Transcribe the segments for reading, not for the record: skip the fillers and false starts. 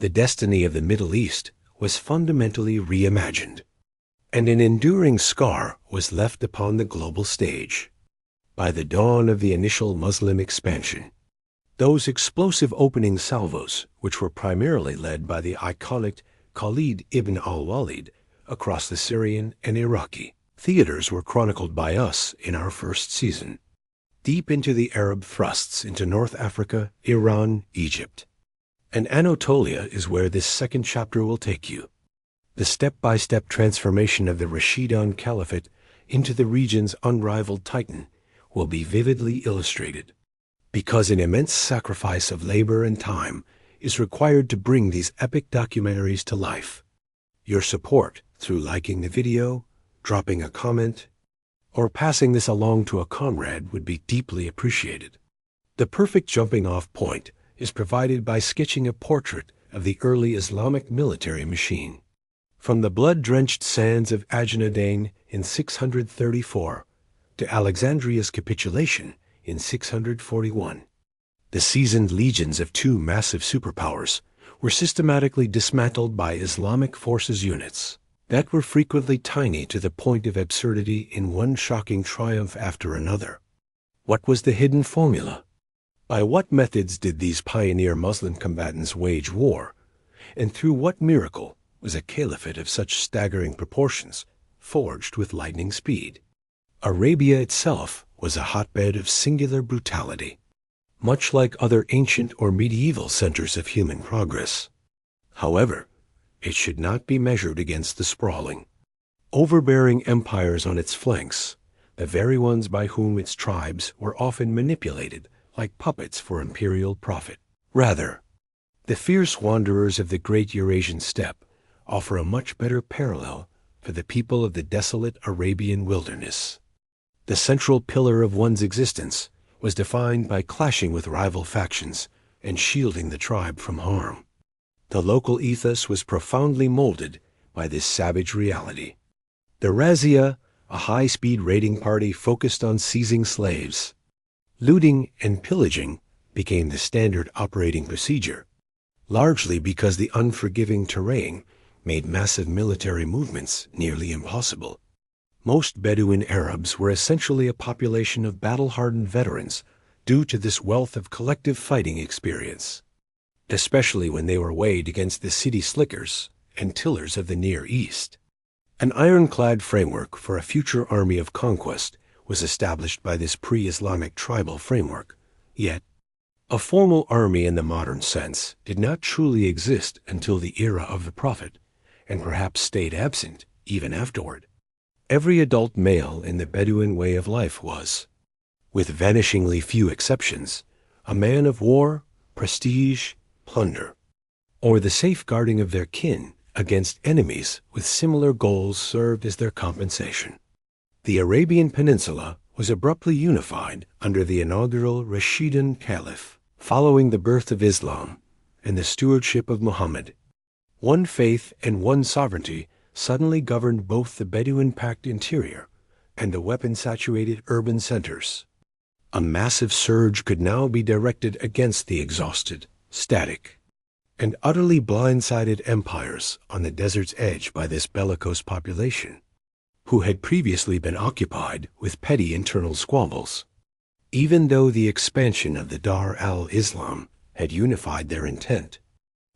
the destiny of the Middle East was fundamentally reimagined, and an enduring scar was left upon the global stage. By the dawn of the initial Muslim expansion, those explosive opening salvos, which were primarily led by the iconic Khalid ibn al-Walid across the Syrian and Iraqi theaters, were chronicled by us in our first season. Deep into the Arab thrusts into North Africa, Iran, Egypt, and Anatolia is where this second chapter will take you. The step-by-step transformation of the Rashidun Caliphate into the region's unrivaled titan will be vividly illustrated, because an immense sacrifice of labor and time is required to bring these epic documentaries to life. Your support through liking the video, dropping a comment, or passing this along to a comrade would be deeply appreciated. The perfect jumping-off point is provided by sketching a portrait of the early Islamic military machine. From the blood-drenched sands of Ajnadain in 634 to Alexandria's capitulation in 641, the seasoned legions of two massive superpowers were systematically dismantled by Islamic forces units that were frequently tiny to the point of absurdity in one shocking triumph after another. What was the hidden formula? By what methods did these pioneer Muslim combatants wage war, and through what miracle was a caliphate of such staggering proportions forged with lightning speed? Arabia itself was a hotbed of singular brutality, much like other ancient or medieval centers of human progress. However, it should not be measured against the sprawling, overbearing empires on its flanks, the very ones by whom its tribes were often manipulated like puppets for imperial profit. Rather, the fierce wanderers of the great Eurasian steppe offer a much better parallel for the people of the desolate Arabian wilderness. The central pillar of one's existence was defined by clashing with rival factions and shielding the tribe from harm. The local ethos was profoundly molded by this savage reality. The razzia, a high-speed raiding party focused on seizing slaves. Looting and pillaging became the standard operating procedure, largely because the unforgiving terrain made massive military movements nearly impossible. Most Bedouin Arabs were essentially a population of battle-hardened veterans due to this wealth of collective fighting experience, especially when they were weighed against the city slickers and tillers of the Near East. An ironclad framework for a future army of conquest was established by this pre-Islamic tribal framework, yet a formal army in the modern sense did not truly exist until the era of the Prophet, and perhaps stayed absent even afterward. Every adult male in the Bedouin way of life was, with vanishingly few exceptions, a man of war, prestige, plunder, or the safeguarding of their kin against enemies with similar goals served as their compensation. The Arabian Peninsula was abruptly unified under the inaugural Rashidun Caliph, following the birth of Islam and the stewardship of Muhammad. One faith and one sovereignty suddenly governed both the Bedouin-packed interior and the weapon-saturated urban centers. A massive surge could now be directed against the exhausted, static, and utterly blindsided empires on the desert's edge by this bellicose population, who had previously been occupied with petty internal squabbles. Even though the expansion of the Dar al-Islam had unified their intent,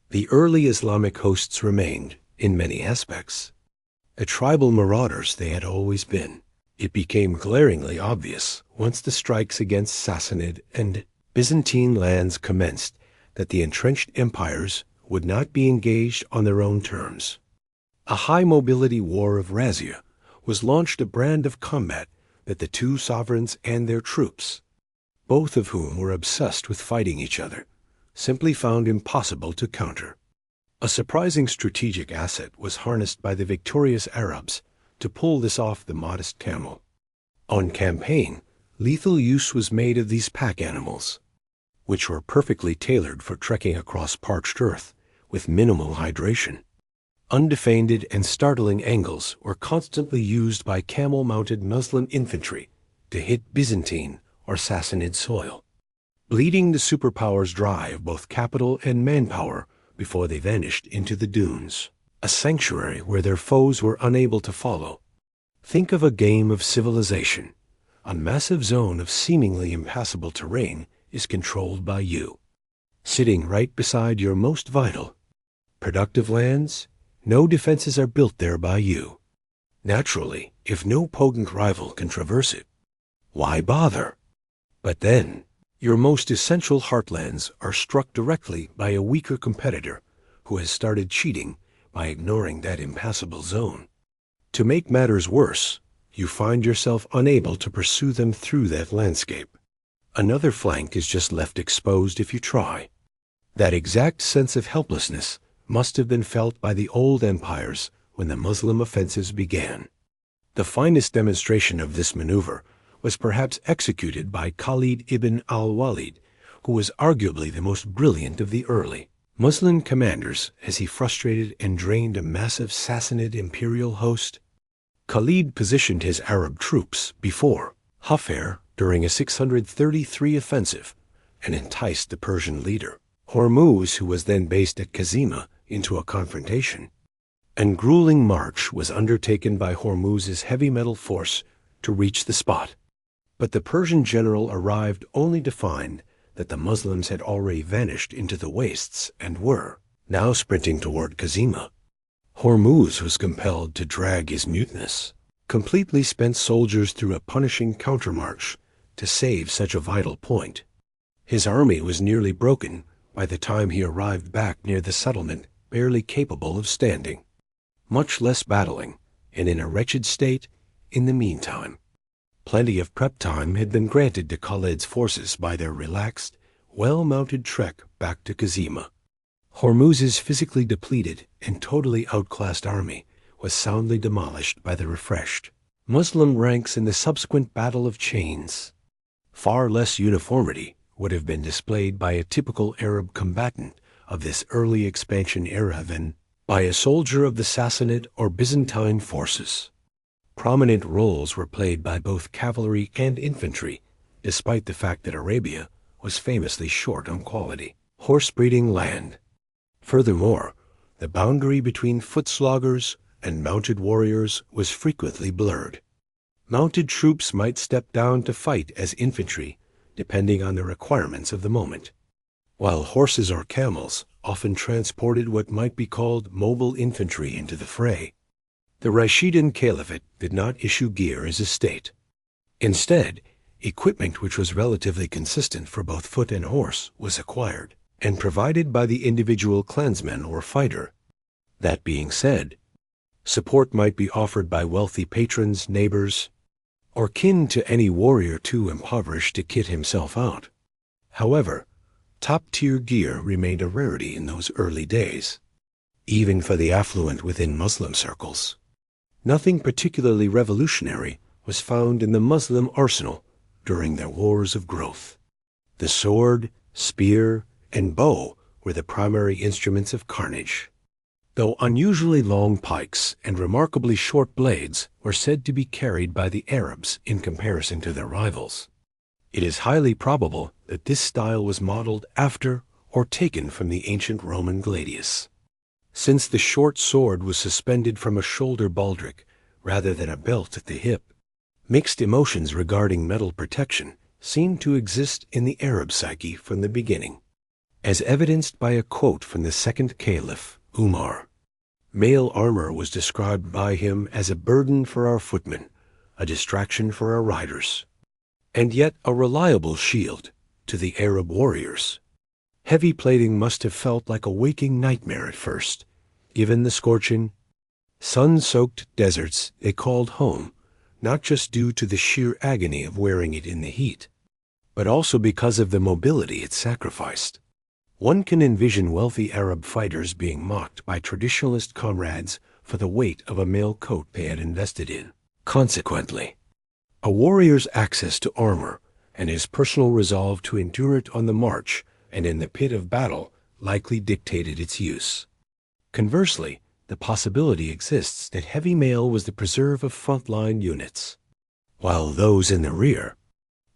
the early Islamic hosts remained, in many aspects, the tribal marauders they had always been. It became glaringly obvious once the strikes against Sassanid and Byzantine lands commenced that the entrenched empires would not be engaged on their own terms. A high-mobility war of razzia was launched, a brand of combat that the two sovereigns and their troops, both of whom were obsessed with fighting each other, simply found impossible to counter. A surprising strategic asset was harnessed by the victorious Arabs to pull this off the modest camel. On campaign, lethal use was made of these pack animals, which were perfectly tailored for trekking across parched earth with minimal hydration. Undefended and startling angles were constantly used by camel-mounted Muslim infantry to hit Byzantine or Sassanid soil, bleeding the superpowers dry of both capital and manpower before they vanished into the dunes, a sanctuary where their foes were unable to follow. Think of a game of civilization. A massive zone of seemingly impassable terrain is controlled by you. Sitting right beside your most vital, productive lands, no defenses are built there by you. Naturally, if no potent rival can traverse it, why bother? But then, your most essential heartlands are struck directly by a weaker competitor who has started cheating by ignoring that impassable zone. To make matters worse, you find yourself unable to pursue them through that landscape. Another flank is just left exposed if you try. That exact sense of helplessness must have been felt by the old empires when the Muslim offensives began. The finest demonstration of this maneuver was perhaps executed by Khalid ibn al-Walid, who was arguably the most brilliant of the early Muslim commanders as he frustrated and drained a massive Sassanid imperial host. Khalid positioned his Arab troops before Hafir during a 633 offensive and enticed the Persian leader, Hormuz, who was then based at Kazima, into a confrontation. An grueling march was undertaken by Hormuz's heavy metal force to reach the spot. But the Persian general arrived only to find that the Muslims had already vanished into the wastes and were now sprinting toward Kazima. Hormuz was compelled to drag his mutinous, completely spent soldiers through a punishing countermarch to save such a vital point. His army was nearly broken by the time he arrived back near the settlement, barely capable of standing, much less battling, and in a wretched state in the meantime. Plenty of prep time had been granted to Khalid's forces by their relaxed, well-mounted trek back to Kazima. Hormuz's physically depleted and totally outclassed army was soundly demolished by the refreshed Muslim ranks in the subsequent Battle of Chains. Far less uniformity would have been displayed by a typical Arab combatant of this early expansion era than by a soldier of the Sassanid or Byzantine forces. Prominent roles were played by both cavalry and infantry, despite the fact that Arabia was famously short on quality horse-breeding land. Furthermore, the boundary between foot sloggers and mounted warriors was frequently blurred. Mounted troops might step down to fight as infantry, depending on the requirements of the moment, while horses or camels often transported what might be called mobile infantry into the fray. The Rashidun Caliphate did not issue gear as a state. Instead, equipment which was relatively consistent for both foot and horse was acquired and provided by the individual clansman or fighter. That being said, support might be offered by wealthy patrons, neighbors, or kin to any warrior too impoverished to kit himself out. However, top-tier gear remained a rarity in those early days, even for the affluent within Muslim circles. Nothing particularly revolutionary was found in the Muslim arsenal during their wars of growth. The sword, spear, and bow were the primary instruments of carnage, though unusually long pikes and remarkably short blades were said to be carried by the Arabs in comparison to their rivals. It is highly probable that this style was modeled after or taken from the ancient Roman gladius. Since the short sword was suspended from a shoulder baldric rather than a belt at the hip, mixed emotions regarding metal protection seemed to exist in the Arab psyche from the beginning, as evidenced by a quote from the second Caliph Umar. Mail armor was described by him as a burden for our footmen, a distraction for our riders, and yet a reliable shield to the Arab warriors. Heavy plating must have felt like a waking nightmare at first, given the scorching, sun-soaked deserts they called home, not just due to the sheer agony of wearing it in the heat, but also because of the mobility it sacrificed. One can envision wealthy Arab fighters being mocked by traditionalist comrades for the weight of a mail coat they had invested in. Consequently, a warrior's access to armor and his personal resolve to endure it on the march and in the pit of battle likely dictated its use. Conversely, the possibility exists that heavy mail was the preserve of frontline units, while those in the rear,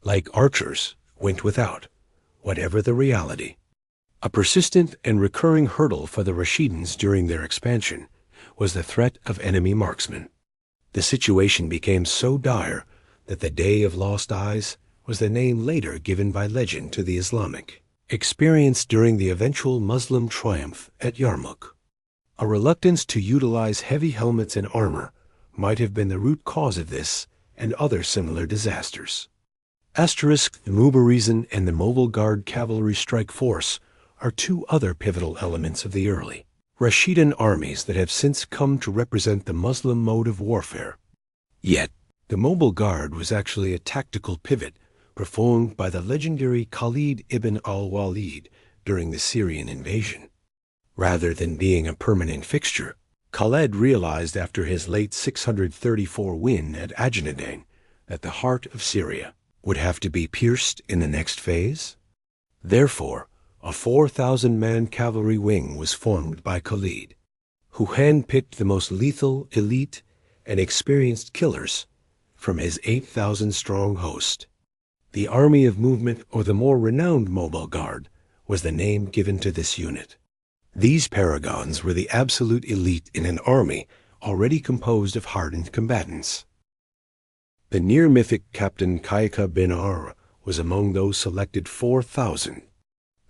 like archers, went without, whatever the reality. A persistent and recurring hurdle for the Rashidans during their expansion was the threat of enemy marksmen. The situation became so dire that the Day of Lost Eyes was the name later given by legend to the Islamic, experienced during the eventual Muslim triumph at Yarmouk. A reluctance to utilize heavy helmets and armor might have been the root cause of this and other similar disasters. Asterisk, the Mubarizan and the Mobile Guard Cavalry Strike Force are two other pivotal elements of the early Rashidun armies that have since come to represent the Muslim mode of warfare. Yet, the Mobile Guard was actually a tactical pivot performed by the legendary Khalid ibn al-Walid during the Syrian invasion. Rather than being a permanent fixture, Khalid realized after his late 634 win at Ajnadain that the heart of Syria would have to be pierced in the next phase. Therefore, a 4,000-man cavalry wing was formed by Khalid, who handpicked the most lethal, elite, and experienced killers from his 8,000-strong host. The Army of Movement, or the more renowned Mobile Guard, was the name given to this unit. These paragons were the absolute elite in an army already composed of hardened combatants. The near-mythic Captain Qaika bin Ar was among those selected 4,000.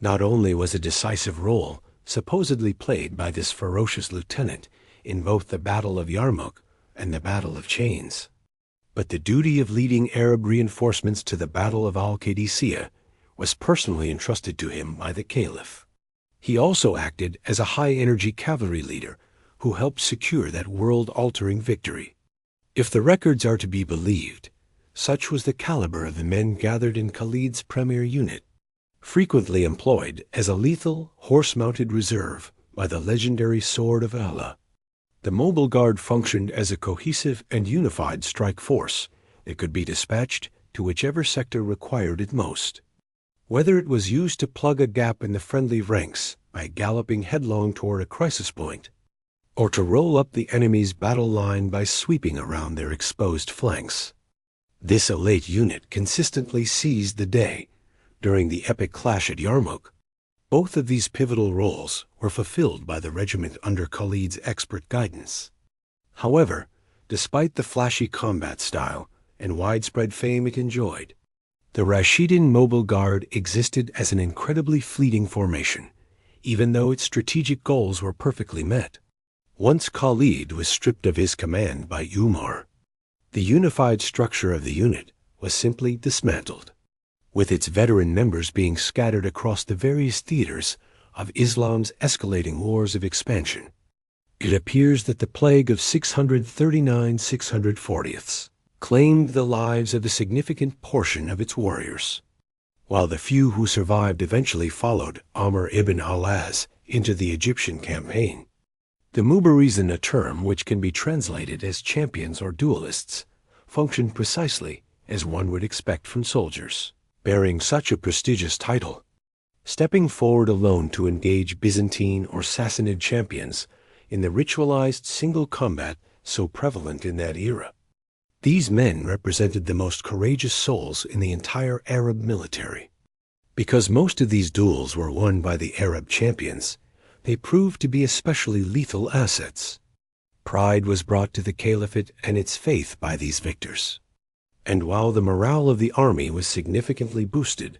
Not only was a decisive role supposedly played by this ferocious lieutenant in both the Battle of Yarmouk and the Battle of Chains, but the duty of leading Arab reinforcements to the Battle of al-Qadisiyah was personally entrusted to him by the Caliph. He also acted as a high-energy cavalry leader who helped secure that world-altering victory. If the records are to be believed, such was the caliber of the men gathered in Khalid's premier unit, frequently employed as a lethal, horse-mounted reserve by the legendary Sword of Allah. The Mobile Guard functioned as a cohesive and unified strike force that could be dispatched to whichever sector required it most. Whether it was used to plug a gap in the friendly ranks by galloping headlong toward a crisis point, or to roll up the enemy's battle line by sweeping around their exposed flanks, this elite unit consistently seized the day during the epic clash at Yarmouk. Both of these pivotal roles were fulfilled by the regiment under Khalid's expert guidance. However, despite the flashy combat style and widespread fame it enjoyed, the Rashidun Mobile Guard existed as an incredibly fleeting formation, even though its strategic goals were perfectly met. Once Khalid was stripped of his command by Umar, the unified structure of the unit was simply dismantled, with its veteran members being scattered across the various theaters of Islam's escalating wars of expansion. It appears that the plague of 639 640ths claimed the lives of a significant portion of its warriors, while the few who survived eventually followed Amr ibn al-As into the Egyptian campaign. The Mubarizan, a term which can be translated as champions or duelists, functioned precisely as one would expect from soldiers bearing such a prestigious title, stepping forward alone to engage Byzantine or Sassanid champions in the ritualized single combat so prevalent in that era. These men represented the most courageous souls in the entire Arab military. Because most of these duels were won by the Arab champions, they proved to be especially lethal assets. Pride was brought to the Caliphate and its faith by these victors. And while the morale of the army was significantly boosted,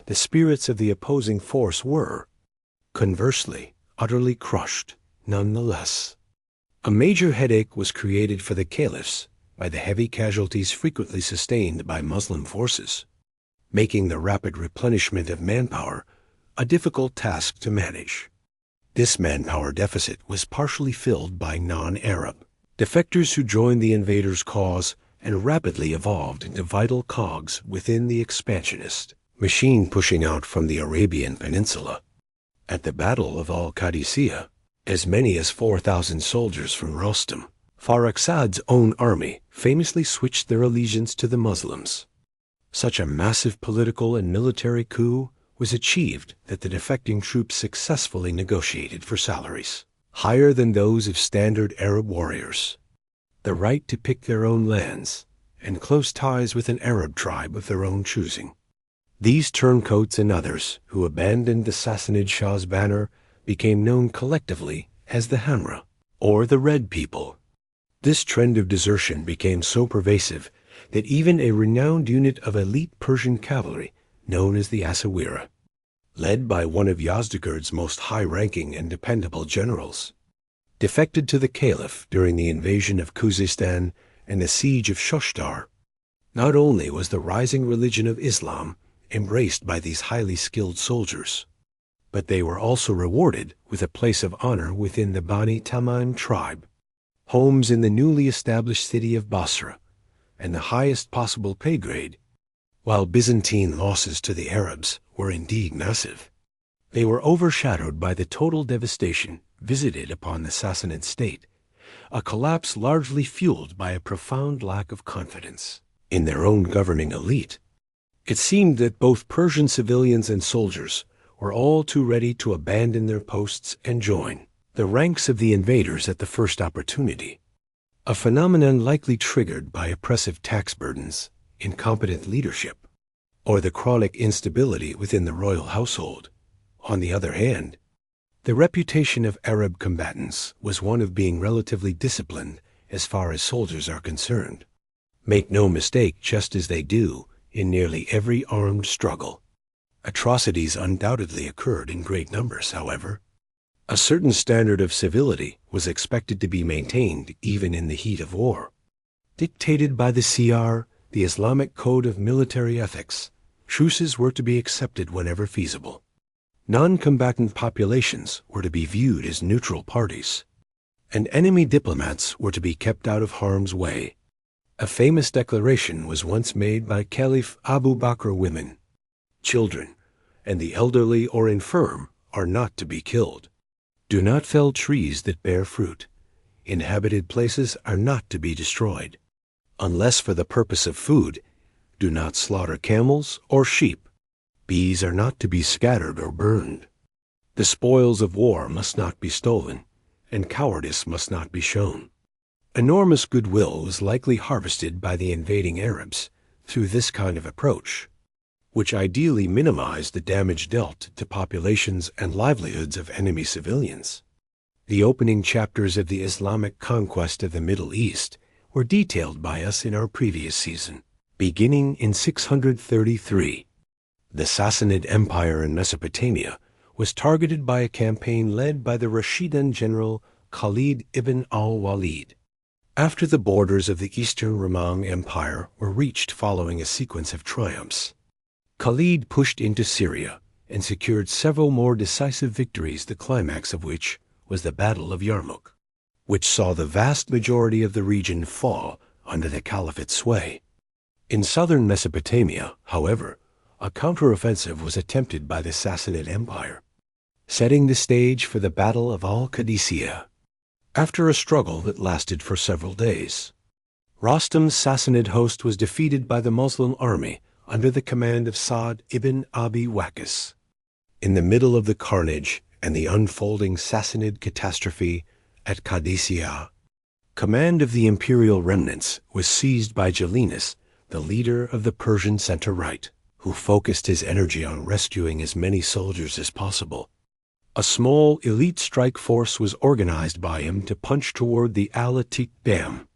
the spirits of the opposing force were, conversely, utterly crushed nonetheless. A major headache was created for the caliphs by the heavy casualties frequently sustained by Muslim forces, making the rapid replenishment of manpower a difficult task to manage. This manpower deficit was partially filled by non-Arab defectors who joined the invaders' cause and rapidly evolved into vital cogs within the expansionist machine pushing out from the Arabian Peninsula. At the Battle of al-Qadisiyah, as many as 4,000 soldiers from Rostam, Farrukhzad's own army, famously switched their allegiance to the Muslims. Such a massive political and military coup was achieved that the defecting troops successfully negotiated for salaries higher than those of standard Arab warriors, the right to pick their own lands, and close ties with an Arab tribe of their own choosing. These turncoats and others who abandoned the Sassanid Shah's banner became known collectively as the Hamra, or the Red People. This trend of desertion became so pervasive that even a renowned unit of elite Persian cavalry, known as the Asawira, led by one of Yazdegerd's most high-ranking and dependable generals, defected to the Caliph during the invasion of Khuzestan and the siege of Shoshtar. Not only was the rising religion of Islam embraced by these highly skilled soldiers, but they were also rewarded with a place of honor within the Bani Tamim tribe, homes in the newly established city of Basra, and the highest possible pay grade. While Byzantine losses to the Arabs were indeed massive, they were overshadowed by the total devastation visited upon the Sassanid state, a collapse largely fueled by a profound lack of confidence in their own governing elite. It seemed that both Persian civilians and soldiers were all too ready to abandon their posts and join the ranks of the invaders at the first opportunity, a phenomenon likely triggered by oppressive tax burdens, incompetent leadership, or the chronic instability within the royal household. On the other hand, the reputation of Arab combatants was one of being relatively disciplined as far as soldiers are concerned. Make no mistake, just as they do in nearly every armed struggle, atrocities undoubtedly occurred in great numbers, however. A certain standard of civility was expected to be maintained even in the heat of war. Dictated by the CR, the Islamic code of military ethics, truces were to be accepted whenever feasible. Non-combatant populations were to be viewed as neutral parties, and enemy diplomats were to be kept out of harm's way. A famous declaration was once made by Caliph Abu Bakr: women, children, and the elderly or infirm are not to be killed. Do not fell trees that bear fruit. Inhabited places are not to be destroyed. Unless for the purpose of food, do not slaughter camels or sheep. Bees are not to be scattered or burned. The spoils of war must not be stolen, and cowardice must not be shown. Enormous goodwill was likely harvested by the invading Arabs through this kind of approach, which ideally minimized the damage dealt to populations and livelihoods of enemy civilians. The opening chapters of the Islamic conquest of the Middle East were detailed by us in our previous season. Beginning in 633, the Sassanid Empire in Mesopotamia was targeted by a campaign led by the Rashidun general Khalid ibn al-Walid. After the borders of the Eastern Roman Empire were reached following a sequence of triumphs, Khalid pushed into Syria and secured several more decisive victories, the climax of which was the Battle of Yarmouk, which saw the vast majority of the region fall under the Caliphate's sway. In southern Mesopotamia, however, a counteroffensive was attempted by the Sassanid Empire, setting the stage for the Battle of al-Qadisiyah. After a struggle that lasted for several days, Rostam's Sassanid host was defeated by the Muslim army under the command of Sa'd ibn Abi Waqqas. In the middle of the carnage and the unfolding Sassanid catastrophe at Qadisiyah, command of the imperial remnants was seized by Jalinus, the leader of the Persian center-right, who focused his energy on rescuing as many soldiers as possible. A small elite strike force was organized by him to punch toward the Al-Atiq Dam,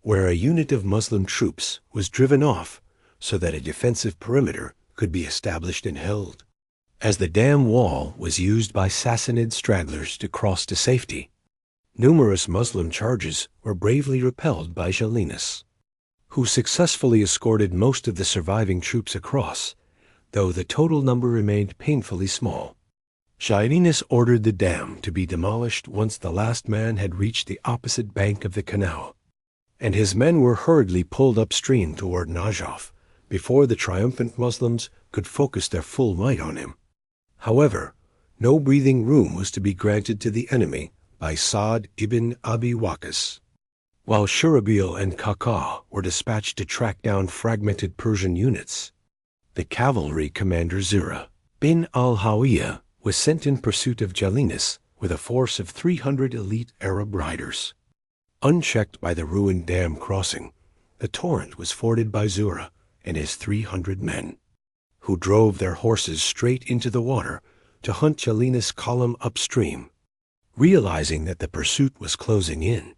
where a unit of Muslim troops was driven off so that a defensive perimeter could be established and held, as the dam wall was used by Sassanid stragglers to cross to safety. Numerous Muslim charges were bravely repelled by Jalinus, who successfully escorted most of the surviving troops across, though the total number remained painfully small. Jalinus ordered the dam to be demolished once the last man had reached the opposite bank of the canal, and his men were hurriedly pulled upstream toward Najaf before the triumphant Muslims could focus their full might on him. However, no breathing room was to be granted to the enemy by Sa'd ibn Abi Waqqas. While Shurabil and Kaka were dispatched to track down fragmented Persian units, the cavalry commander Zura bin al-Hawiyah was sent in pursuit of Jalinus with a force of 300 elite Arab riders. Unchecked by the ruined dam crossing, the torrent was forded by Zura and his 300 men. who drove their horses straight into the water to hunt Jalina's column upstream. Realizing that the pursuit was closing in,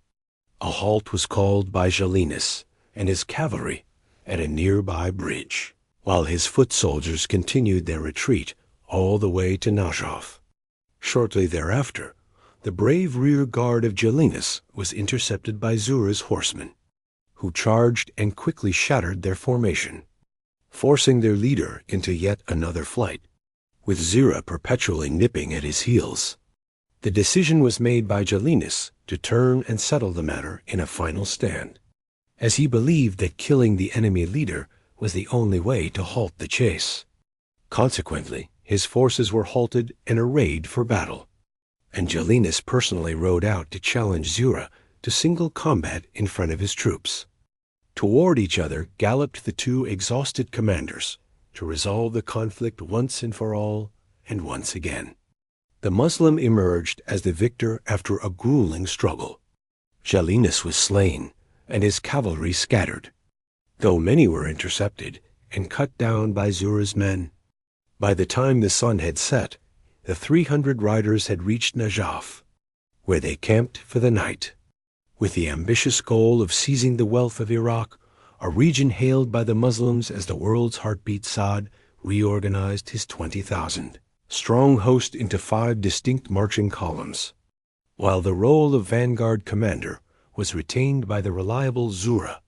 a halt was called by Jalina and his cavalry at a nearby bridge, while his foot soldiers continued their retreat all the way to Najaf. Shortly thereafter, the brave rear guard of Jalina was intercepted by Zura's horsemen, who charged and quickly shattered their formation, forcing their leader into yet another flight, with Zura perpetually nipping at his heels. The decision was made by Jalina to turn and settle the matter in a final stand, as he believed that killing the enemy leader was the only way to halt the chase. Consequently, his forces were halted and arrayed for battle, and Jalina personally rode out to challenge Zura to single combat in front of his troops. Toward each other galloped the two exhausted commanders to resolve the conflict once and for all, and once again. The Muslim emerged as the victor after a grueling struggle. Jalina was slain, and his cavalry scattered, though many were intercepted and cut down by Zura's men. By the time the sun had set, the 300 riders had reached Najaf, where they camped for the night, with the ambitious goal of seizing the wealth of Iraq, a region hailed by the Muslims as the world's heartbeat. Saad reorganized his 20,000 strong host into 5 distinct marching columns, while the role of vanguard commander was retained by the reliable Zura.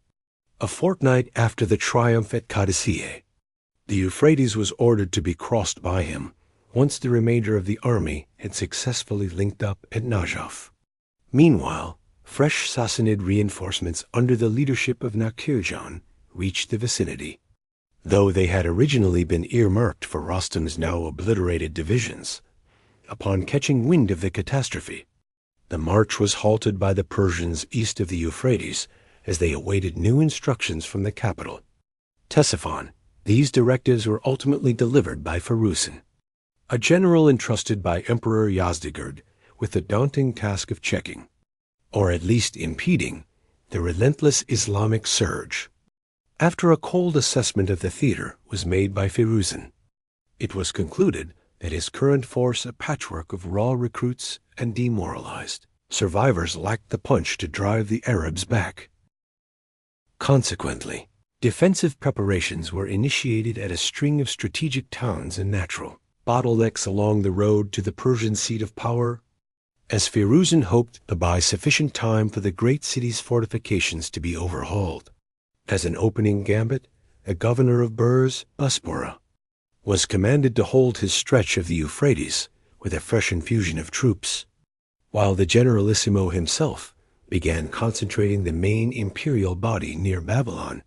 A fortnight after the triumph at Qadisiyeh, the Euphrates was ordered to be crossed by him once the remainder of the army had successfully linked up at Najaf. Meanwhile, fresh Sassanid reinforcements under the leadership of Nakirjan reached the vicinity. Though they had originally been earmarked for Rostam's now obliterated divisions, upon catching wind of the catastrophe, the march was halted by the Persians east of the Euphrates as they awaited new instructions from the capital, Ctesiphon. These directives were ultimately delivered by Firuzan, a general entrusted by Emperor Yazdegerd with the daunting task of checking, or at least impeding, the relentless Islamic surge. After a cold assessment of the theater was made by Firuzan, it was concluded that his current force, a patchwork of raw recruits and demoralized survivors, lacked the punch to drive the Arabs back. Consequently, defensive preparations were initiated at a string of strategic towns and natural bottlenecks along the road to the Persian seat of power, as Firuzan hoped to buy sufficient time for the great city's fortifications to be overhauled. As an opening gambit, the governor of Burs, Bospora, was commanded to hold his stretch of the Euphrates with a fresh infusion of troops, while the generalissimo himself began concentrating the main imperial body near Babylon.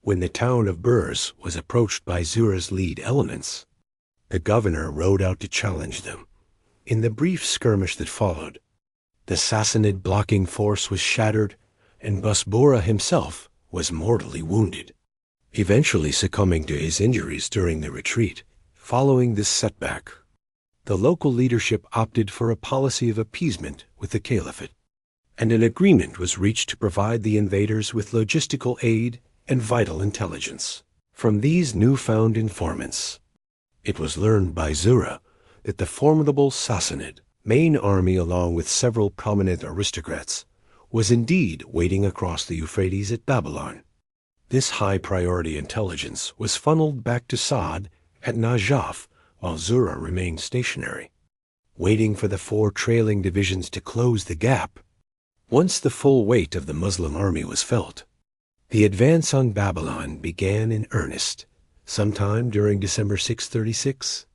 When the town of Burs was approached by Zura's lead elements, the governor rode out to challenge them. In the brief skirmish that followed, the Sassanid blocking force was shattered, and Bospora himself was mortally wounded, eventually succumbing to his injuries during the retreat. Following this setback, the local leadership opted for a policy of appeasement with the Caliphate, and an agreement was reached to provide the invaders with logistical aid and vital intelligence. From these newfound informants, it was learned by Zura that the formidable Sassanid main army, along with several prominent aristocrats, was indeed waiting across the Euphrates at Babylon. This high-priority intelligence was funneled back to Saad at Najaf, while Zura remained stationary, waiting for the 4 trailing divisions to close the gap. Once the full weight of the Muslim army was felt, the advance on Babylon began in earnest, sometime during December 636.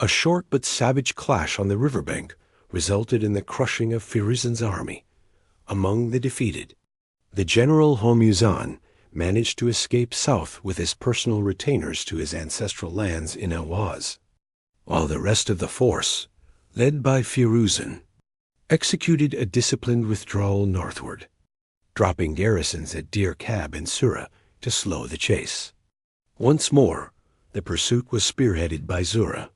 A short but savage clash on the riverbank resulted in the crushing of Firuzan's army. Among the defeated, the general Hormuzan managed to escape south with his personal retainers to his ancestral lands in Awaz, while the rest of the force, led by Firuzan, executed a disciplined withdrawal northward, dropping garrisons at Dir Kab and Sura to slow the chase. Once more, the pursuit was spearheaded by Zura.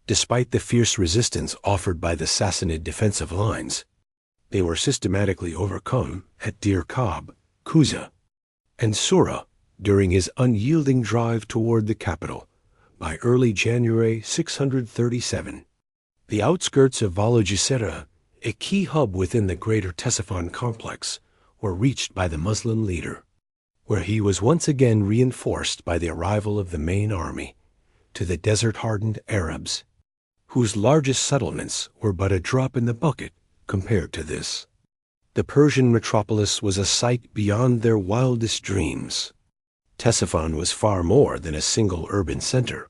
Despite the fierce resistance offered by the Sassanid defensive lines, they were systematically overcome at Dir Kab, Kuza, and Sura during his unyielding drive toward the capital by early January 637. The outskirts of Valujisera, a key hub within the greater Ctesiphon complex, were reached by the Muslim leader, where he was once again reinforced by the arrival of the main army, to the desert-hardened Arabs, whose largest settlements were but a drop in the bucket compared to this. The Persian metropolis was a sight beyond their wildest dreams. Ctesiphon was far more than a single urban center.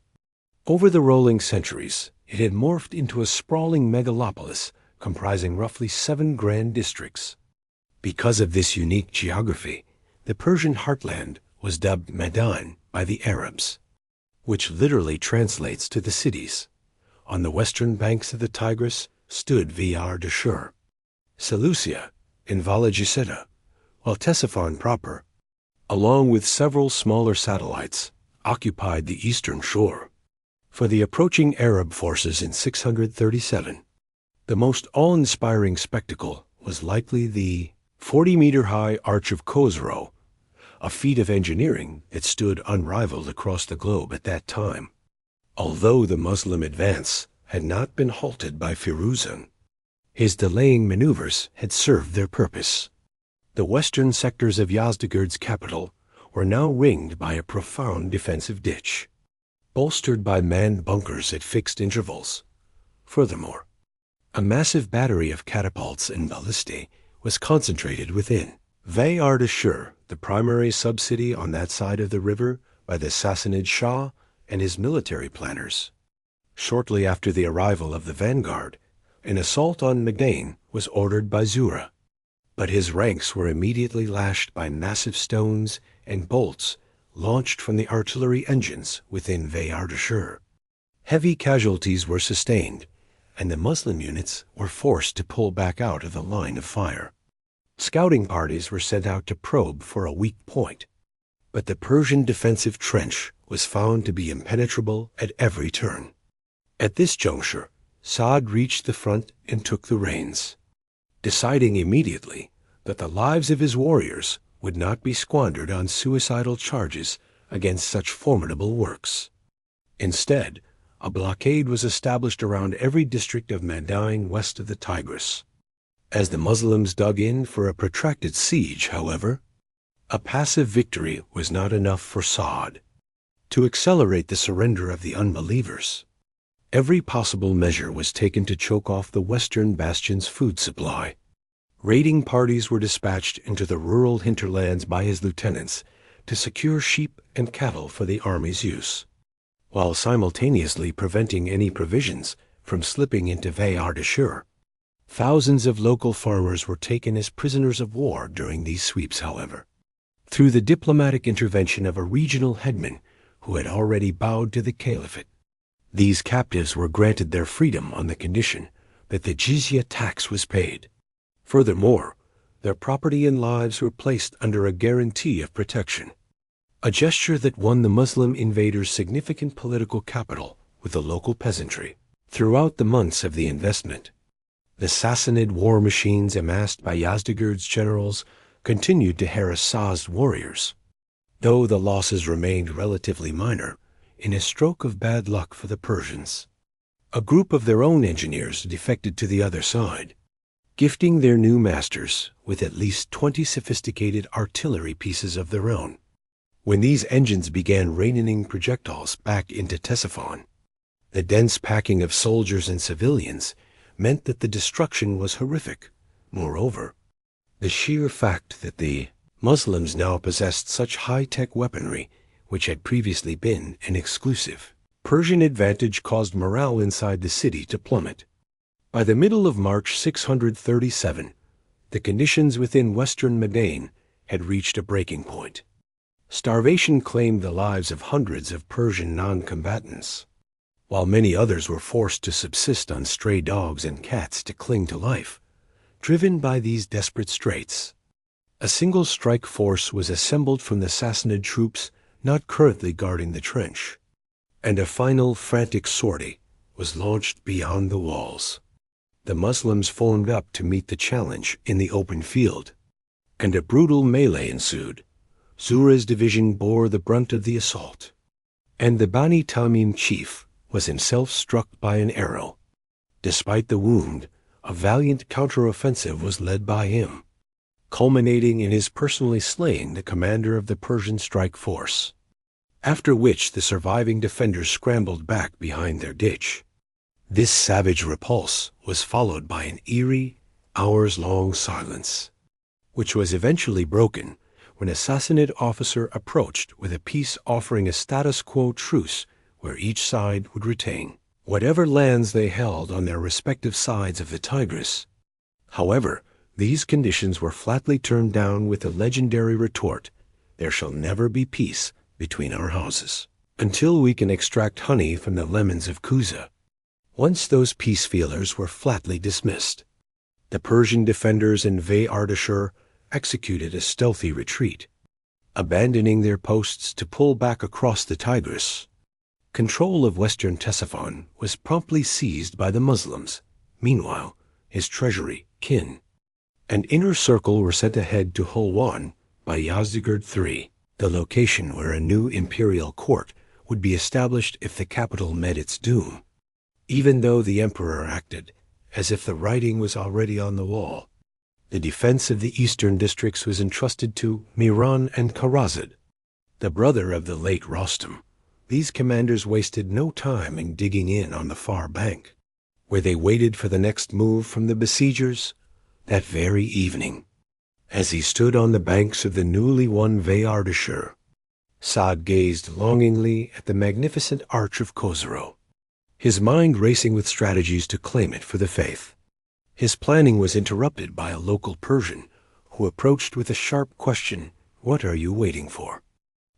Over the rolling centuries, it had morphed into a sprawling megalopolis comprising roughly 7 grand districts. Because of this unique geography, the Persian heartland was dubbed Maidan by the Arabs, which literally translates to the cities. On the western banks of the Tigris stood Veyar-Dashur, Seleucia, and Valujisera, while Ctesiphon proper, along with several smaller satellites, occupied the eastern shore. For the approaching Arab forces in 637, the most awe-inspiring spectacle was likely the 40-meter-high Arch of Khosrow, a feat of engineering that stood unrivaled across the globe at that time. Although the Muslim advance had not been halted by Firuzan, his delaying maneuvers had served their purpose. The western sectors of Yazdegerd's capital were now ringed by a profound defensive ditch, bolstered by manned bunkers at fixed intervals. Furthermore, a massive battery of catapults and ballistae was concentrated within. Veyar-Dashur, the primary sub-city on that side of the river by the Sassanid Shah and his military planners. Shortly after the arrival of the vanguard, an assault on Madain was ordered by Zura, but his ranks were immediately lashed by massive stones and bolts launched from the artillery engines within Veyar-Dashur. Heavy casualties were sustained, and the Muslim units were forced to pull back out of the line of fire. Scouting parties were sent out to probe for a weak point, but the Persian defensive trench was found to be impenetrable at every turn. At this juncture, Saad reached the front and took the reins, deciding immediately that the lives of his warriors would not be squandered on suicidal charges against such formidable works. Instead, a blockade was established around every district of Madain west of the Tigris. As the Muslims dug in for a protracted siege, however, a passive victory was not enough for Saad. To accelerate the surrender of the unbelievers, every possible measure was taken to choke off the western bastion's food supply. Raiding parties were dispatched into the rural hinterlands by his lieutenants to secure sheep and cattle for the army's use, while simultaneously preventing any provisions from slipping into Veyar-Dashur. Thousands of local farmers were taken as prisoners of war during these sweeps, however. Through the diplomatic intervention of a regional headman who had already bowed to the Caliphate, these captives were granted their freedom on the condition that the jizya tax was paid. Furthermore, their property and lives were placed under a guarantee of protection, a gesture that won the Muslim invaders significant political capital with the local peasantry. Throughout the months of the investment, the Sassanid war machines amassed by Yazdegerd's generals continued to harass Saad's warriors, though the losses remained relatively minor. In a stroke of bad luck for the Persians, a group of their own engineers defected to the other side, gifting their new masters with at least 20 sophisticated artillery pieces of their own. When these engines began raining projectiles back into Ctesiphon, the dense packing of soldiers and civilians meant that the destruction was horrific. Moreover, the sheer fact that the Muslims now possessed such high-tech weaponry, which had previously been an exclusive Persian advantage, caused morale inside the city to plummet. By the middle of March 637, the conditions within western Madain had reached a breaking point. Starvation claimed the lives of hundreds of Persian non-combatants, while many others were forced to subsist on stray dogs and cats to cling to life. Driven by these desperate straits, a single strike force was assembled from the Sassanid troops not currently guarding the trench, and a final frantic sortie was launched beyond the walls. The Muslims formed up to meet the challenge in the open field, and a brutal melee ensued. Zura's division bore the brunt of the assault, and the Bani Tamim chief was himself struck by an arrow. Despite the wound, a valiant counteroffensive was led by him, culminating in his personally slaying the commander of the Persian strike force, after which the surviving defenders scrambled back behind their ditch. This savage repulse was followed by an eerie, hours-long silence, which was eventually broken when a Sassanid officer approached with a peace offering a status quo truce where each side would retain whatever lands they held on their respective sides of the Tigris. However, these conditions were flatly turned down with the legendary retort, "There shall never be peace between our houses until we can extract honey from the lemons of Kuza." Once those peace feelers were flatly dismissed, the Persian defenders in Ve-Ardashir executed a stealthy retreat, abandoning their posts to pull back across the Tigris. Control of western Ctesiphon was promptly seized by the Muslims. Meanwhile, his treasury, kin, and inner circle were sent ahead to Hulwan by Yazdegerd III, the location where a new imperial court would be established if the capital met its doom. Even though the emperor acted as if the writing was already on the wall, the defense of the eastern districts was entrusted to Miran and Kharazad, the brother of the late Rostam. These commanders wasted no time in digging in on the far bank, where they waited for the next move from the besiegers that very evening. As he stood on the banks of the newly won Ve-Ardashir, Saad gazed longingly at the magnificent arch of Khosrow, his mind racing with strategies to claim it for the faith. His planning was interrupted by a local Persian who approached with a sharp question, "What are you waiting for?"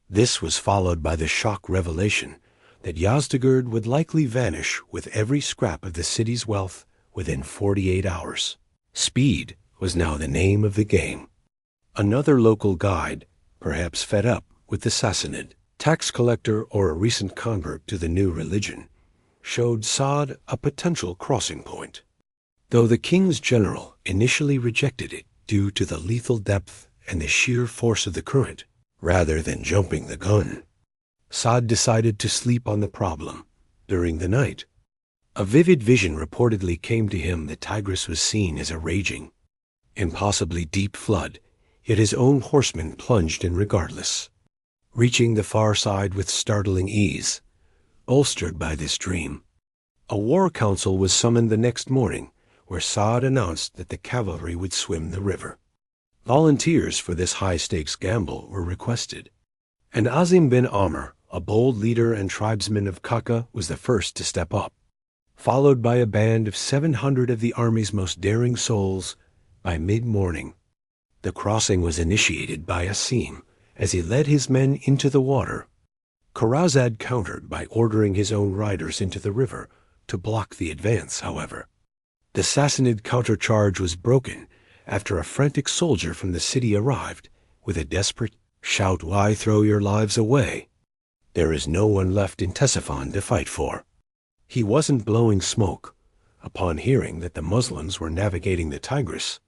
This was followed by the shock revelation that Yazdegerd would likely vanish with every scrap of the city's wealth within 48 hours. Speed was now the name of the game. Another local guide, perhaps fed up with the Sassanid tax collector or a recent convert to the new religion, showed Saad a potential crossing point. Though the king's general initially rejected it due to the lethal depth and the sheer force of the current, rather than jumping the gun, Saad decided to sleep on the problem. During the night, a vivid vision reportedly came to him that Tigris was seen as a raging, impossibly deep flood, yet his own horsemen plunged in regardless, reaching the far side with startling ease. Bolstered by this dream, a war council was summoned the next morning, where Saad announced that the cavalry would swim the river. Volunteers for this high-stakes gamble were requested, and Azim bin Amr, a bold leader and tribesman of Kaka, was the first to step up, followed by a band of 700 of the army's most daring souls. By mid-morning, the crossing was initiated by Asim as he led his men into the water. Kharazad countered by ordering his own riders into the river to block the advance, however. The Sassanid countercharge was broken after a frantic soldier from the city arrived with a desperate shout, "Why throw your lives away? There is no one left in Ctesiphon to fight for." He wasn't blowing smoke. Upon hearing that the Muslims were navigating the Tigris,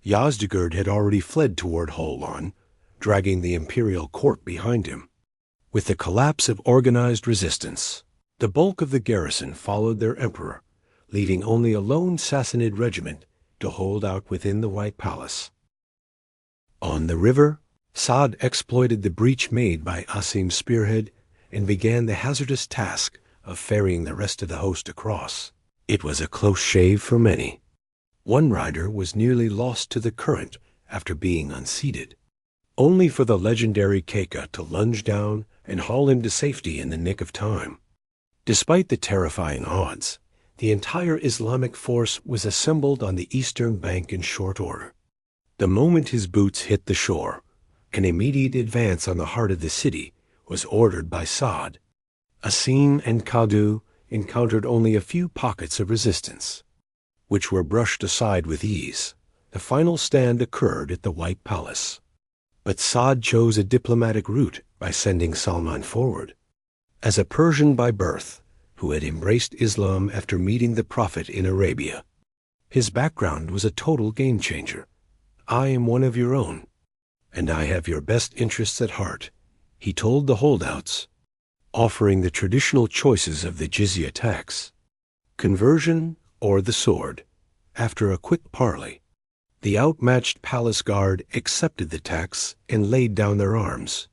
Yazdegerd had already fled toward Hulwan, dragging the imperial court behind him. With the collapse of organized resistance, the bulk of the garrison followed their emperor, leaving only a lone Sassanid regiment to hold out within the White Palace. On the river, Saad exploited the breach made by Asim's spearhead and began the hazardous task of ferrying the rest of the host across. It was a close shave for many. One rider was nearly lost to the current after being unseated, only for the legendary Keka to lunge down and haul him to safety in the nick of time. Despite the terrifying odds, the entire Islamic force was assembled on the eastern bank in short order. The moment his boots hit the shore, an immediate advance on the heart of the city was ordered by Saad. Asim and Kadu encountered only a few pockets of resistance, which were brushed aside with ease. The final stand occurred at the White Palace, but Saad chose a diplomatic route by sending Salman forward. As a Persian by birth, who had embraced Islam after meeting the Prophet in Arabia, his background was a total game-changer. "I am one of your own, and I have your best interests at heart," he told the holdouts. offering the traditional choices of the jizya tax, conversion or the sword. After a quick parley, the outmatched palace guard accepted the tax and laid down their arms.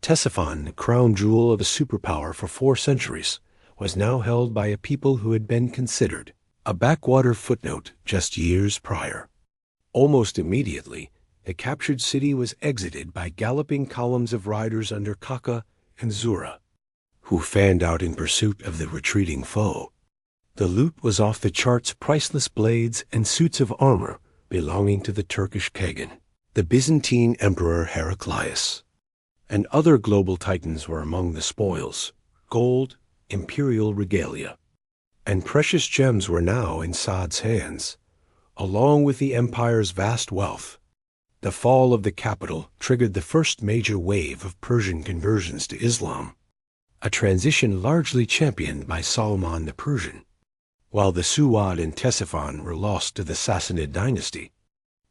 Ctesiphon, the crown jewel of a superpower for 4 centuries, was now held by a people who had been considered a backwater footnote just years prior. Almost immediately, the captured city was exited by galloping columns of riders under Kaka and Zura, who fanned out in pursuit of the retreating foe. The loot was off the charts: priceless blades and suits of armor belonging to the Turkish Kagan, the Byzantine Emperor Heraclius, and other global titans were among the spoils. Gold, imperial regalia, and precious gems were now in Saad's hands, along with the empire's vast wealth. The fall of the capital triggered the first major wave of Persian conversions to Islam, a transition largely championed by Salman the Persian. While the Suwad and Ctesiphon were lost to the Sassanid dynasty,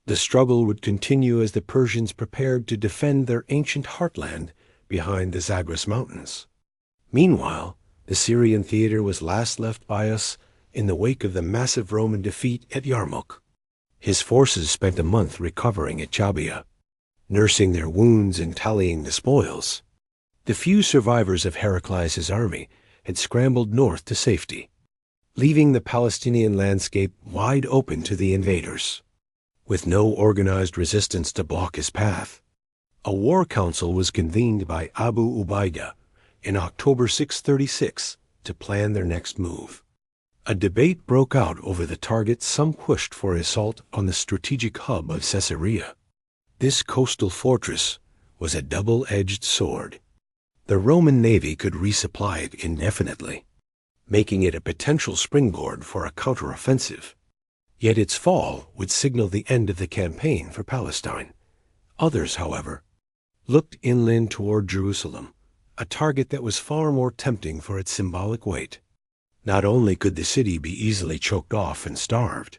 the struggle would continue as the Persians prepared to defend their ancient heartland behind the Zagros Mountains. Meanwhile, the Syrian theater was last left by us in the wake of the massive Roman defeat at Yarmouk. His forces spent a month recovering at Jabia, nursing their wounds and tallying the spoils. The few survivors of Heraclius' army had scrambled north to safety, leaving the Palestinian landscape wide open to the invaders. With no organized resistance to block his path, a war council was convened by Abu Ubaidah in October 636 to plan their next move. A debate broke out over the target some pushed for assault on the strategic hub of Caesarea. This coastal fortress was a double-edged sword. The Roman navy could resupply it indefinitely, making it a potential springboard for a counteroffensive. Yet its fall would signal the end of the campaign for Palestine. Others, however, looked inland toward Jerusalem, a target that was far more tempting for its symbolic weight. Not only could the city be easily choked off and starved,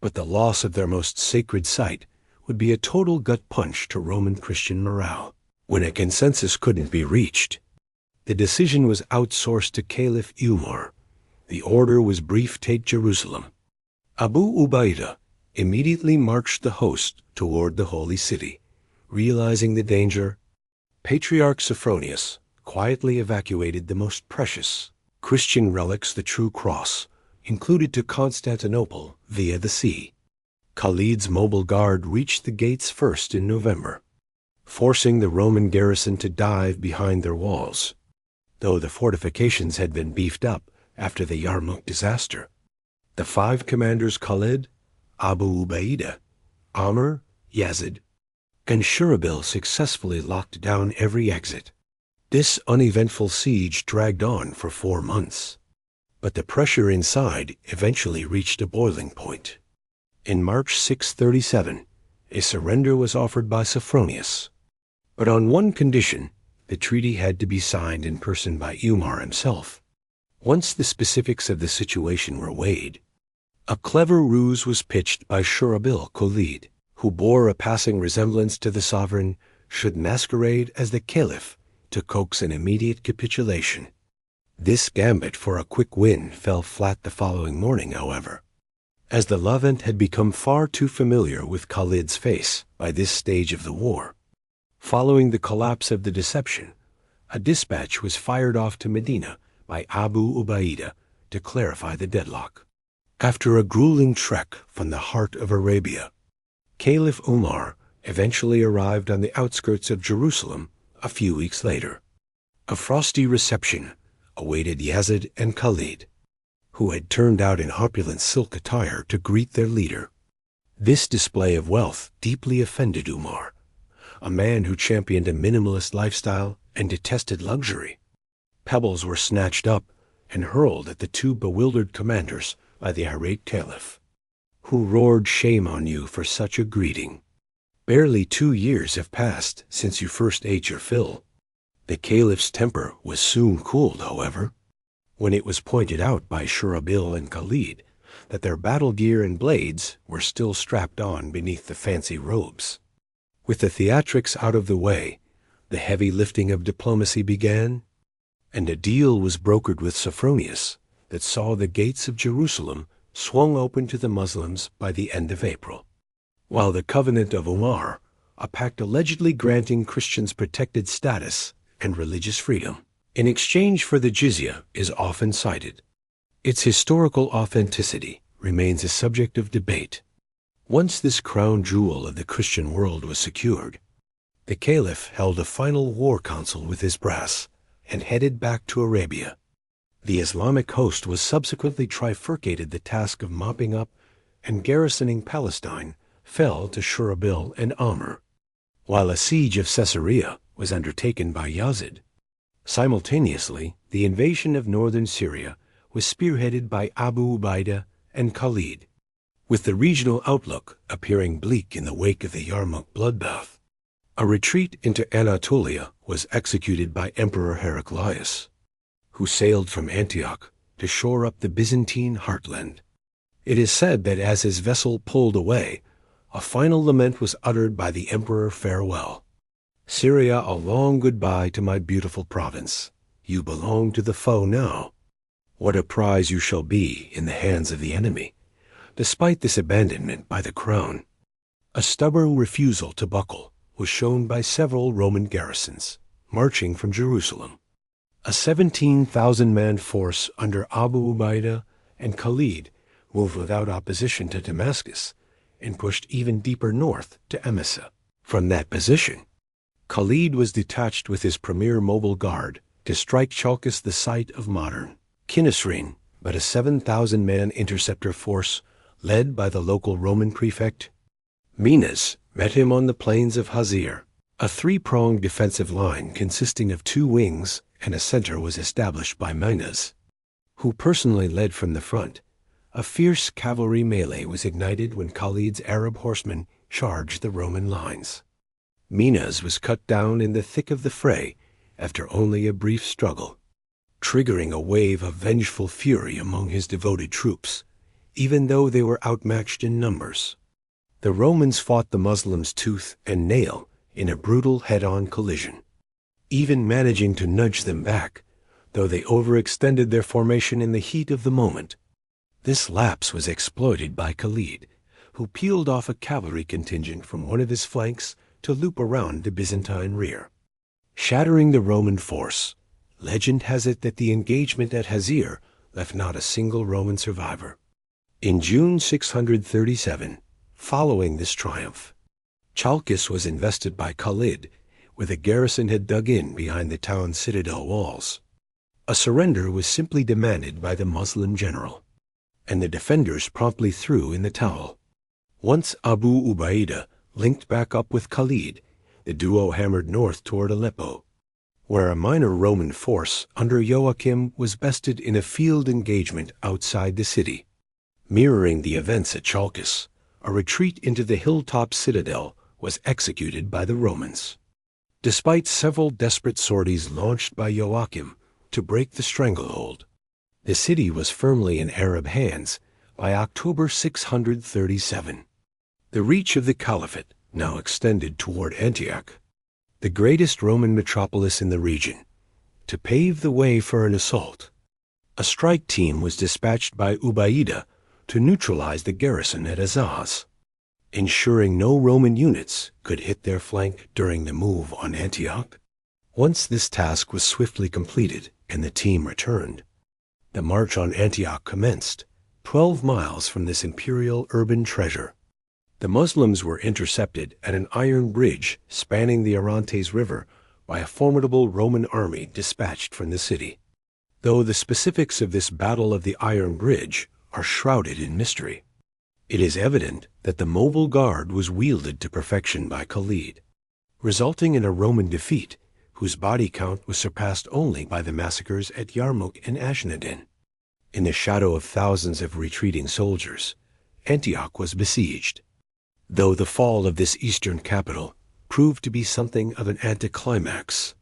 but the loss of their most sacred site would be a total gut punch to Roman Christian morale. When a consensus couldn't be reached, the decision was outsourced to Caliph Umar. The order was brief: take Jerusalem. Abu Ubaidah immediately marched the host toward the holy city. Realizing the danger, Patriarch Sophronius quietly evacuated the most precious Christian relics, the true cross, included to Constantinople via the sea. Khalid's mobile guard reached the gates first in November, forcing the Roman garrison to dive behind their walls, though the fortifications had been beefed up after the Yarmouk disaster. The 5 commanders Khalid, Abu Ubaidah, Amr, Yazid, and Shurabil successfully locked down every exit. This uneventful siege dragged on for 4 months, but the pressure inside eventually reached a boiling point. In March 637, a surrender was offered by Sophronius, but on one condition: the treaty had to be signed in person by Umar himself. Once the specifics of the situation were weighed, a clever ruse was pitched by Shurabil Khalid, who bore a passing resemblance to the sovereign, should masquerade as the caliph to coax an immediate capitulation. This gambit for a quick win fell flat the following morning, however, as the Levant had become far too familiar with Khalid's face by this stage of the war. Following the collapse of the deception, a dispatch was fired off to Medina by Abu Ubaidah to clarify the deadlock. After a grueling trek from the heart of Arabia, Caliph Umar eventually arrived on the outskirts of Jerusalem a few weeks later. A frosty reception awaited Yazid and Khalid, who had turned out in opulent silk attire to greet their leader. This display of wealth deeply offended Umar, a man who championed a minimalist lifestyle and detested luxury. Pebbles were snatched up and hurled at the 2 bewildered commanders by the irate caliph, who roared, "Shame on you for such a greeting. Barely 2 years have passed since you first ate your fill." The caliph's temper was soon cooled, however, when it was pointed out by Shurabil and Khalid that their battle gear and blades were still strapped on beneath the fancy robes. With the theatrics out of the way, the heavy lifting of diplomacy began. and a deal was brokered with Sophronius that saw the gates of Jerusalem swung open to the Muslims by the end of April, while the Covenant of Umar, a pact allegedly granting Christians protected status and religious freedom in exchange for the jizya, is often cited. Its historical authenticity remains a subject of debate. Once this crown jewel of the Christian world was secured, the Caliph held a final war council with his brass and headed back to Arabia. The Islamic host was subsequently trifurcated. The task of mopping up and garrisoning Palestine fell to Shurabil and Amr, while a siege of Caesarea was undertaken by Yazid. Simultaneously, the invasion of northern Syria was spearheaded by Abu Ubaidah and Khalid, with the regional outlook appearing bleak in the wake of the Yarmouk bloodbath. A retreat into Anatolia was executed by Emperor Heraclius, who sailed from Antioch to shore up the Byzantine heartland. It is said that as his vessel pulled away, a final lament was uttered by the emperor. "Farewell, Syria, a long goodbye to my beautiful province. You belong to the foe now. What a prize you shall be in the hands of the enemy, despite this abandonment by the crown." A stubborn refusal to buckle was shown by several Roman garrisons marching from Jerusalem. A 17,000-man force under Abu Ubaidah and Khalid moved without opposition to Damascus and pushed even deeper north to Emesa. From that position, Khalid was detached with his premier mobile guard to strike Chalkis, the site of modern Kinisrine, but a 7,000-man interceptor force led by the local Roman prefect Minas met him on the plains of Hazir. A three-pronged defensive line consisting of two wings and a center was established by Minas, who personally led from the front. A fierce cavalry melee was ignited when Khalid's Arab horsemen charged the Roman lines. Minas was cut down in the thick of the fray after only a brief struggle, triggering a wave of vengeful fury among his devoted troops, even though they were outmatched in numbers. The Romans fought the Muslims tooth and nail in a brutal head-on collision, even managing to nudge them back, though they overextended their formation in the heat of the moment. This lapse was exploited by Khalid, who peeled off a cavalry contingent from one of his flanks to loop around the Byzantine rear, shattering the Roman force. Legend has it that the engagement at Hazir left not a single Roman survivor. In June 637, following this triumph, Chalkis was invested by Khalid, where the garrison had dug in behind the town's citadel walls. A surrender was simply demanded by the Muslim general, and the defenders promptly threw in the towel. Once Abu Ubaidah linked back up with Khalid, the duo hammered north toward Aleppo, where a minor Roman force under Joachim was bested in a field engagement outside the city. Mirroring the events at Chalkis, a retreat into the hilltop citadel was executed by the Romans. Despite several desperate sorties launched by Joachim to break the stranglehold, the city was firmly in Arab hands by October 637. The reach of the Caliphate now extended toward Antioch, the greatest Roman metropolis in the region. To pave the way for an assault, a strike team was dispatched by Ubaidah to neutralize the garrison at Azaz, ensuring no Roman units could hit their flank during the move on Antioch. Once this task was swiftly completed and the team returned, the march on Antioch commenced, 12 miles from this imperial urban treasure. The Muslims were intercepted at an iron bridge spanning the Orontes River by a formidable Roman army dispatched from the city. Though the specifics of this Battle of the Iron Bridge are shrouded in mystery, it is evident that the mobile guard was wielded to perfection by Khalid, resulting in a Roman defeat whose body count was surpassed only by the massacres at Yarmouk and Ashnadin. In the shadow of thousands of retreating soldiers, Antioch was besieged, though the fall of this eastern capital proved to be something of an anticlimax.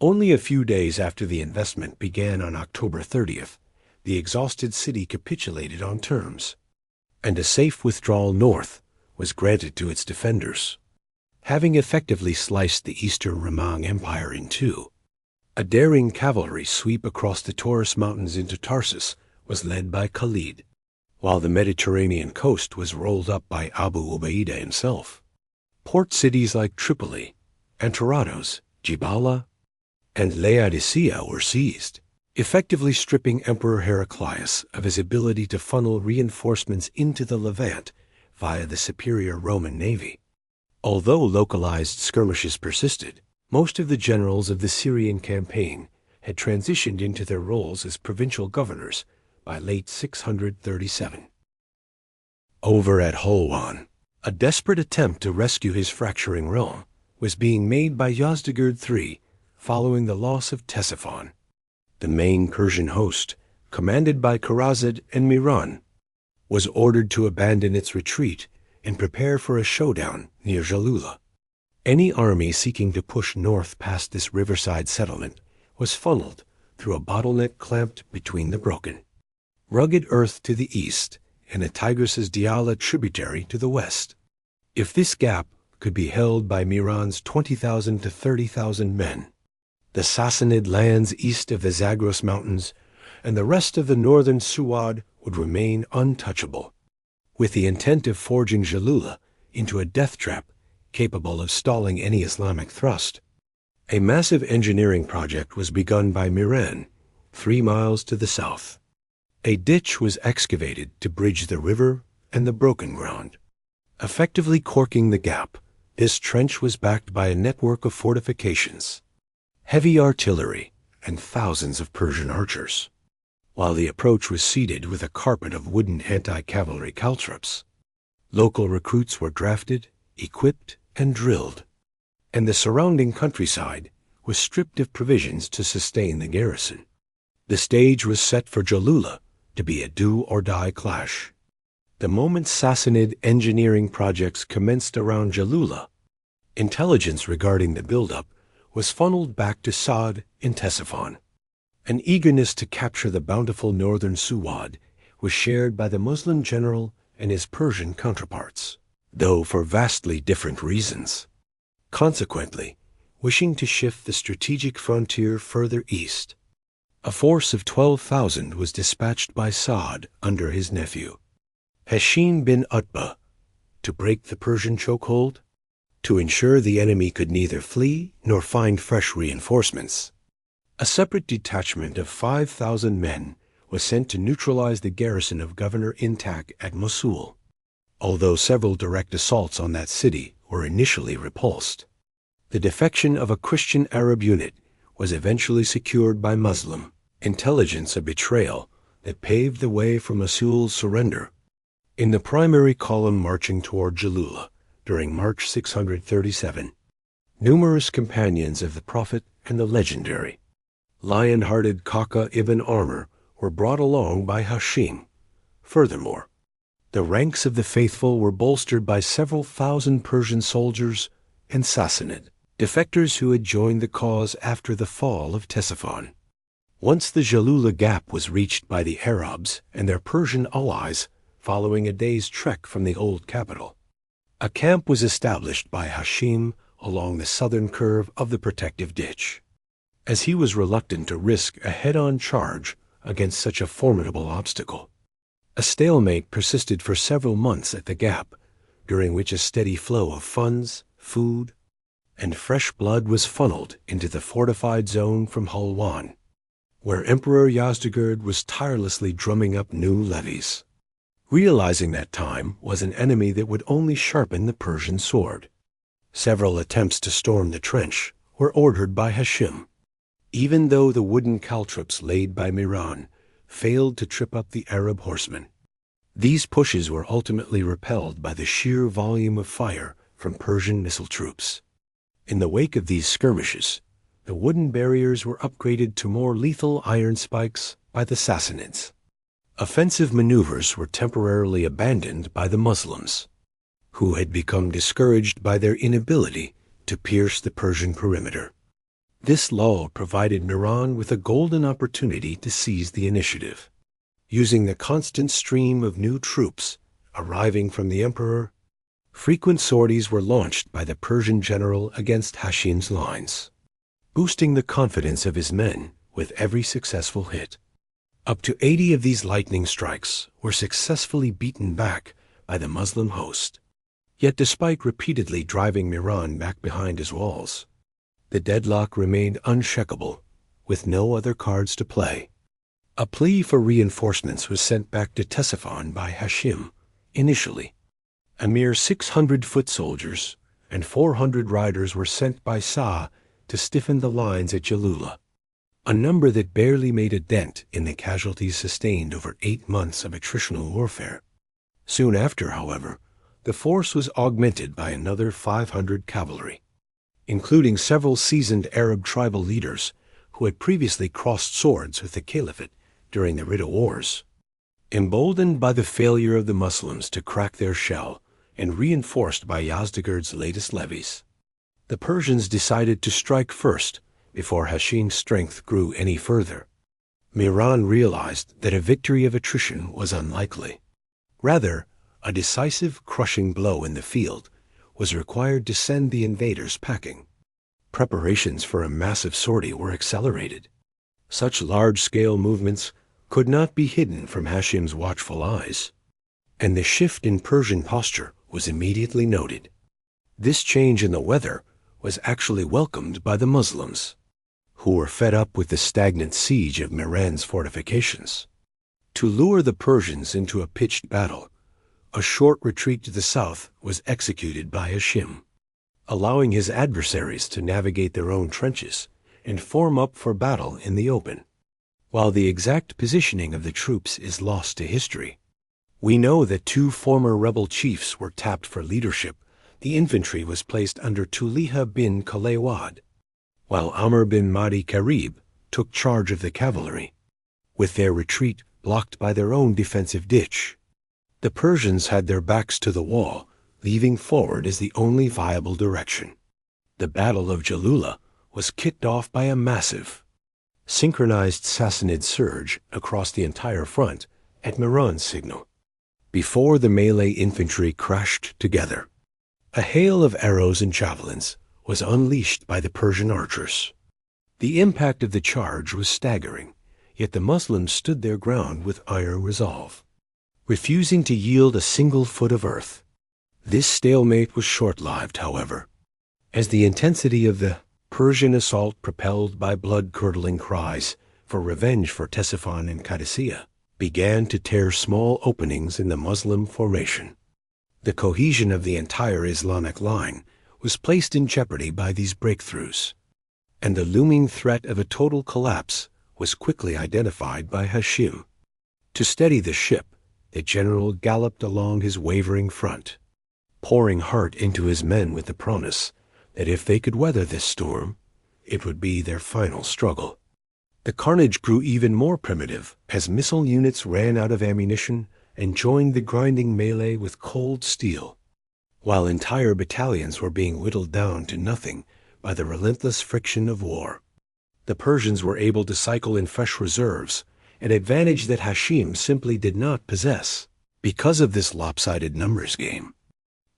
Only a few days after the investment began on October 30th, the exhausted city capitulated on terms, and a safe withdrawal north was granted to its defenders. Having effectively sliced the Eastern Roman Empire in two, A daring cavalry sweep across the Taurus Mountains into Tarsus was led by Khalid, while the Mediterranean coast was rolled up by Abu Ubaidah himself. Port cities like Tripoli, Antarados, Jibala, and Laodicea were seized, effectively stripping Emperor Heraclius of his ability to funnel reinforcements into the Levant via the superior Roman navy. Although localized skirmishes persisted, most of the generals of the Syrian campaign had transitioned into their roles as provincial governors by late 637. Over at Hulwan, a desperate attempt to rescue his fracturing realm was being made by Yazdegerd III following the loss of Ctesiphon. The main Persian host, commanded by Kharazad and Miran, was ordered to abandon its retreat and prepare for a showdown near Jalula. Any army seeking to push north past this riverside settlement was funneled through a bottleneck clamped between the broken, rugged earth to the east and a Tigris's Diyala tributary to the west. If this gap could be held by Miran's 20,000 to 30,000 men, the Sassanid lands east of the Zagros Mountains and the rest of the northern Suwad would remain untouchable, with the intent of forging Jalula into a death trap capable of stalling any Islamic thrust. A massive engineering project was begun by Miran, 3 miles to the south. A ditch was excavated to bridge the river and the broken ground. Effectively corking the gap, this trench was backed by a network of fortifications, heavy artillery, and thousands of Persian archers, while the approach was seeded with a carpet of wooden anti-cavalry caltrops. Local recruits were drafted, equipped, and drilled, and the surrounding countryside was stripped of provisions to sustain the garrison. The stage was set for Jalula to be a do-or-die clash. The moment Sassanid engineering projects commenced around Jalula, intelligence regarding the buildup was funneled back to Sa'd in Ctesiphon. An eagerness to capture the bountiful northern Suwad was shared by the Muslim general and his Persian counterparts, though for vastly different reasons. Consequently, wishing to shift the strategic frontier further east, a force of 12,000 was dispatched by Sa'd under his nephew, Hashim bin Utbah, to break the Persian chokehold, to ensure the enemy could neither flee nor find fresh reinforcements. A separate detachment of 5,000 men was sent to neutralize the garrison of Governor Intak at Mosul, although several direct assaults on that city were initially repulsed. The defection of a Christian Arab unit was eventually secured by Muslim intelligence, a betrayal that paved the way for Mosul's surrender. In the primary column marching toward Jalula during March 637, numerous companions of the Prophet and the legendary lion-hearted Kaka ibn Amr were brought along by Hashim. Furthermore, the ranks of the faithful were bolstered by several thousand Persian soldiers and Sassanid defectors who had joined the cause after the fall of Ctesiphon. Once the Jalula gap was reached by the Arabs and their Persian allies following a day's trek from the old capital, a camp was established by Hashim along the southern curve of the protective ditch, as he was reluctant to risk a head-on charge against such a formidable obstacle. A stalemate persisted for several months at the gap, during which a steady flow of funds, food, and fresh blood was funneled into the fortified zone from Hulwan, where Emperor Yazdegerd was tirelessly drumming up new levies. Realizing that time was an enemy that would only sharpen the Persian sword, several attempts to storm the trench were ordered by Hashim, even though the wooden caltrops laid by Miran failed to trip up the Arab horsemen. These pushes were ultimately repelled by the sheer volume of fire from Persian missile troops. In the wake of these skirmishes, the wooden barriers were upgraded to more lethal iron spikes by the Sassanids. Offensive maneuvers were temporarily abandoned by the Muslims, who had become discouraged by their inability to pierce the Persian perimeter. This lull provided Miran with a golden opportunity to seize the initiative. Using the constant stream of new troops arriving from the emperor, frequent sorties were launched by the Persian general against Hashim's lines. boosting the confidence of his men with every successful hit. Up to 80 of these lightning strikes were successfully beaten back by the Muslim host. Yet despite repeatedly driving Miran back behind his walls, the deadlock remained unshakable, with no other cards to play. A plea for reinforcements was sent back to Ctesiphon by Hashim, initially. A mere 600 foot soldiers and 400 riders were sent by Sa to stiffen the lines at Jalula, a number that barely made a dent in the casualties sustained over 8 months of attritional warfare. Soon after, however, the force was augmented by another 500 cavalry, including several seasoned Arab tribal leaders who had previously crossed swords with the Caliphate during the Ridda Wars. Emboldened by the failure of the Muslims to crack their shell and reinforced by Yazdegerd's latest levies, the Persians decided to strike first before Hashim's strength grew any further. Miran realized that a victory of attrition was unlikely. Rather, a decisive, crushing blow in the field was required to send the invaders packing. Preparations for a massive sortie were accelerated. Such large-scale movements could not be hidden from Hashim's watchful eyes, and the shift in Persian posture was immediately noted. This change in the weather was actually welcomed by the Muslims, who were fed up with the stagnant siege of Miran's fortifications. To lure the Persians into a pitched battle, a short retreat to the south was executed by Hashim, allowing his adversaries to navigate their own trenches and form up for battle in the open. While the exact positioning of the troops is lost to history, we know that 2 former rebel chiefs were tapped for leadership. The infantry was placed under Tuliha bin Kalewad, while Amr bin Mahdi Karib took charge of the cavalry, with their retreat blocked by their own defensive ditch. The Persians had their backs to the wall, leaving forward as the only viable direction. The Battle of Jalula was kicked off by a massive, synchronized Sassanid surge across the entire front at Miran's signal. Before the melee infantry crashed together, a hail of arrows and javelins was unleashed by the Persian archers. The impact of the charge was staggering, yet the Muslims stood their ground with iron resolve, refusing to yield a single foot of earth. This stalemate was short-lived, however, as the intensity of the Persian assault, propelled by blood-curdling cries for revenge for Ctesiphon and Qadisiyah, began to tear small openings in the Muslim formation. The cohesion of the entire Islamic line was placed in jeopardy by these breakthroughs, and the looming threat of a total collapse was quickly identified by Hashim. To steady the ship, the general galloped along his wavering front, pouring heart into his men with the promise that if they could weather this storm, it would be their final struggle. The carnage grew even more primitive as missile units ran out of ammunition and joined the grinding melee with cold steel, while entire battalions were being whittled down to nothing by the relentless friction of war. The Persians were able to cycle in fresh reserves, an advantage that Hashim simply did not possess. Because of this lopsided numbers game,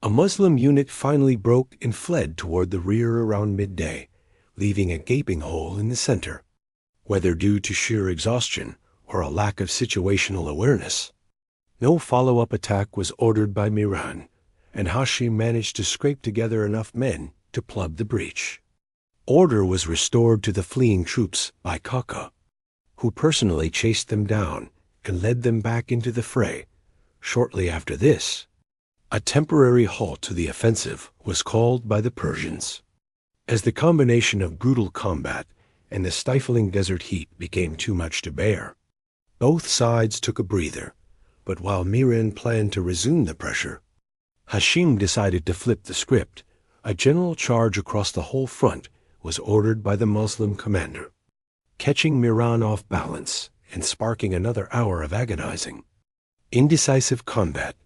a Muslim unit finally broke and fled toward the rear around midday, leaving a gaping hole in the center. Whether due to sheer exhaustion or a lack of situational awareness, no follow-up attack was ordered by Miran, and Hashim managed to scrape together enough men to plug the breach. Order was restored to the fleeing troops by Kaka, who personally chased them down and led them back into the fray. Shortly after this, a temporary halt to the offensive was called by the Persians. As the combination of brutal combat and the stifling desert heat became too much to bear, both sides took a breather, but while Miran planned to resume the pressure, Hashim decided to flip the script. A general charge across the whole front was ordered by the Muslim commander, catching Miran off balance and sparking another hour of agonizing, indecisive combat.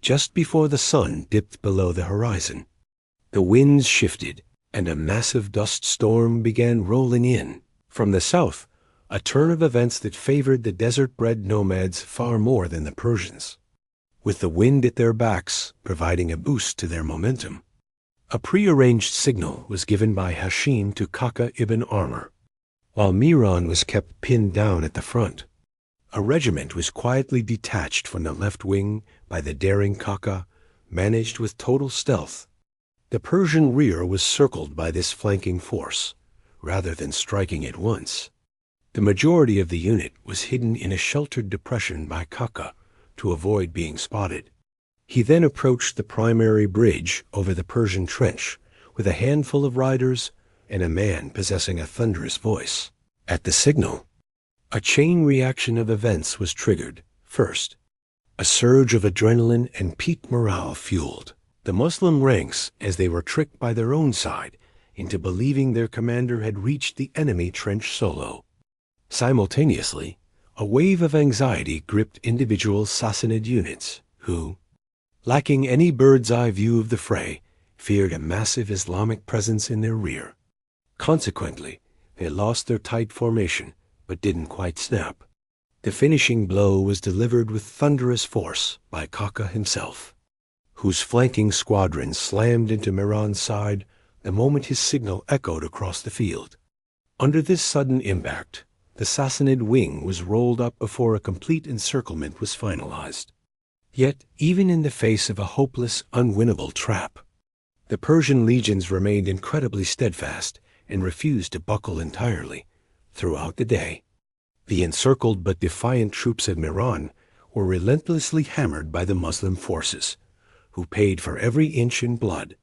Just before the sun dipped below the horizon, the winds shifted and a massive dust storm began rolling in. From the south, a turn of events that favored the desert-bred nomads far more than the Persians. With the wind at their backs providing a boost to their momentum, A prearranged signal was given by Hashim to Kaka ibn Amr, while Miran was kept pinned down at the front. A regiment was quietly detached from the left wing by the daring Kaka, managed with total stealth. The Persian rear was circled by this flanking force, rather than striking at once. The majority of the unit was hidden in a sheltered depression by Kaka to avoid being spotted. He then approached the primary bridge over the Persian trench with a handful of riders and a man possessing a thunderous voice. At the signal, a chain reaction of events was triggered. First, a surge of adrenaline and peak morale fueled the Muslim ranks as they were tricked by their own side into believing their commander had reached the enemy trench solo. Simultaneously, a wave of anxiety gripped individual Sassanid units who, lacking any bird's-eye view of the fray, feared a massive Islamic presence in their rear. Consequently, they lost their tight formation, but didn't quite snap. The finishing blow was delivered with thunderous force by Kaka himself, whose flanking squadron slammed into Miran's side the moment his signal echoed across the field. Under this sudden impact, the Sassanid wing was rolled up before a complete encirclement was finalized. Yet, even in the face of a hopeless, unwinnable trap, the Persian legions remained incredibly steadfast and refused to buckle entirely. Throughout the day, the encircled but defiant troops of Miran were relentlessly hammered by the Muslim forces, who paid for every inch in blood.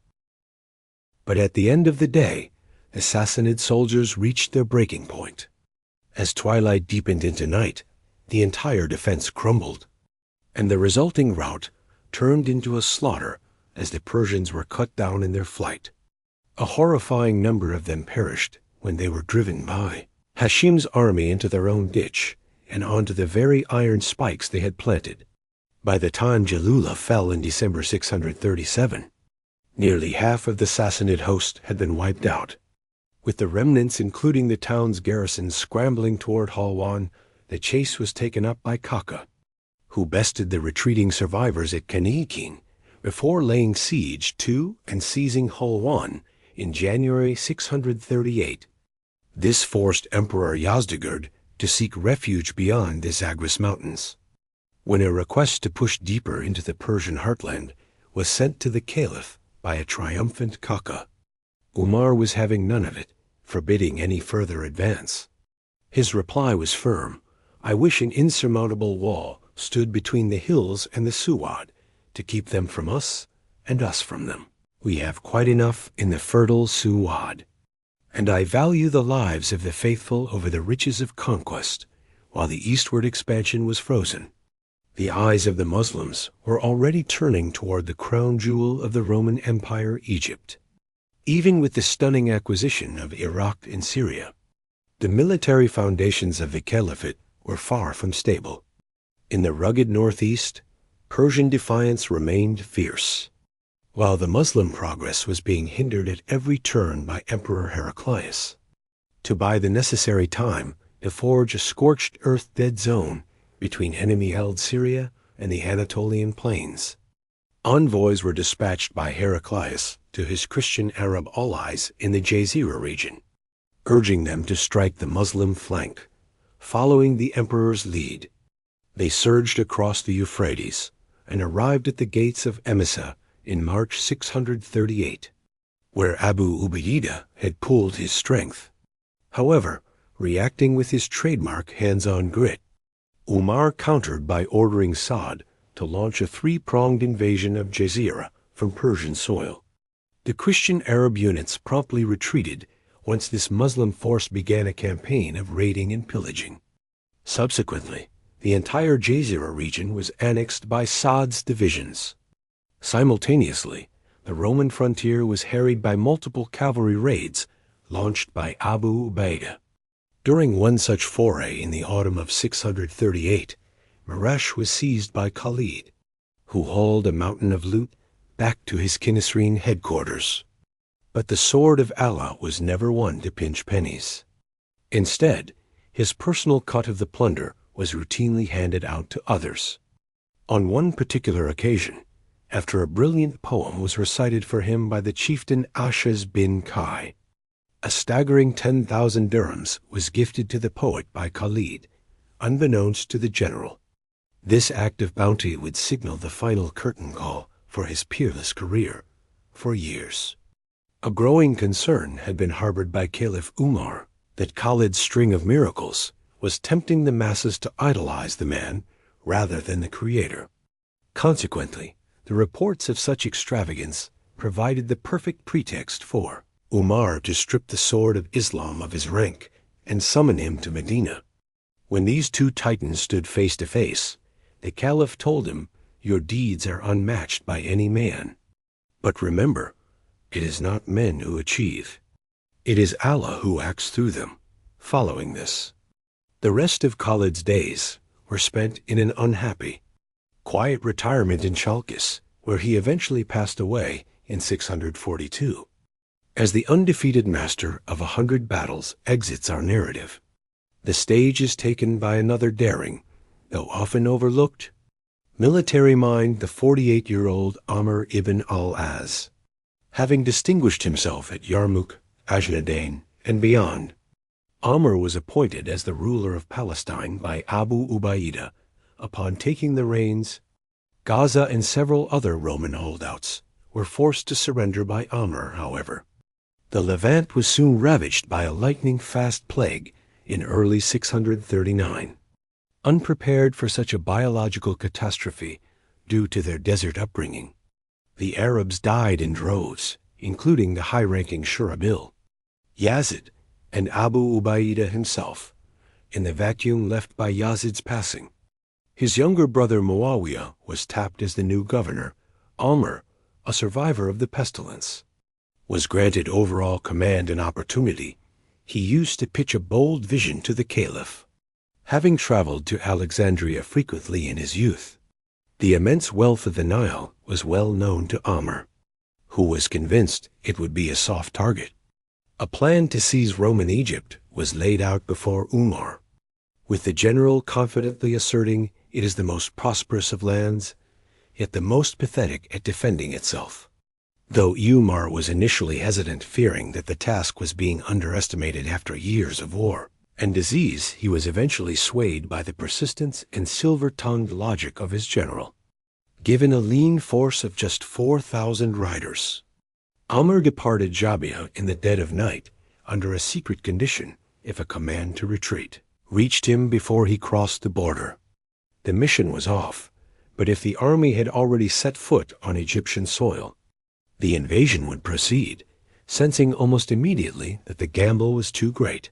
But at the end of the day, the Sassanid soldiers reached their breaking point. As twilight deepened into night, the entire defense crumbled, and the resulting rout turned into a slaughter as the Persians were cut down in their flight. A horrifying number of them perished when they were driven by Hashim's army into their own ditch and onto the very iron spikes they had planted. By the time Jalula fell in December 637, nearly half of the Sassanid host had been wiped out. With the remnants, including the town's garrison, scrambling toward Halwan, the chase was taken up by Kaka, who bested the retreating survivors at Kanikin before laying siege to and seizing Halwan in January 638. This forced Emperor Yazdegerd to seek refuge beyond the Zagros Mountains. When a request to push deeper into the Persian heartland was sent to the Caliph by a triumphant Kaka, Umar was having none of it, forbidding any further advance. His reply was firm: "I wish an insurmountable wall stood between the hills and the Suwad to keep them from us and us from them. We have quite enough in the fertile Suwad, and I value the lives of the faithful over the riches of conquest." While the eastward expansion was frozen, the eyes of the Muslims were already turning toward the crown jewel of the Roman Empire, Egypt. Even with the stunning acquisition of Iraq and Syria, the military foundations of the Caliphate were far from stable. In the rugged northeast, Persian defiance remained fierce, while the Muslim progress was being hindered at every turn by Emperor Heraclius. To buy the necessary time to forge a scorched earth dead zone between enemy-held Syria and the Anatolian plains, envoys were dispatched by Heraclius to his Christian Arab allies in the Jazira region, urging them to strike the Muslim flank. Following the emperor's lead, they surged across the Euphrates and arrived at the gates of Emesa in March 638, where Abu Ubaidah had pooled his strength. However, reacting with his trademark hands-on grit, Umar countered by ordering Saad to launch a three-pronged invasion of Jazira from Persian soil. The Christian Arab units promptly retreated once this Muslim force began a campaign of raiding and pillaging. Subsequently, the entire Jazira region was annexed by Saad's divisions. Simultaneously, the Roman frontier was harried by multiple cavalry raids launched by Abu Ubaidah. During one such foray in the autumn of 638, Marash was seized by Khalid, who hauled a mountain of loot back to his Kinisrine headquarters. But the sword of Allah was never one to pinch pennies. Instead, his personal cut of the plunder was routinely handed out to others. On one particular occasion, after a brilliant poem was recited for him by the chieftain Ashaz bin Kai. A staggering 10,000 dirhams was gifted to the poet by Khalid, unbeknownst to the general. This act of bounty would signal the final curtain call for his peerless career for years. A growing concern had been harbored by Caliph Umar that Khalid's string of miracles was tempting the masses to idolize the man rather than the creator. Consequently, the reports of such extravagance provided the perfect pretext for Umar to strip the sword of Islam of his rank and summon him to Medina. When these two titans stood face to face, the Caliph told him, "Your deeds are unmatched by any man. But remember, it is not men who achieve. It is Allah who acts through them." Following this, the rest of Khalid's days were spent in an unhappy, quiet retirement in Chalkis, where he eventually passed away in 642. As the undefeated master of 100 battles exits our narrative, the stage is taken by another daring, though often overlooked, military mind, the 48-year-old Amr ibn al-As. Having distinguished himself at Yarmouk, Ajnadain, and beyond, Amr was appointed as the ruler of Palestine by Abu Ubaidah. Upon taking the reins, Gaza and several other Roman holdouts were forced to surrender by Amr, however. The Levant was soon ravaged by a lightning-fast plague in early 639. Unprepared for such a biological catastrophe due to their desert upbringing, the Arabs died in droves, including the high-ranking Shurabil, Yazid, and Abu Ubaidah himself, in the vacuum left by Yazid's passing. His younger brother Muawiyah was tapped as the new governor. Amr, a survivor of the pestilence, was granted overall command and opportunity. He used to pitch a bold vision to the Caliph. Having traveled to Alexandria frequently in his youth, the immense wealth of the Nile was well known to Amr, who was convinced it would be a soft target. A plan to seize Roman Egypt was laid out before Umar, with the general confidently asserting it is the most prosperous of lands, yet the most pathetic at defending itself. Though Umar was initially hesitant, fearing that the task was being underestimated after years of war and disease, he was eventually swayed by the persistence and silver-tongued logic of his general. Given a lean force of just 4,000 riders, Amr departed Jabia in the dead of night under a secret condition if a command to retreat reached him before he crossed the border. The mission was off, but if the army had already set foot on Egyptian soil, the invasion would proceed, sensing almost immediately that the gamble was too great.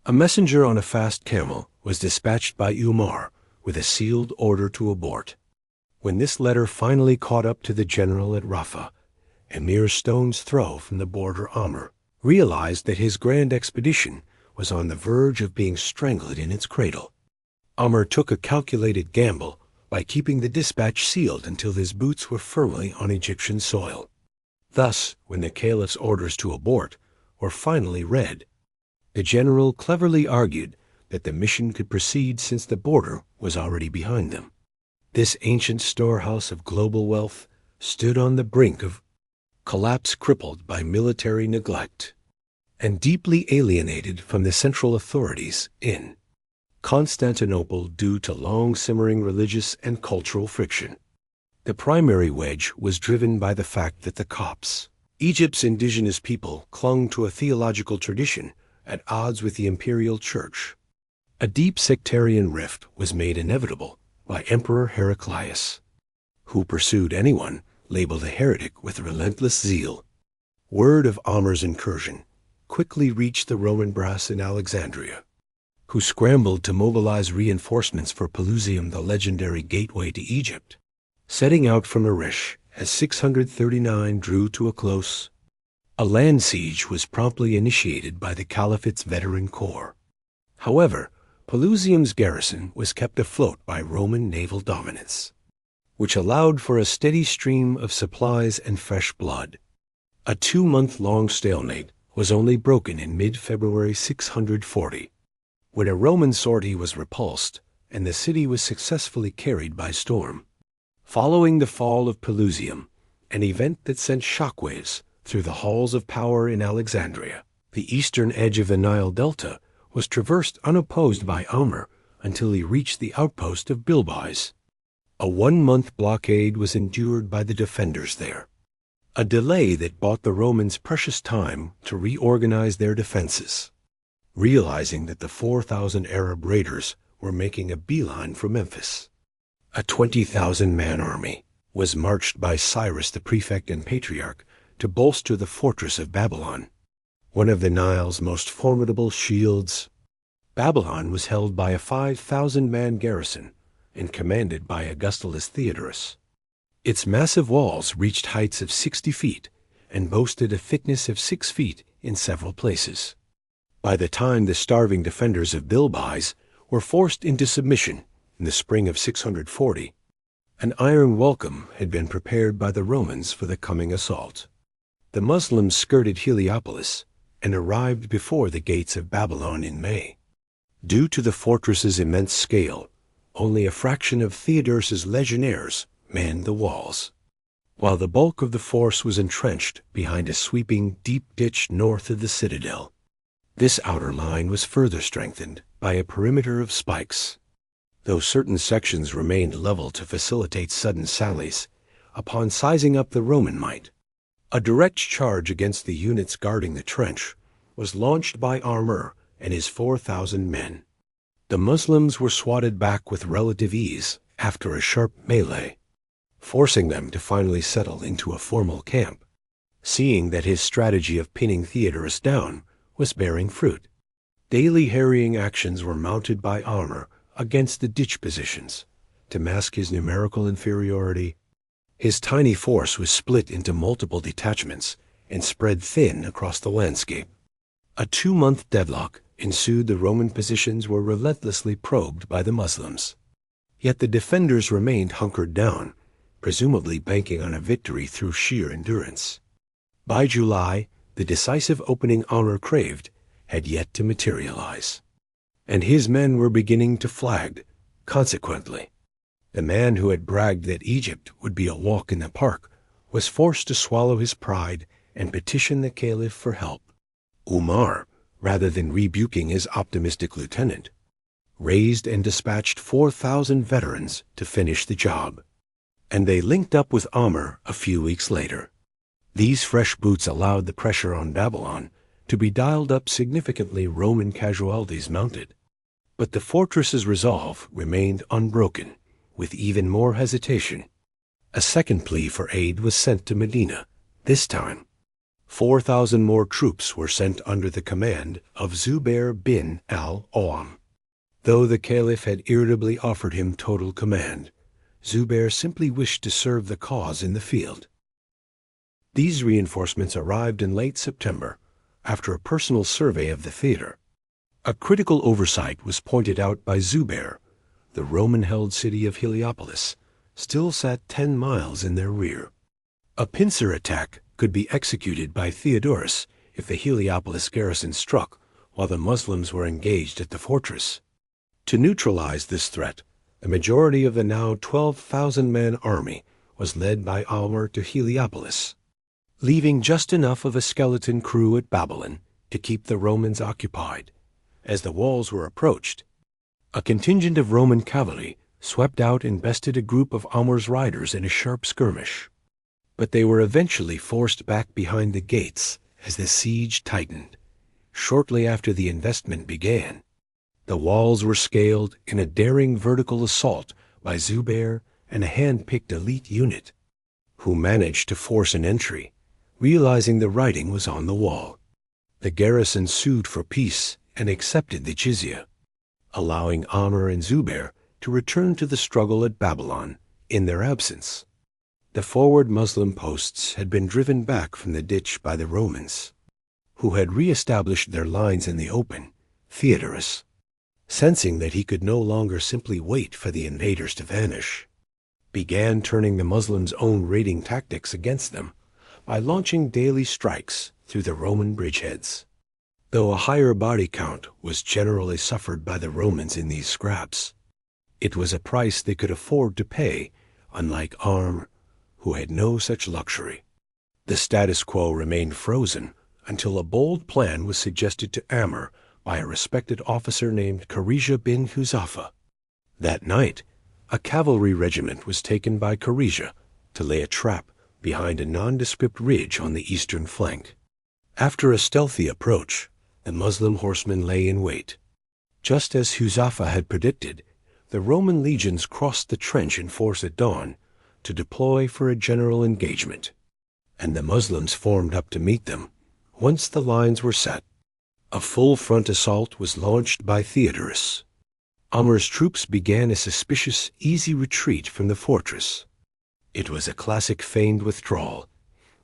A messenger on a fast camel was dispatched by Umar with a sealed order to abort. When this letter finally caught up to the general at Rafah, a mere stone's throw from the border, Amr realized that his grand expedition was on the verge of being strangled in its cradle. Amr took a calculated gamble by keeping the dispatch sealed until his boots were firmly on Egyptian soil. Thus, when the caliph's orders to abort were finally read, the general cleverly argued that the mission could proceed since the border was already behind them. This ancient storehouse of global wealth stood on the brink of collapse, crippled by military neglect and deeply alienated from the central authorities in Constantinople due to long-simmering religious and cultural friction. The primary wedge was driven by the fact that the Copts, Egypt's indigenous people, clung to a theological tradition at odds with the imperial church. A deep sectarian rift was made inevitable by Emperor Heraclius, who pursued anyone labeled a heretic with relentless zeal. Word of Amr's incursion quickly reached the Roman brass in Alexandria, who scrambled to mobilize reinforcements for Pelusium, the legendary gateway to Egypt. Setting out from Arish as 639 drew to a close, a land siege was promptly initiated by the Caliphate's veteran corps. However, Pelusium's garrison was kept afloat by Roman naval dominance, which allowed for a steady stream of supplies and fresh blood. A 2-month-long stalemate was only broken in mid-February 640, when a Roman sortie was repulsed and the city was successfully carried by storm. Following the fall of Pelusium, an event that sent shockwaves through the halls of power in Alexandria, the eastern edge of the Nile Delta was traversed unopposed by Umar until he reached the outpost of Bilbais. A 1-month blockade was endured by the defenders there, a delay that bought the Romans precious time to reorganize their defenses. Realizing that the 4,000 Arab raiders were making a beeline for Memphis, a 20,000-man army was marched by Cyrus the prefect and patriarch to bolster the fortress of Babylon, one of the Nile's most formidable shields. Babylon was held by a 5,000-man garrison and commanded by Augustulus Theodorus. Its massive walls reached heights of 60 feet and boasted a thickness of 6 feet in several places. By the time the starving defenders of Bilbais were forced into submission in the spring of 640, an iron welcome had been prepared by the Romans for the coming assault. The Muslims skirted Heliopolis and arrived before the gates of Babylon in May. Due to the fortress's immense scale, only a fraction of Theodorus's legionnaires manned the walls, while the bulk of the force was entrenched behind a sweeping, deep ditch north of the citadel. This outer line was further strengthened by a perimeter of spikes. Though certain sections remained level to facilitate sudden sallies, upon sizing up the Roman might, a direct charge against the units guarding the trench was launched by Umar and his 4,000 men. The Muslims were swatted back with relative ease after a sharp melee, forcing them to finally settle into a formal camp, seeing that his strategy of pinning Theodorus down was bearing fruit. Daily harrying actions were mounted by Umar against the ditch positions to mask his numerical inferiority. His tiny force was split into multiple detachments and spread thin across the landscape. A 2-month deadlock ensued. The Roman positions were relentlessly probed by the Muslims. Yet the defenders remained hunkered down, presumably banking on a victory through sheer endurance. By July, the decisive opening Umar craved had yet to materialize, and his men were beginning to flag. Consequently, the man who had bragged that Egypt would be a walk in the park was forced to swallow his pride and petition the Caliph for help. Umar, rather than rebuking his optimistic lieutenant, raised and dispatched 4,000 veterans to finish the job, and they linked up with Umar a few weeks later. These fresh boots allowed the pressure on Babylon to be dialed up significantly. Roman casualties mounted, but the fortress's resolve remained unbroken. With even more hesitation, a second plea for aid was sent to Medina. This time, 4,000 more troops were sent under the command of Zubair bin al-Awwam. Though the Caliph had irritably offered him total command, Zubair simply wished to serve the cause in the field. These reinforcements arrived in late September, after a personal survey of the theater. A critical oversight was pointed out by Zubair. The Roman-held city of Heliopolis still sat 10 miles in their rear. A pincer attack could be executed by Theodorus if the Heliopolis garrison struck while the Muslims were engaged at the fortress. To neutralize this threat, the majority of the now 12,000-man army was led by Umar to Heliopolis, leaving just enough of a skeleton crew at Babylon to keep the Romans occupied. As the walls were approached, a contingent of Roman cavalry swept out and bested a group of Umar's riders in a sharp skirmish, but they were eventually forced back behind the gates as the siege tightened. Shortly after the investment began, the walls were scaled in a daring vertical assault by Zubair and a hand-picked elite unit, who managed to force an entry, realizing the writing was on the wall. The garrison sued for peace and accepted the jizya, allowing Umar and Zubair to return to the struggle at Babylon in their absence. The forward Muslim posts had been driven back from the ditch by the Romans, who had re-established their lines in the open. Theodorus, sensing that he could no longer simply wait for the invaders to vanish, began turning the Muslims' own raiding tactics against them by launching daily strikes through the Roman bridgeheads. Though a higher body count was generally suffered by the Romans in these scraps, it was a price they could afford to pay unlike Amr, who had no such luxury. The status quo remained frozen until a bold plan was suggested to Amr by a respected officer named Kharija bin Huzafa. That night, a cavalry regiment was taken by Kharija to lay a trap behind a nondescript ridge on the eastern flank. After a stealthy approach, the Muslim horsemen lay in wait. Just as Huzafa had predicted, the Roman legions crossed the trench in force at dawn to deploy for a general engagement, and the Muslims formed up to meet them. Once the lines were set, a full-front assault was launched by Theodorus. Amr's troops began a suspicious, easy retreat from the fortress. It was a classic feigned withdrawal.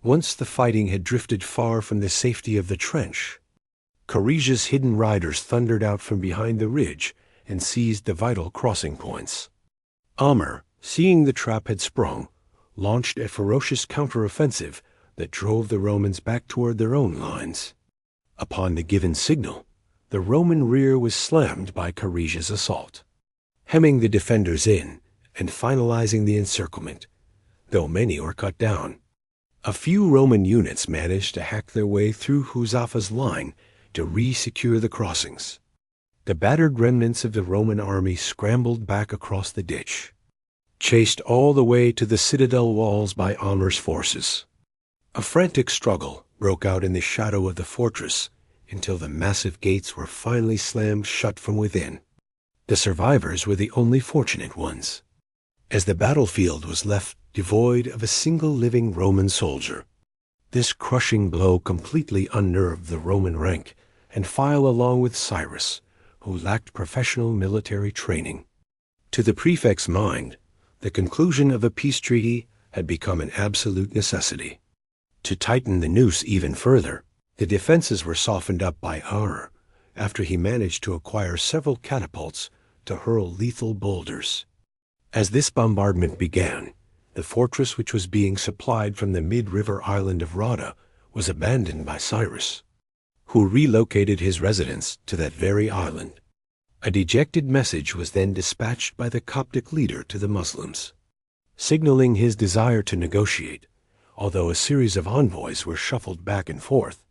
Once the fighting had drifted far from the safety of the trench, Kharija's hidden riders thundered out from behind the ridge and seized the vital crossing points. Amr, seeing the trap had sprung, launched a ferocious counteroffensive that drove the Romans back toward their own lines. Upon the given signal, the Roman rear was slammed by Kharija's assault, hemming the defenders in and finalizing the encirclement, though many were cut down. A few Roman units managed to hack their way through Huzafa's line to re-secure the crossings. The battered remnants of the Roman army scrambled back across the ditch, chased all the way to the citadel walls by Amr's forces. A frantic struggle broke out in the shadow of the fortress until the massive gates were finally slammed shut from within. The survivors were the only fortunate ones, as the battlefield was left devoid of a single living Roman soldier. This crushing blow completely unnerved the Roman rank and file along with Cyrus, who lacked professional military training. To the prefect's mind, the conclusion of a peace treaty had become an absolute necessity. To tighten the noose even further, the defenses were softened up by Amr after he managed to acquire several catapults to hurl lethal boulders. As this bombardment began, the fortress, which was being supplied from the mid-river island of Rada, was abandoned by Cyrus, who relocated his residence to that very island. A dejected message was then dispatched by the Coptic leader to the Muslims, signaling his desire to negotiate, although a series of envoys were shuffled back and forth,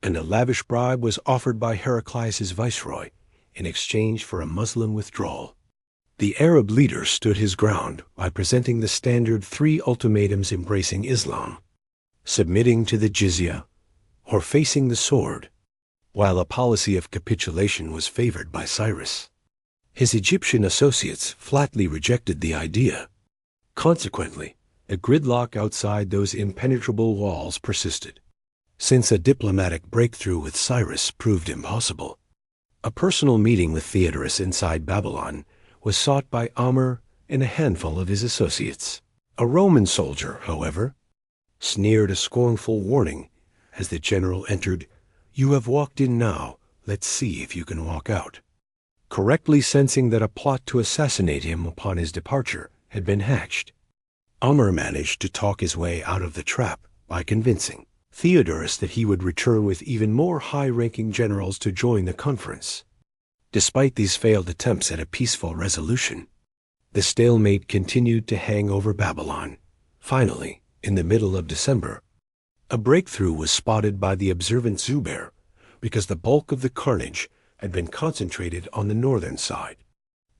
and a lavish bribe was offered by Heraclius' viceroy in exchange for a Muslim withdrawal. The Arab leader stood his ground by presenting the standard 3 ultimatums embracing Islam: submitting to the jizya or facing the sword, while a policy of capitulation was favored by Cyrus. His Egyptian associates flatly rejected the idea. Consequently, the gridlock outside those impenetrable walls persisted. Since a diplomatic breakthrough with Cyrus proved impossible, a personal meeting with Theodorus inside Babylon was sought by Amr and a handful of his associates. A Roman soldier, however, sneered a scornful warning as the general entered. "You have walked in now, let's see if you can walk out." Correctly sensing that a plot to assassinate him upon his departure had been hatched, Amr managed to talk his way out of the trap by convincing Theodorus that he would return with even more high-ranking generals to join the conference. Despite these failed attempts at a peaceful resolution, the stalemate continued to hang over Babylon. Finally, in the middle of December, a breakthrough was spotted by the observant Zubair, because the bulk of the carnage had been concentrated on the northern side.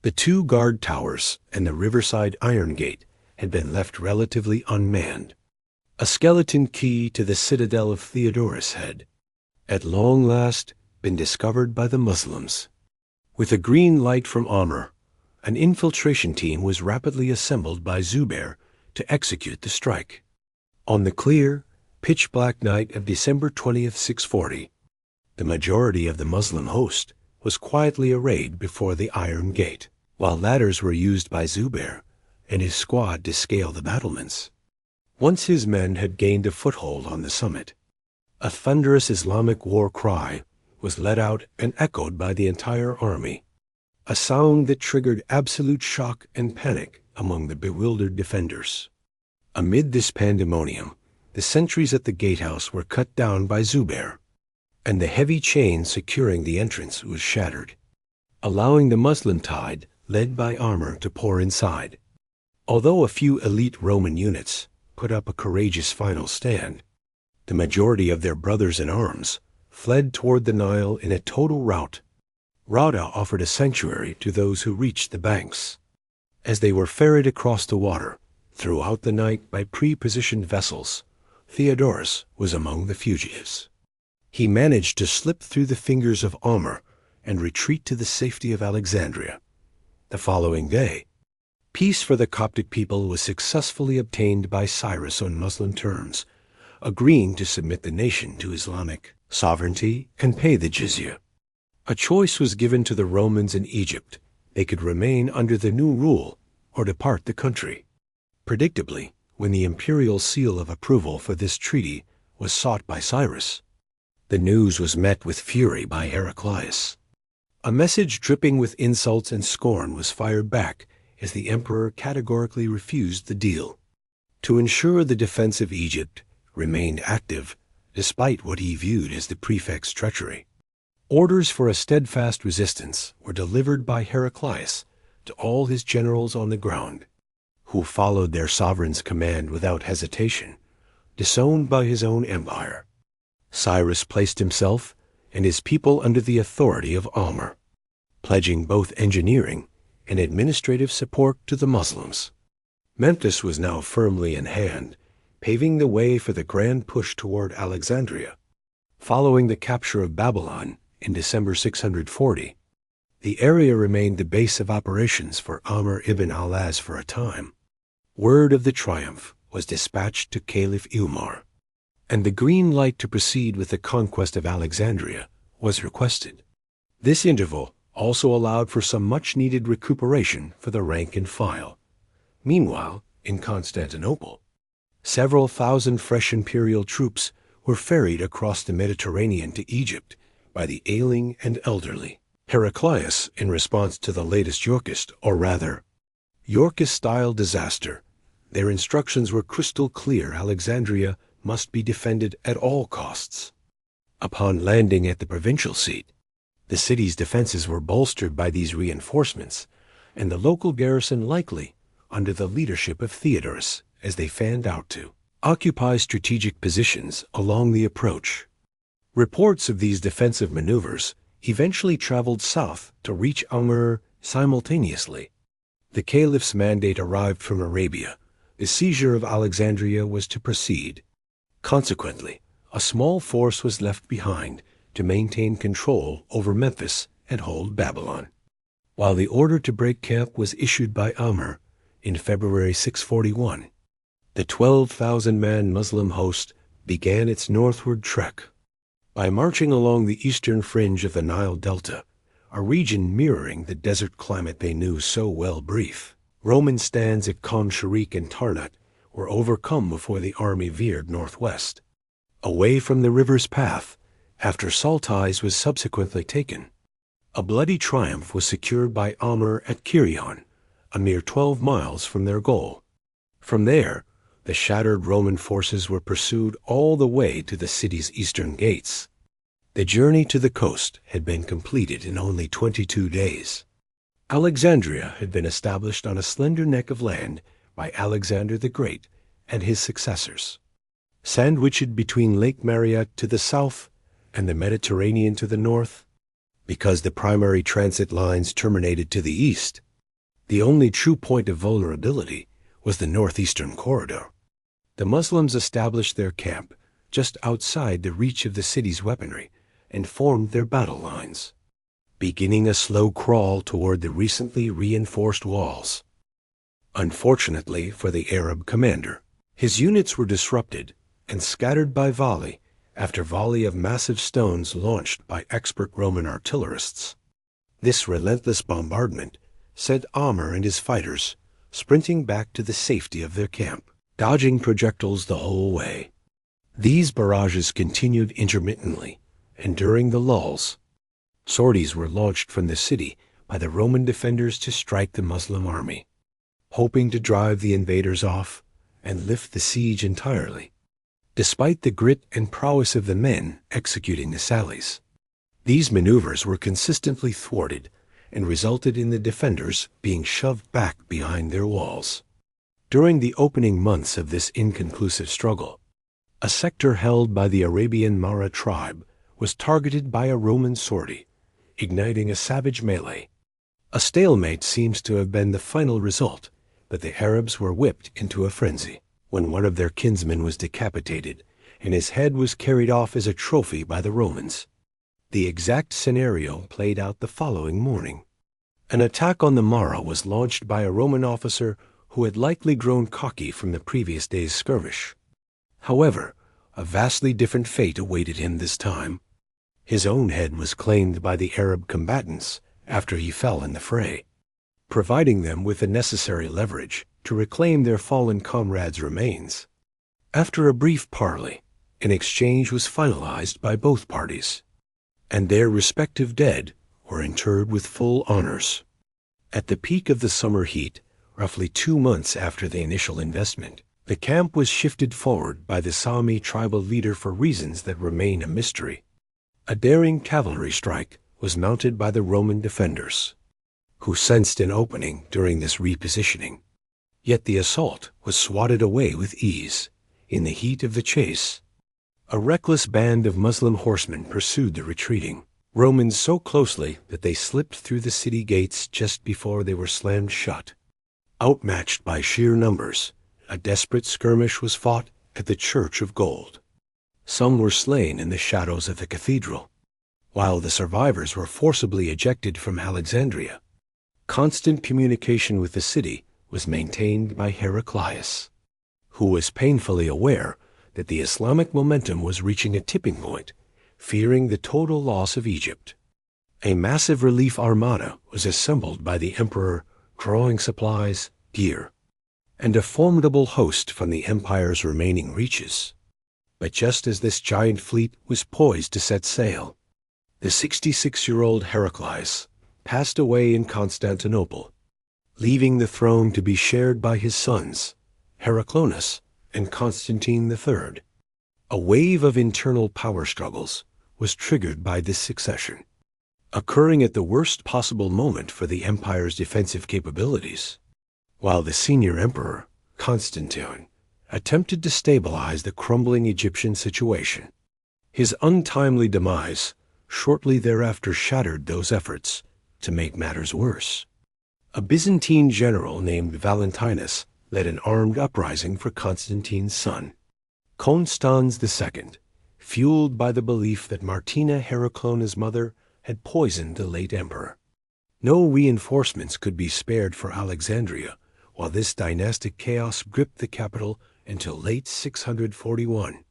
The 2 guard towers and the riverside iron gate had been left relatively unmanned. A skeleton key to the citadel of Theodorus had, at long last, been discovered by the Muslims. With a green light from Amr, an infiltration team was rapidly assembled by Zubair to execute the strike. On the clear, pitch-black night of December 20th, 640, the majority of the Muslim host was quietly arrayed before the Iron Gate, while ladders were used by Zubair and his squad to scale the battlements. Once his men had gained a foothold on the summit, a thunderous Islamic war cry was let out and echoed by the entire army, a sound that triggered absolute shock and panic among the bewildered defenders. Amid this pandemonium, the sentries at the gatehouse were cut down by Zubair, and the heavy chain securing the entrance was shattered, allowing the Muslim tide, led by Amr, to pour inside. Although a few elite Roman units put up a courageous final stand, the majority of their brothers in arms fled toward the Nile in a total rout. Rauda offered a sanctuary to those who reached the banks. As they were ferried across the water throughout the night by pre-positioned vessels, Theodorus was among the fugitives. He managed to slip through the fingers of Umar and retreat to the safety of Alexandria. The following day, peace for the Coptic people was successfully obtained by Cyrus on Muslim terms, agreeing to submit the nation to Islamic sovereignty and pay the jizya. A choice was given to the Romans in Egypt. They could remain under the new rule or depart the country. Predictably, when the imperial seal of approval for this treaty was sought by Cyrus, the news was met with fury by Heraclius. A message dripping with insults and scorn was fired back as the emperor categorically refused the deal. To ensure the defense of Egypt remained active despite what he viewed as the prefect's treachery, orders for a steadfast resistance were delivered by Heraclius to all his generals on the ground, who followed their sovereign's command without hesitation, disowned by his own empire. Cyrus placed himself and his people under the authority of Umar, pledging both engineering and administrative support to the Muslims. Memphis was now firmly in hand, paving the way for the grand push toward Alexandria. Following the capture of Babylon in December 640, the area remained the base of operations for Amr ibn al-As for a time. Word of the triumph was dispatched to Caliph Umar, and the green light to proceed with the conquest of Alexandria was requested. This interval also allowed for some much-needed recuperation for the rank and file. Meanwhile, in Constantinople, several thousand fresh imperial troops were ferried across the Mediterranean to Egypt by the ailing and elderly. Heraclius, in response to the latest Yorkist-style disaster, their instructions were crystal clear: Alexandria must be defended at all costs. Upon landing at the provincial seat, the city's defenses were bolstered by these reinforcements, and the local garrison likely, under the leadership of Theodorus, as they fanned out to occupy strategic positions along the approach. Reports of these defensive maneuvers eventually traveled south to reach Umar simultaneously. The caliph's mandate arrived from Arabia. The seizure of Alexandria was to proceed. Consequently, a small force was left behind to maintain control over Memphis and hold Babylon, while the order to break camp was issued by Umar in February 641. The 12,000-man Muslim host began its northward trek. By marching along the eastern fringe of the Nile Delta, a region mirroring the desert climate they knew so well brief, Roman stands at Khan Sharik and Tarnat were overcome before the army veered northwest, away from the river's path, after Saltais was subsequently taken. A bloody triumph was secured by Umar at Kirion, a mere 12 miles from their goal. From there, the shattered Roman forces were pursued all the way to the city's eastern gates. The journey to the coast had been completed in only 22 days. Alexandria had been established on a slender neck of land by Alexander the Great and his successors. Sandwiched between Lake Mariat to the south and the Mediterranean to the north, because the primary transit lines terminated to the east, the only true point of vulnerability was the northeastern corridor. The Muslims established their camp just outside the reach of the city's weaponry and formed their battle lines, beginning a slow crawl toward the recently reinforced walls. Unfortunately for the Arab commander, his units were disrupted and scattered by volley after volley of massive stones launched by expert Roman artillerists. This relentless bombardment sent Umar and his fighters sprinting back to the safety of their camp, dodging projectiles the whole way. These barrages continued intermittently, and during the lulls, sorties were launched from the city by the Roman defenders to strike the Muslim army, hoping to drive the invaders off and lift the siege entirely. Despite the grit and prowess of the men executing the sallies, these maneuvers were consistently thwarted and resulted in the defenders being shoved back behind their walls. During the opening months of this inconclusive struggle, a sector held by the Arabian Mara tribe was targeted by a Roman sortie, igniting a savage melee. A stalemate seems to have been the final result, but the Arabs were whipped into a frenzy when one of their kinsmen was decapitated and his head was carried off as a trophy by the Romans. The exact scenario played out the following morning. An attack on the Mara was launched by a Roman officer who had likely grown cocky from the previous day's skirmish. However, a vastly different fate awaited him this time. His own head was claimed by the Arab combatants after he fell in the fray, providing them with the necessary leverage to reclaim their fallen comrade's remains. After a brief parley, an exchange was finalized by both parties, and their respective dead were interred with full honors. At the peak of the summer heat, roughly 2 months after the initial investment, the camp was shifted forward by the Sami tribal leader for reasons that remain a mystery. A daring cavalry strike was mounted by the Roman defenders, who sensed an opening during this repositioning. Yet the assault was swatted away with ease. In the heat of the chase, a reckless band of Muslim horsemen pursued the retreating Romans so closely that they slipped through the city gates just before they were slammed shut. Outmatched by sheer numbers, a desperate skirmish was fought at the Church of Gold. Some were slain in the shadows of the cathedral, while the survivors were forcibly ejected from Alexandria. Constant communication with the city was maintained by Heraclius, who was painfully aware that the Islamic momentum was reaching a tipping point, fearing the total loss of Egypt. A massive relief armada was assembled by the emperor, drawing supplies, gear, and a formidable host from the empire's remaining reaches. But just as this giant fleet was poised to set sail, the 66-year-old Heraclius passed away in Constantinople, leaving the throne to be shared by his sons, Heraclonus and Constantine III. A wave of internal power struggles was triggered by this succession, occurring at the worst possible moment for the empire's defensive capabilities. While the senior emperor, Constantine, attempted to stabilize the crumbling Egyptian situation, his untimely demise shortly thereafter shattered those efforts. To make matters worse, a Byzantine general named Valentinus led an armed uprising for Constantine's son, Constans II, fueled by the belief that Martina, Heraclona's mother, had poisoned the late emperor. No reinforcements could be spared for Alexandria, while this dynastic chaos gripped the capital until late 641.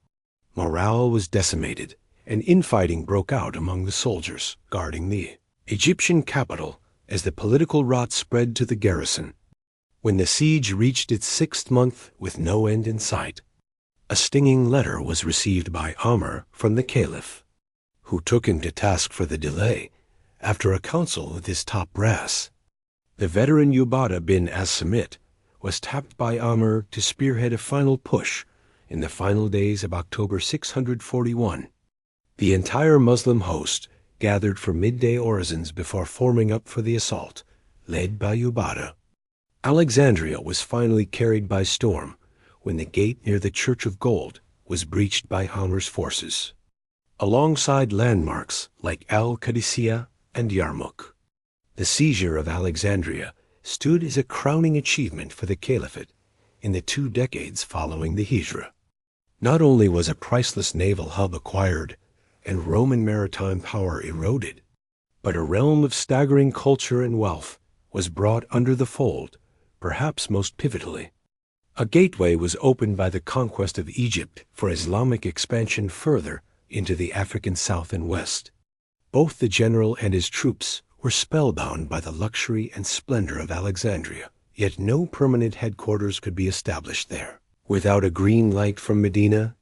Morale was decimated, and infighting broke out among the soldiers guarding the Egyptian capital as the political rot spread to the garrison. When the siege reached its 6th month with no end in sight, a stinging letter was received by Umar from the Caliph, who took him to task for the delay after a council with his top brass. The veteran Ubadah bin as-Samit was tapped by Umar to spearhead a final push in the final days of October 641. The entire Muslim host gathered for midday orisons before forming up for the assault, led by Ubadah. Alexandria was finally carried by storm when the gate near the Church of Gold was breached by Umar's forces, alongside landmarks like al-Qadisiyah and Yarmouk. The seizure of Alexandria stood as a crowning achievement for the Caliphate in the 2 decades following the Hijra. Not only was a priceless naval hub acquired and Roman maritime power eroded, but a realm of staggering culture and wealth was brought under the fold, perhaps most pivotally. A gateway was opened by the conquest of Egypt for Islamic expansion further into the African south and west. Both the general and his troops were spellbound by the luxury and splendor of Alexandria, yet no permanent headquarters could be established there without a green light from Medina.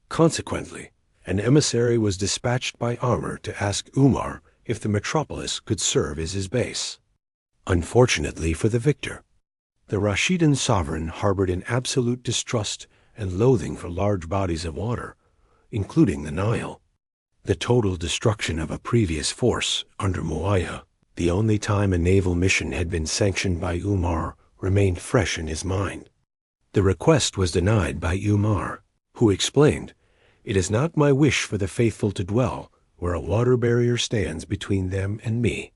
Consequently, an emissary was dispatched by Umar to ask Umar if the metropolis could serve as his base. Unfortunately for the victor, the Rashidun sovereign harbored an absolute distrust and loathing for large bodies of water, including the Nile. The total destruction of a previous force under Muawiyah, the only time a naval mission had been sanctioned by Umar, remained fresh in his mind. The request was denied by Umar, who explained, "It is not my wish for the faithful to dwell where a water barrier stands between them and me."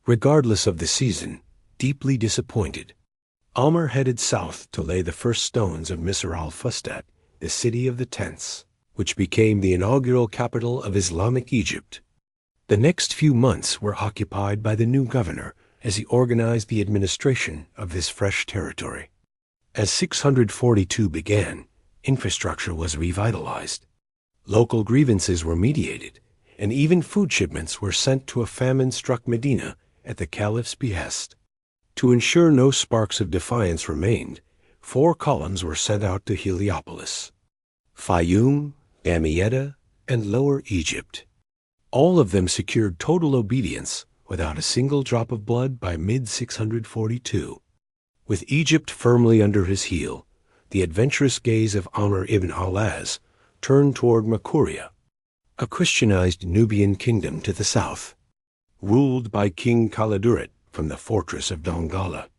Regardless of the season, deeply disappointed, Umar headed south to lay the first stones of Misr al-Fustat, the city of the tents, which became the inaugural capital of Islamic Egypt. The next few months were occupied by the new governor as he organized the administration of this fresh territory. As 642 began, infrastructure was revitalized. Local grievances were mediated, and even food shipments were sent to a famine-struck Medina at the Caliph's behest. To ensure no sparks of defiance remained, 4 columns were sent out to Heliopolis, Fayoum, Damietta, and Lower Egypt. All of them secured total obedience without a single drop of blood by mid-642. With Egypt firmly under his heel, the adventurous gaze of Amr ibn al-As turned toward Makuria, a Christianized Nubian kingdom to the south, ruled by King Khalid from the fortress of Dongola.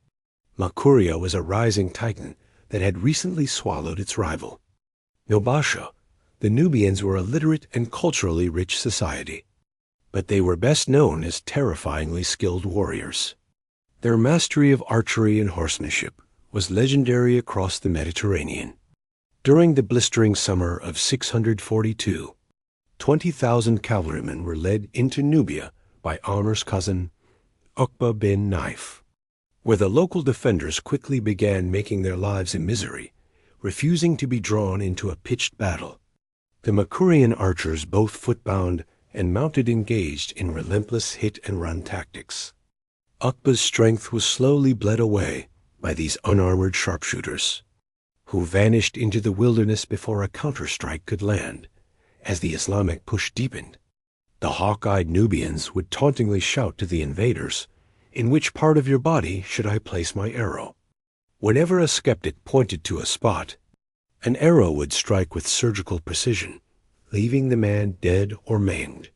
Makuria was a rising titan that had recently swallowed its rival. Mubasha, the Nubians were a literate and culturally rich society, but they were best known as terrifyingly skilled warriors. Their mastery of archery and horsemanship was legendary across the Mediterranean. During the blistering summer of 642, 20,000 cavalrymen were led into Nubia by Amar's cousin, Uqba bin Naif, where the local defenders quickly began making their lives a misery, refusing to be drawn into a pitched battle. The Makurian archers, both footbound and mounted, engaged in relentless hit-and-run tactics. Uqba's strength was slowly bled away by these unarmored sharpshooters, who vanished into the wilderness before a counterstrike could land. As the Islamic push deepened, the hawk-eyed Nubians would tauntingly shout to the invaders, "In which part of your body should I place my arrow?" Whenever a skeptic pointed to a spot, an arrow would strike with surgical precision, leaving the man dead or maimed.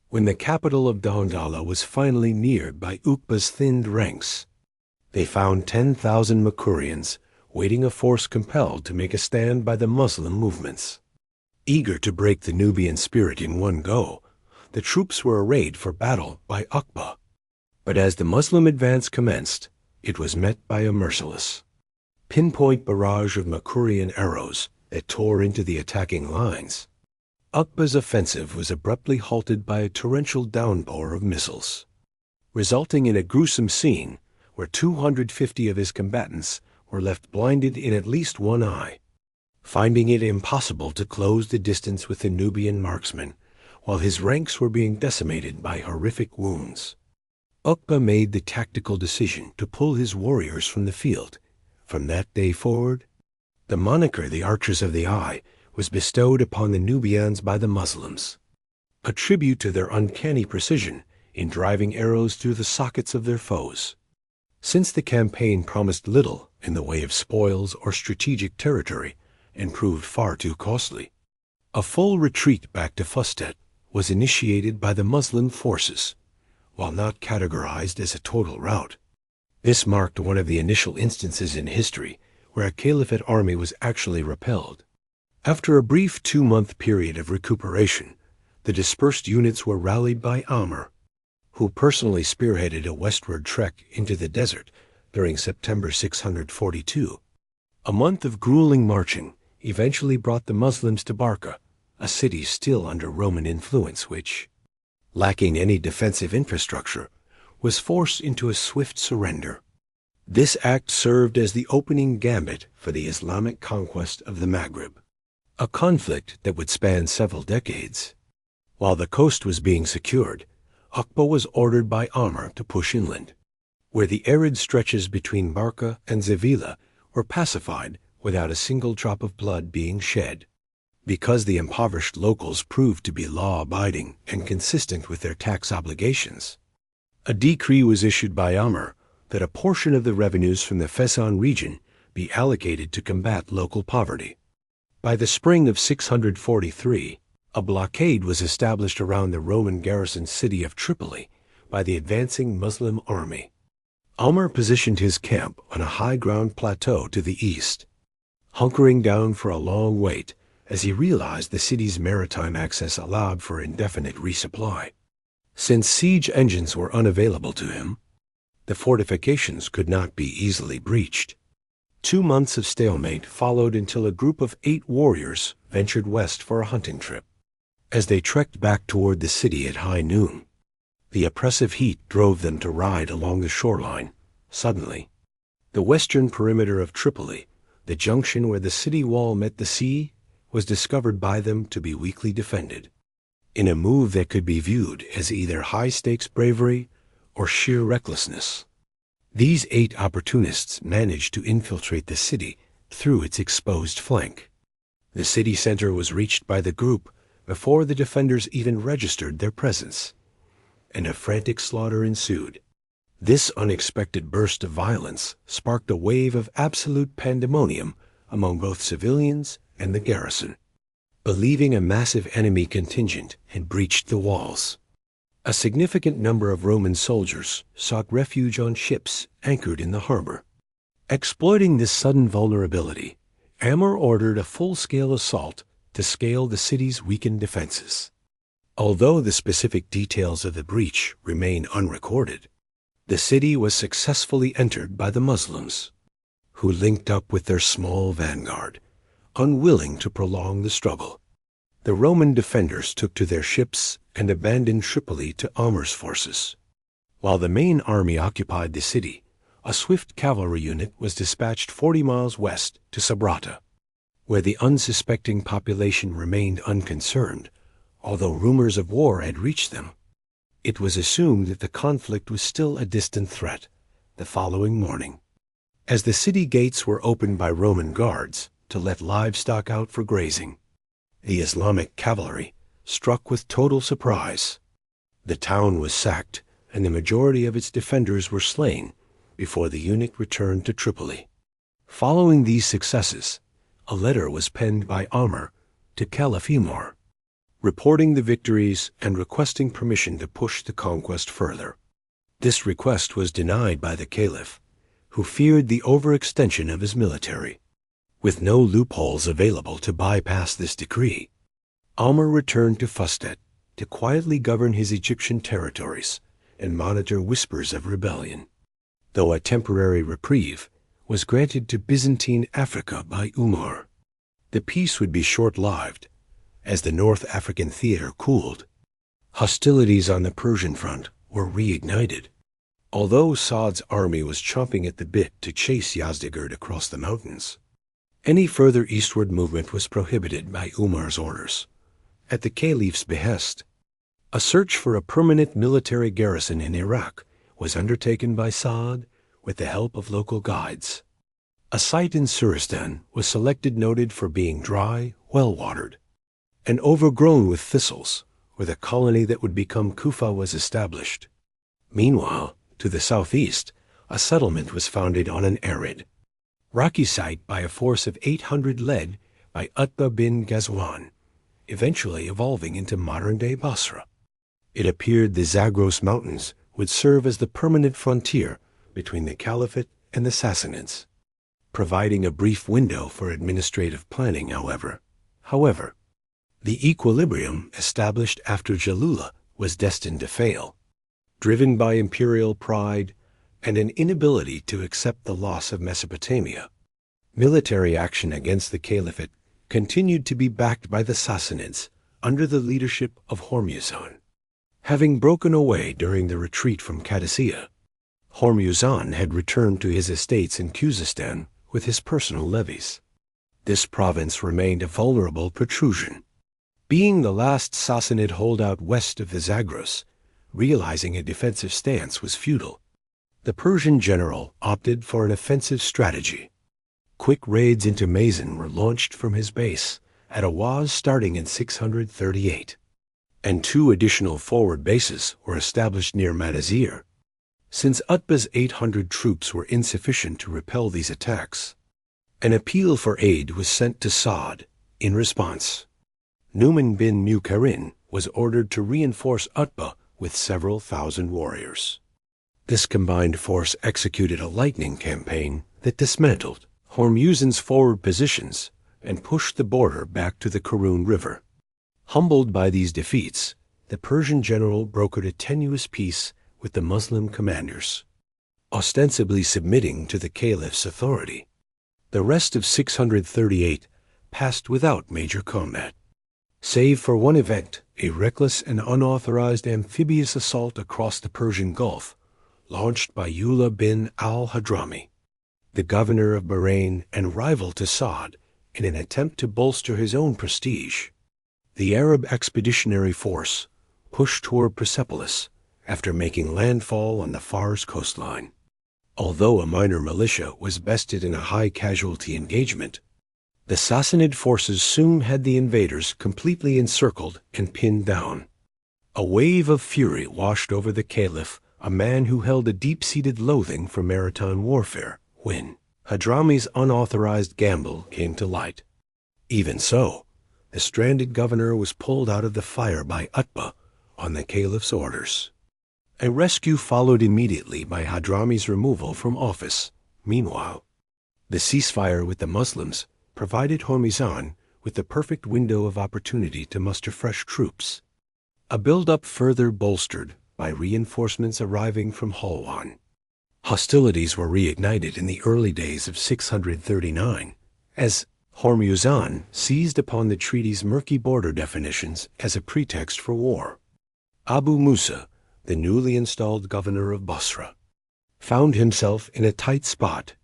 When the capital of Dongola was finally neared by Uqba's thinned ranks, they found 10,000 Makurians waiting a force compelled to make a stand by the Muslim movements. Eager to break the Nubian spirit in one go, the troops were arrayed for battle by Uqba. But as the Muslim advance commenced, it was met by a merciless, pinpoint barrage of Makurian arrows that tore into the attacking lines. Uqba's offensive was abruptly halted by a torrential downpour of missiles, resulting in a gruesome scene where 250 of his combatants were left blinded in at least one eye. Finding it impossible to close the distance with the Nubian marksman while his ranks were being decimated by horrific wounds, Uqba made the tactical decision to pull his warriors from the field. From that day forward, the moniker the Archers of the Eye was bestowed upon the Nubians by the Muslims, a tribute to their uncanny precision in driving arrows through the sockets of their foes. Since the campaign promised little in the way of spoils or strategic territory and proved far too costly, a full retreat back to Fustat was initiated by the Muslim forces, while not categorized as a total rout. This marked one of the initial instances in history where a caliphate army was actually repelled. After a brief 2-month period of recuperation, the dispersed units were rallied by Amr, who personally spearheaded a westward trek into the desert during September 642. A month of grueling marching eventually brought the Muslims to Barca, a city still under Roman influence which, lacking any defensive infrastructure, was forced into a swift surrender. This act served as the opening gambit for the Islamic conquest of the Maghreb, a conflict that would span several decades. While the coast was being secured, Uqba was ordered by Amr to push inland, where the arid stretches between Barca and Sevilla were pacified without a single drop of blood being shed. Because the impoverished locals proved to be law-abiding and consistent with their tax obligations, a decree was issued by Amr that a portion of the revenues from the Fezzan region be allocated to combat local poverty. By the spring of 643, a blockade was established around the Roman garrison city of Tripoli by the advancing Muslim army. Amr positioned his camp on a high-ground plateau to the east, hunkering down for a long wait as he realized the city's maritime access allowed for indefinite resupply. Since siege engines were unavailable to him, the fortifications could not be easily breached. 2 months of stalemate followed until a group of 8 warriors ventured west for a hunting trip. As they trekked back toward the city at high noon, the oppressive heat drove them to ride along the shoreline. Suddenly, the western perimeter of Tripoli, the junction where the city wall met the sea, was discovered by them to be weakly defended, in a move that could be viewed as either high-stakes bravery or sheer recklessness. These 8 opportunists managed to infiltrate the city through its exposed flank. The city center was reached by the group before the defenders even registered their presence, and a frantic slaughter ensued. This unexpected burst of violence sparked a wave of absolute pandemonium among both civilians and the garrison, believing a massive enemy contingent had breached the walls. A significant number of Roman soldiers sought refuge on ships anchored in the harbor. Exploiting this sudden vulnerability, Umar ordered a full-scale assault to scale the city's weakened defenses. Although the specific details of the breach remain unrecorded, the city was successfully entered by the Muslims, who linked up with their small vanguard, unwilling to prolong the struggle. The Roman defenders took to their ships and abandoned Tripoli to Umar's forces. While the main army occupied the city, a swift cavalry unit was dispatched 40 miles west to Sabrata, where the unsuspecting population remained unconcerned, although rumors of war had reached them. It was assumed that the conflict was still a distant threat the following morning, as the city gates were opened by Roman guards to let livestock out for grazing. The Islamic cavalry struck with total surprise. The town was sacked, and the majority of its defenders were slain before the unit returned to Tripoli. Following these successes, a letter was penned by Umar to Caliph Umar, reporting the victories and requesting permission to push the conquest further. This request was denied by the Caliph, who feared the overextension of his military. With no loopholes available to bypass this decree, Umar returned to Fustat to quietly govern his Egyptian territories and monitor whispers of rebellion. Though a temporary reprieve was granted to Byzantine Africa by Umar, the peace would be short-lived as the North African theater cooled. Hostilities on the Persian front were reignited. Although Saad's army was chomping at the bit to chase Yazdegerd across the mountains, any further eastward movement was prohibited by Umar's orders. At the Caliph's behest, a search for a permanent military garrison in Iraq was undertaken by Saad with the help of local guides. A site in Suristan was selected, noted for being dry, well-watered, and overgrown with thistles, where the colony that would become Kufa was established. Meanwhile, to the southeast, a settlement was founded on an arid, rocky site by a force of 800 led by Utbah bin Ghazwan, eventually evolving into modern-day Basra. It appeared the Zagros Mountains would serve as the permanent frontier between the Caliphate and the Sassanids, providing a brief window for administrative planning, however. The equilibrium established after Jalula was destined to fail, driven by imperial pride and an inability to accept the loss of Mesopotamia. Military action against the Caliphate continued to be backed by the Sassanids under the leadership of Hormuzan. Having broken away during the retreat from Qadisiyah, Hormuzan had returned to his estates in Khuzestan with his personal levies. This province remained a vulnerable protrusion. Being the last Sassanid holdout west of the Zagros, realizing a defensive stance was futile, the Persian general opted for an offensive strategy. Quick raids into Mazin were launched from his base at Awaz starting in 638, and 2 additional forward bases were established near Madazir. Since Utbah's 800 troops were insufficient to repel these attacks, an appeal for aid was sent to Saad. In response, Numan bin Muqarrin was ordered to reinforce Utbah with several thousand warriors. This combined force executed a lightning campaign that dismantled Hormuzan's forward positions and pushed the border back to the Karun River. Humbled by these defeats, the Persian general brokered a tenuous peace with the Muslim commanders, ostensibly submitting to the caliph's authority. The rest of 638 passed without major combat, save for one event, a reckless and unauthorized amphibious assault across the Persian Gulf, launched by Jalula bin al-Hadrami, the governor of Bahrain and rival to Saad, in an attempt to bolster his own prestige. The Arab expeditionary force pushed toward Persepolis after making landfall on the Fars coastline. Although a minor militia was bested in a high-casualty engagement, the Sassanid forces soon had the invaders completely encircled and pinned down. A wave of fury washed over the caliph, a man who held a deep-seated loathing for maritime warfare, when Hadrami's unauthorized gamble came to light. Even so, the stranded governor was pulled out of the fire by Utbah on the caliph's orders. A rescue followed immediately by Hadrami's removal from office. Meanwhile, the ceasefire with the Muslims provided Hormuzan with the perfect window of opportunity to muster fresh troops, a build-up further bolstered by reinforcements arriving from Halwan. Hostilities were reignited in the early days of 639, as Hormuzan seized upon the treaty's murky border definitions as a pretext for war. Abu Musa, the newly installed governor of Basra, found himself in a tight spot.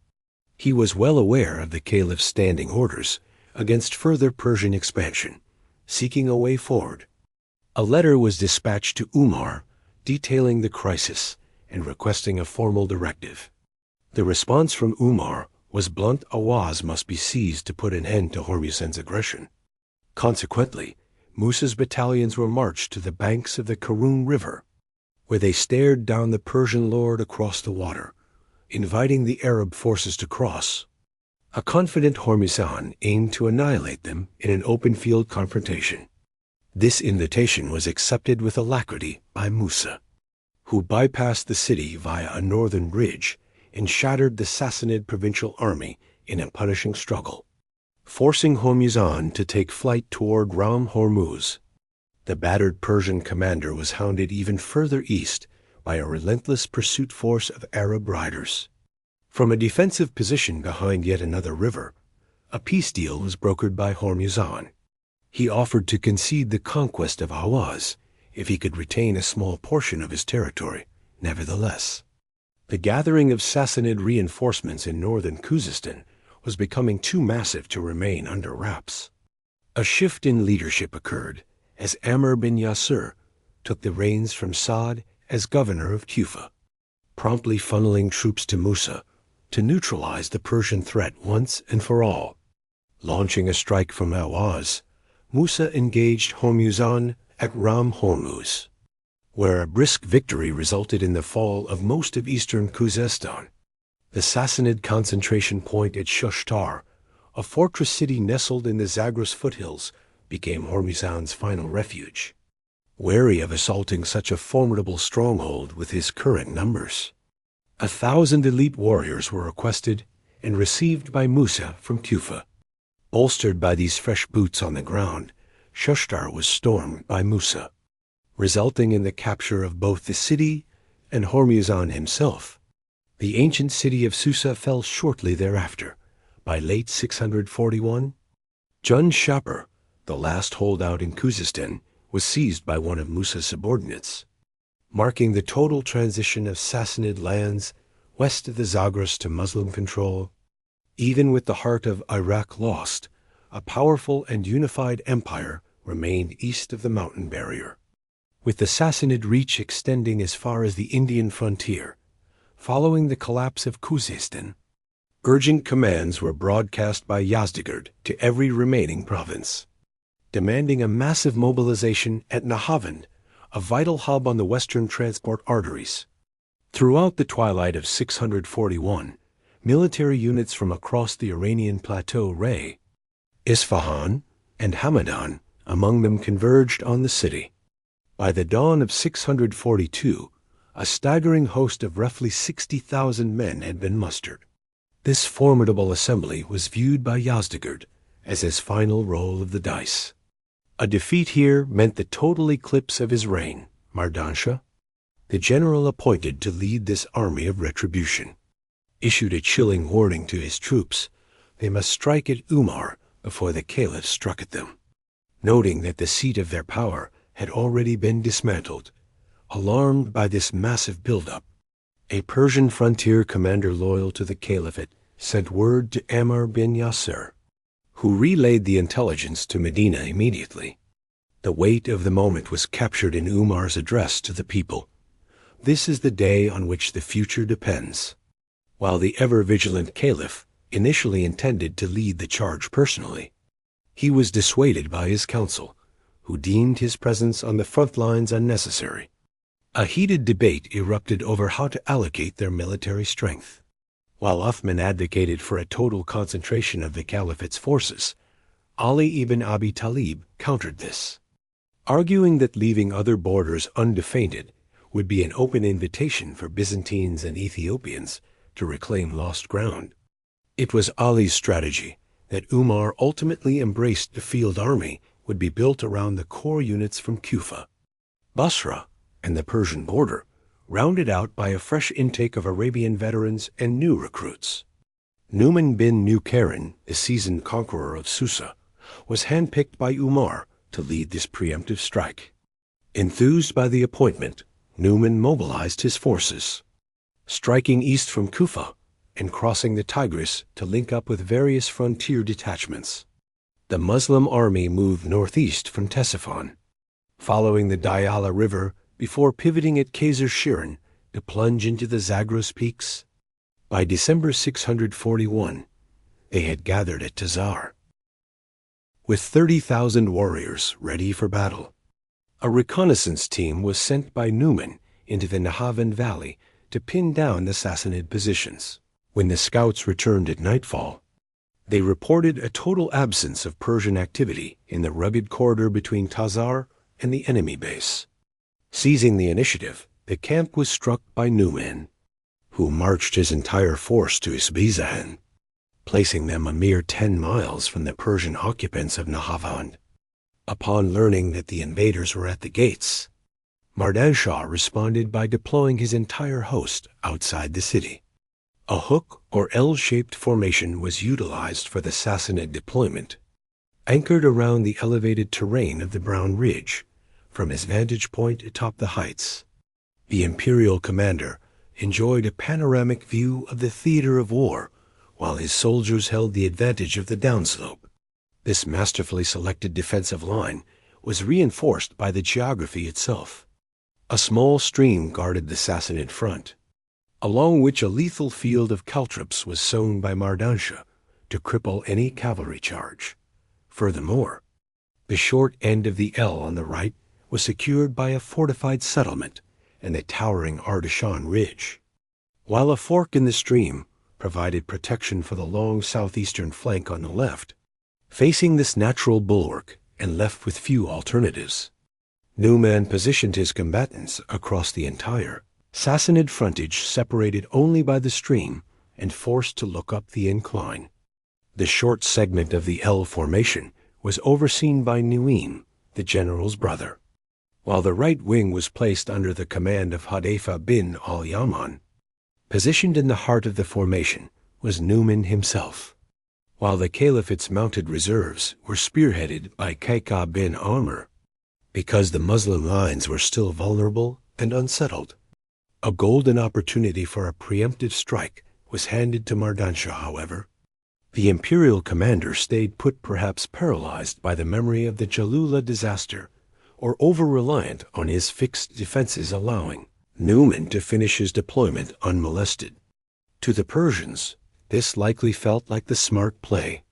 He was well aware of the caliph's standing orders against further Persian expansion, seeking a way forward. A letter was dispatched to Umar detailing the crisis and requesting a formal directive. The response from Umar was blunt: Awaz must be seized to put an end to Hormuzan's aggression. Consequently, Musa's battalions were marched to the banks of the Karun River, where they stared down the Persian lord across the water, inviting the Arab forces to cross. A confident Hormuzan aimed to annihilate them in an open-field confrontation. This invitation was accepted with alacrity by Musa, who bypassed the city via a northern bridge and shattered the Sassanid provincial army in a punishing struggle, forcing Hormuzan to take flight toward Ram Hormuz. The battered Persian commander was hounded even further east by a relentless pursuit force of Arab riders. From a defensive position behind yet another river, a peace deal was brokered by Hormuzan. He offered to concede the conquest of Awaz if he could retain a small portion of his territory. Nevertheless, the gathering of Sassanid reinforcements in northern Khuzestan was becoming too massive to remain under wraps. A shift in leadership occurred as Amr bin Yasir took the reins from Saad as governor of Kufa, promptly funneling troops to Musa to neutralize the Persian threat once and for all. Launching a strike from Awaz, Musa engaged Hormuzan at Ram Hormuz, where a brisk victory resulted in the fall of most of eastern Khuzestan. The Sassanid concentration point at Shushtar, a fortress city nestled in the Zagros foothills, became Hormuzan's final refuge, wary of assaulting such a formidable stronghold with his current numbers. 1,000 elite warriors were requested and received by Musa from Kufa. Bolstered by these fresh boots on the ground, Shushtar was stormed by Musa, resulting in the capture of both the city and Hormuzan himself. The ancient city of Susa fell shortly thereafter. By late 641, Jun Shapur, the last holdout in Khuzestan, was seized by one of Musa's subordinates, marking the total transition of Sassanid lands west of the Zagros to Muslim control. Even with the heart of Iraq lost, a powerful and unified empire remained east of the mountain barrier, with the Sassanid reach extending as far as the Indian frontier. Following the collapse of Khuzestan, urgent commands were broadcast by Yazdegerd to every remaining province, demanding a massive mobilization at Nahavand, a vital hub on the western transport arteries. Throughout the twilight of 641, military units from across the Iranian plateau, Ray, Isfahan, and Hamadan, among them, converged on the city. By the dawn of 642, a staggering host of roughly 60,000 men had been mustered. This formidable assembly was viewed by Yazdegerd as his final roll of the dice. A defeat here meant the total eclipse of his reign. Mardanshah, the general appointed to lead this army of retribution, issued a chilling warning to his troops. They must strike at Umar before the Caliph struck at them. Noting that the seat of their power had already been dismantled, alarmed by this massive buildup, a Persian frontier commander loyal to the Caliphate sent word to Ammar bin Yasser, who relayed the intelligence to Medina immediately. The weight of the moment was captured in Umar's address to the people. This is the day on which the future depends. While the ever-vigilant Caliph initially intended to lead the charge personally, he was dissuaded by his council, who deemed his presence on the front lines unnecessary. A heated debate erupted over how to allocate their military strength. While Uthman advocated for a total concentration of the Caliphate's forces, Ali ibn Abi Talib countered this, arguing that leaving other borders undefended would be an open invitation for Byzantines and Ethiopians to reclaim lost ground. It was Ali's strategy that Umar ultimately embraced the field army would be built around the core units from Kufa, Basra, and the Persian border, rounded out by a fresh intake of Arabian veterans and new recruits. Numan bin Nukarin, the seasoned conqueror of Susa, was handpicked by Umar to lead this preemptive strike. Enthused by the appointment, Numan mobilized his forces, striking east from Kufa and crossing the Tigris to link up with various frontier detachments. The Muslim army moved northeast from Ctesiphon, following the Diyala River before pivoting at Qasr Shirin to plunge into the Zagros peaks. By December 641, they had gathered at Tazar, with 30,000 warriors ready for battle. A reconnaissance team was sent by Numan into the Nahavand Valley to pin down the Sassanid positions. When the scouts returned at nightfall, they reported a total absence of Persian activity in the rugged corridor between Tazar and the enemy base. Seizing the initiative, the camp was struck by Numan, who marched his entire force to Isbizahan, placing them a mere 10 miles from the Persian occupants of Nahavand. Upon learning that the invaders were at the gates, Mardanshah responded by deploying his entire host outside the city. A hook or L-shaped formation was utilized for the Sassanid deployment, anchored around the elevated terrain of the Brown Ridge. From his vantage point atop the heights, the imperial commander enjoyed a panoramic view of the theater of war, while his soldiers held the advantage of the downslope. This masterfully selected defensive line was reinforced by the geography itself. A small stream guarded the Sassanid front, along which a lethal field of caltrops was sown by Mardanshah to cripple any cavalry charge. Furthermore, the short end of the L on the right was secured by a fortified settlement and the towering Ardashan Ridge, while a fork in the stream provided protection for the long southeastern flank on the left. Facing this natural bulwark and left with few alternatives, Numan positioned his combatants across the entire Sassanid frontage, separated only by the stream and forced to look up the incline. The short segment of the L formation was overseen by Nu'aym, the general's brother, while the right wing was placed under the command of Hadayfa bin al-Yaman. Positioned in the heart of the formation was Numan himself, while the Caliphate's mounted reserves were spearheaded by Qayqa bin Amr. Because the Muslim lines were still vulnerable and unsettled, a golden opportunity for a preemptive strike was handed to Mardanshah, however. The imperial commander stayed put, perhaps paralyzed by the memory of the Jalula disaster, or over-reliant on his fixed defenses, allowing Numan to finish his deployment unmolested. To the Persians, this likely felt like the smart play.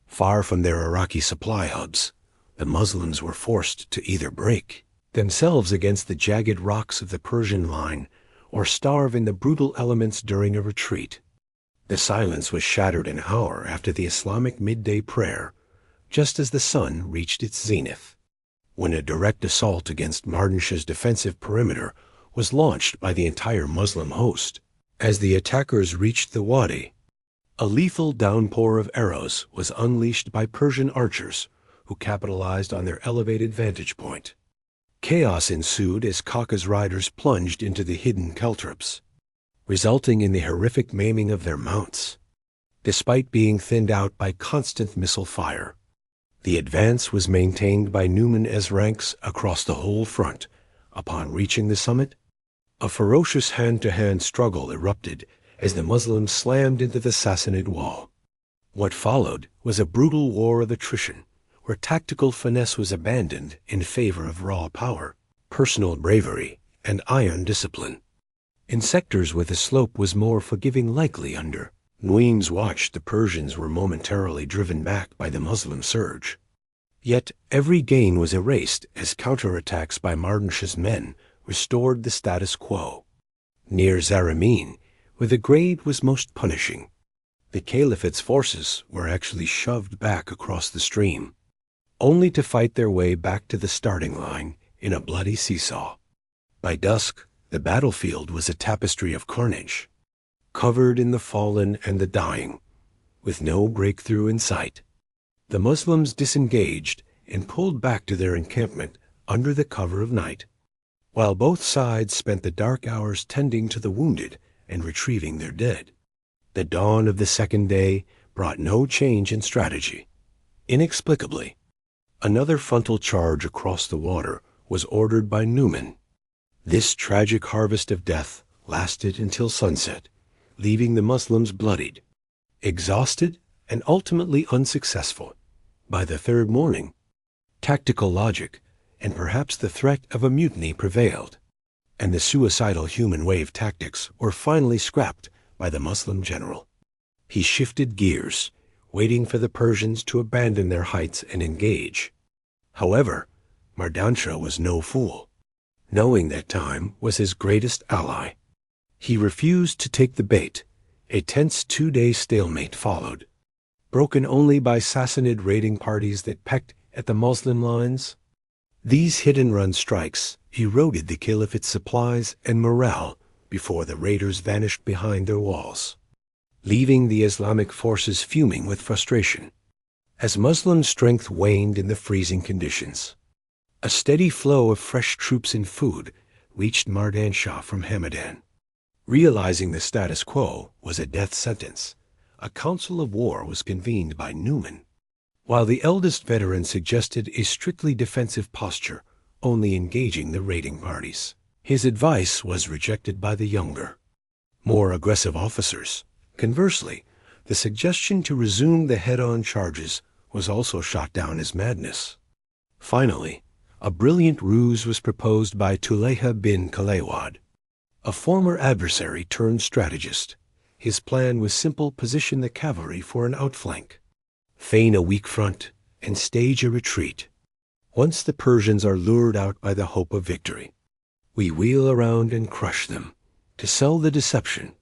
Far from their Iraqi supply hubs, the Muslims were forced to either break themselves against the jagged rocks of the Persian line or starve in the brutal elements during a retreat. The silence was shattered an hour after the Islamic midday prayer, just as the sun reached its zenith, when a direct assault against Mardanshah's defensive perimeter was launched by the entire Muslim host. As the attackers reached the wadi, A lethal downpour of arrows was unleashed by Persian archers, who capitalized on their elevated vantage point. Chaos ensued as Kaka's riders plunged into the hidden caltrops, resulting in the horrific maiming of their mounts. Despite being thinned out by constant missile fire, the advance was maintained by Numan ranks across the whole front. Upon reaching the summit, a ferocious hand-to-hand struggle erupted as the Muslims slammed into the Sassanid wall. What followed was a brutal war of attrition, where tactical finesse was abandoned in favor of raw power, personal bravery, and iron discipline. In sectors where the slope was more forgiving, likely under Nuayn's watch, the Persians were momentarily driven back by the Muslim surge. Yet every gain was erased as counterattacks by Mardanshah's men restored the status quo. Near Zaramin, where the grade was most punishing, the Caliphate's forces were actually shoved back across the stream, only to fight their way back to the starting line in a bloody seesaw. By dusk, the battlefield was a tapestry of carnage, covered in the fallen and the dying, with no breakthrough in sight. The Muslims disengaged and pulled back to their encampment under the cover of night, while both sides spent the dark hours tending to the wounded and retrieving their dead. The dawn of the second day brought no change in strategy. Inexplicably, another frontal charge across the water was ordered by Numan. This tragic harvest of death lasted until sunset, leaving the Muslims bloodied, exhausted, and ultimately unsuccessful. By the third morning, tactical logic and perhaps the threat of a mutiny prevailed, and the suicidal human wave tactics were finally scrapped by the Muslim general. He shifted gears, waiting for the Persians to abandon their heights and engage. However, Mardanshah was no fool. Knowing that time was his greatest ally, he refused to take the bait. A tense 2-day stalemate followed, broken only by Sassanid raiding parties that pecked at the Muslim lines. These hit-and-run strikes eroded the Caliphate's supplies and morale before the raiders vanished behind their walls, leaving the Islamic forces fuming with frustration. As Muslim strength waned in the freezing conditions, a steady flow of fresh troops and food reached Mardanshah from Hamadan. Realizing the status quo was a death sentence, a council of war was convened by Numan. While the eldest veteran suggested a strictly defensive posture, only engaging the raiding parties, his advice was rejected by the younger, more aggressive officers. Conversely, the suggestion to resume the head-on charges was also shot down as madness. Finally, a brilliant ruse was proposed by Tulayha bin Kalawad, a former adversary turned strategist. His plan was simple: position the cavalry for an outflank, feign a weak front, and stage a retreat. Once the Persians are lured out by the hope of victory, we wheel around and crush them. To sell the deception,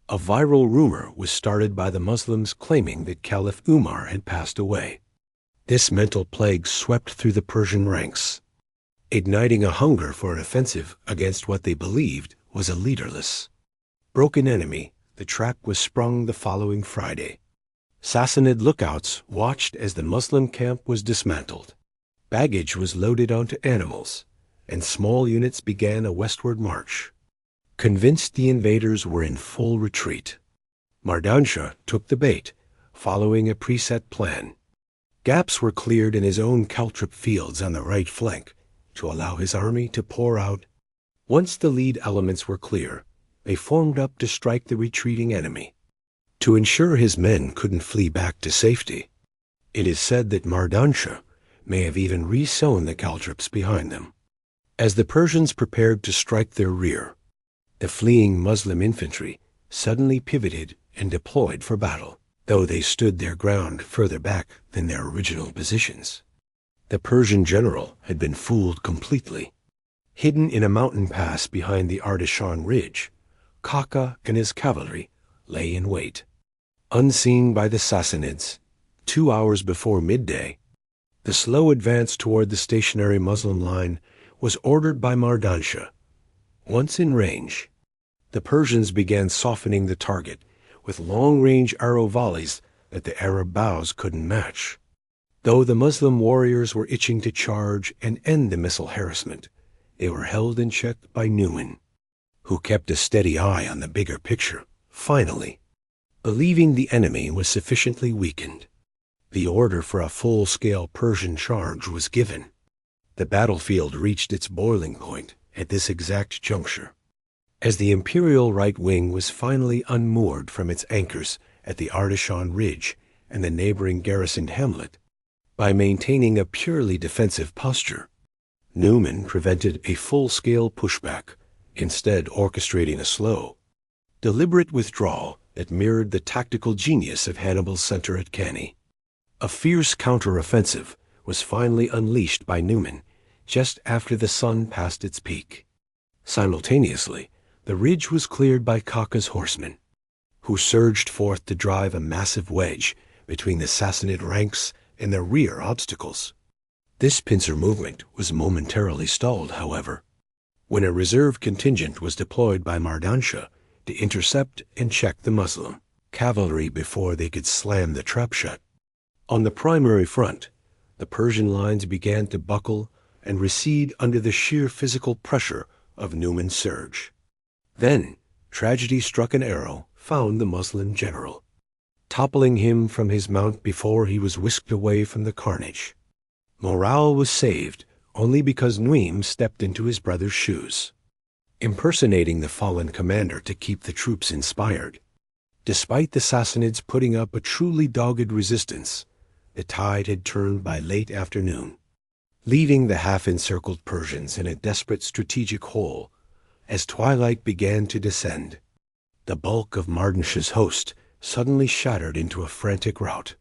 a viral rumor was started by the Muslims claiming that Caliph Umar had passed away. This mental plague swept through the Persian ranks, igniting a hunger for an offensive against what they believed was a leaderless, broken enemy. The trap was sprung the following Friday. Sassanid lookouts watched as the Muslim camp was dismantled. Baggage was loaded onto animals, and small units began a westward march, convinced the invaders were in full retreat. Mardanshah took the bait, following a preset plan. Gaps were cleared in his own caltrip fields on the right flank to allow his army to pour out. Once the lead elements were clear, they formed up to strike the retreating enemy. To ensure his men couldn't flee back to safety, it is said that Mardanshah may have even re-sown the caltrops behind them. As the Persians prepared to strike their rear, the fleeing Muslim infantry suddenly pivoted and deployed for battle, though they stood their ground further back than their original positions. The Persian general had been fooled completely. Hidden in a mountain pass behind the Ardashan Ridge, Kaka and his cavalry lay in wait. Unseen by the Sassanids, 2 hours before midday, the slow advance toward the stationary Muslim line was ordered by Mardanshah. Once in range, the Persians began softening the target with long-range arrow volleys that the Arab bows couldn't match. Though the Muslim warriors were itching to charge and end the missile harassment, they were held in check by Numan, who kept a steady eye on the bigger picture. Finally, believing the enemy was sufficiently weakened, the order for a full-scale Persian charge was given. The battlefield reached its boiling point at this exact juncture. As the imperial right wing was finally unmoored from its anchors at the Ardashir Ridge and the neighboring garrisoned hamlet, by maintaining a purely defensive posture, Numan prevented a full-scale pushback, instead orchestrating a slow, deliberate withdrawal that mirrored the tactical genius of Hannibal's center at Cannae. A fierce counter-offensive was finally unleashed by Numan just after the sun passed its peak. Simultaneously, the ridge was cleared by Kaka's horsemen, who surged forth to drive a massive wedge between the Sassanid ranks and their rear obstacles. This pincer movement was momentarily stalled, however, when a reserve contingent was deployed by Mardanshah to intercept and check the Muslim cavalry before they could slam the trap shut. On the primary front, the Persian lines began to buckle and recede under the sheer physical pressure of Numan's surge. Then, tragedy struck an arrow, found the Muslim general, toppling him from his mount before he was whisked away from the carnage. Morale was saved only because Nuim stepped into his brother's shoes, impersonating the fallen commander to keep the troops inspired. Despite the Sassanids putting up a truly dogged resistance, the tide had turned by late afternoon, leaving the half-encircled Persians in a desperate strategic hole as twilight began to descend. The bulk of Mardanshah's host suddenly shattered into a frantic rout.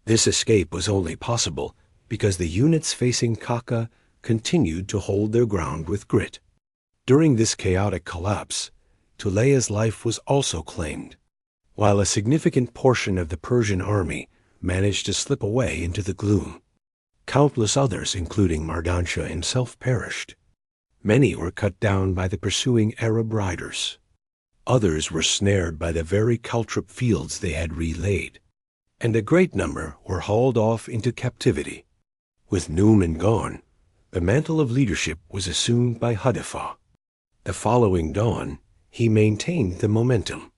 This escape was only possible because the units facing Kaka continued to hold their ground with grit. During this chaotic collapse, Tuleya's life was also claimed, while a significant portion of the Persian army managed to slip away into the gloom. Countless others, including Mardanshah himself, perished. Many were cut down by the pursuing Arab riders. Others were snared by the very caltrop fields they had relayed, and a great number were hauled off into captivity. With Numan gone, the mantle of leadership was assumed by Hadafa. The following dawn, he maintained the momentum,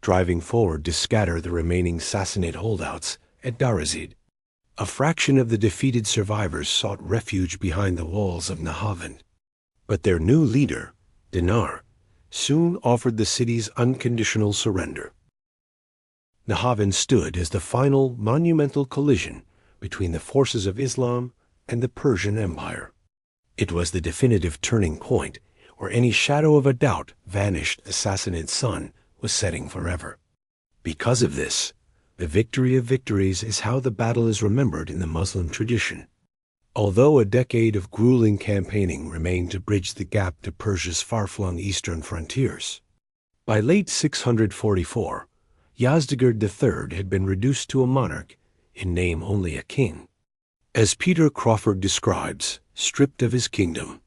driving forward to scatter the remaining Sassanid holdouts at Darazid. A fraction of the defeated survivors sought refuge behind the walls of Nahavand, but their new leader, Dinar, soon offered the city's unconditional surrender. Nahavand stood as the final monumental collision between the forces of Islam and the Persian Empire. It was the definitive turning point where any shadow of a doubt vanished. The Sassanid sun was setting forever. Because of this, the victory of victories is how the battle is remembered in the Muslim tradition. Although a decade of grueling campaigning remained to bridge the gap to Persia's far-flung eastern frontiers, by late 644, Yazdegerd III had been reduced to a monarch, in name only a king. As Peter Crawford describes, stripped of his kingdom.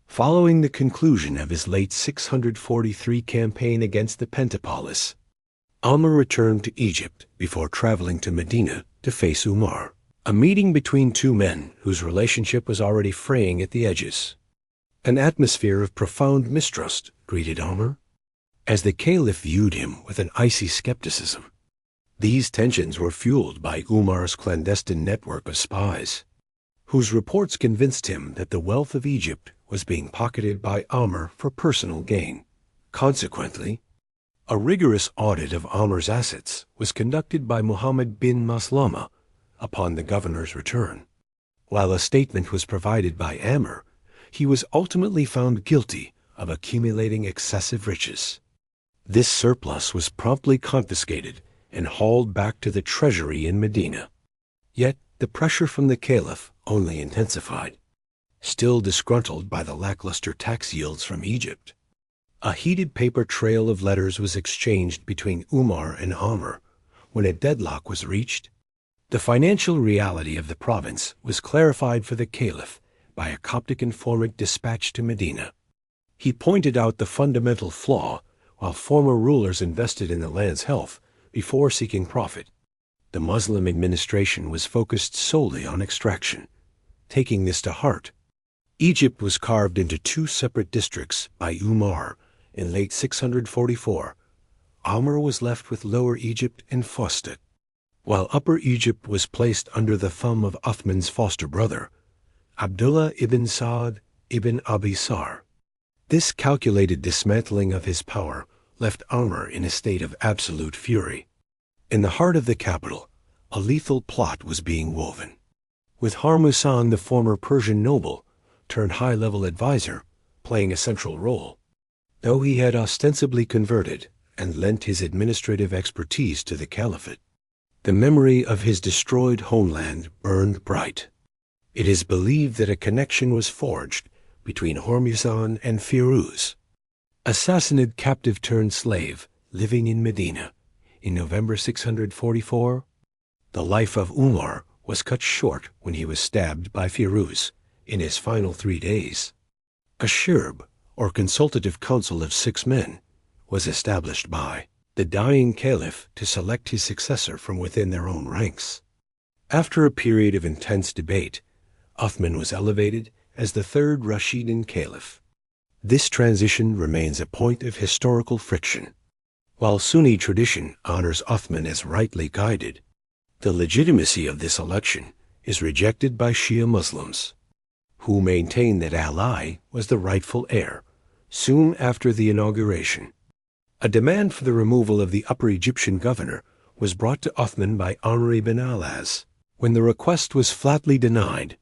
Following the conclusion of his late 643 campaign against the Pentapolis, Umar returned to Egypt before traveling to Medina to face Umar, a meeting between two men whose relationship was already fraying at the edges. An atmosphere of profound mistrust greeted Umar, as the Caliph viewed him with an icy skepticism. These tensions were fueled by Umar's clandestine network of spies, whose reports convinced him that the wealth of Egypt was being pocketed by Umar for personal gain. Consequently, a rigorous audit of Umar's assets was conducted by Muhammad bin Maslama upon the governor's return. While a statement was provided by Amr, he was ultimately found guilty of accumulating excessive riches. This surplus was promptly confiscated and hauled back to the treasury in Medina. Yet the pressure from the Caliph only intensified. Still disgruntled by the lackluster tax yields from Egypt, a heated paper trail of letters was exchanged between Umar and Amr. When a deadlock was reached, the financial reality of the province was clarified for the Caliph by a Coptic informant dispatched to Medina. He pointed out the fundamental flaw. While former rulers invested in the land's health, before seeking profit. The Muslim administration was focused solely on extraction. Taking this to heart, Egypt was carved into two separate districts by Umar in late 644. Amr was left with Lower Egypt and Fustat, while Upper Egypt was placed under the thumb of Uthman's foster brother, Abdullah ibn Sa'd ibn Abi Sar. This calculated dismantling of his power left Amr in a state of absolute fury. In the heart of the capital, a lethal plot was being woven, with Hormuzan, the former Persian noble, turned high-level advisor, playing a central role. Though he had ostensibly converted and lent his administrative expertise to the Caliphate, the memory of his destroyed homeland burned bright. It is believed that a connection was forged between Hormuzan and Firuz, a Sassanid captive-turned-slave living in Medina. In November 644, the life of Umar was cut short when he was stabbed by Firuz in his final 3 days. A shirb, or consultative council of 6 men, was established by the dying caliph to select his successor from within their own ranks. After a period of intense debate, Uthman was elevated as the third Rashidun Caliph. This transition remains a point of historical friction. While Sunni tradition honors Uthman as rightly guided, the legitimacy of this election is rejected by Shia Muslims, who maintain that Ali was the rightful heir soon after the inauguration. A demand for the removal of the Upper Egyptian governor was brought to Uthman by Amr ibn al-As. When the request was flatly denied,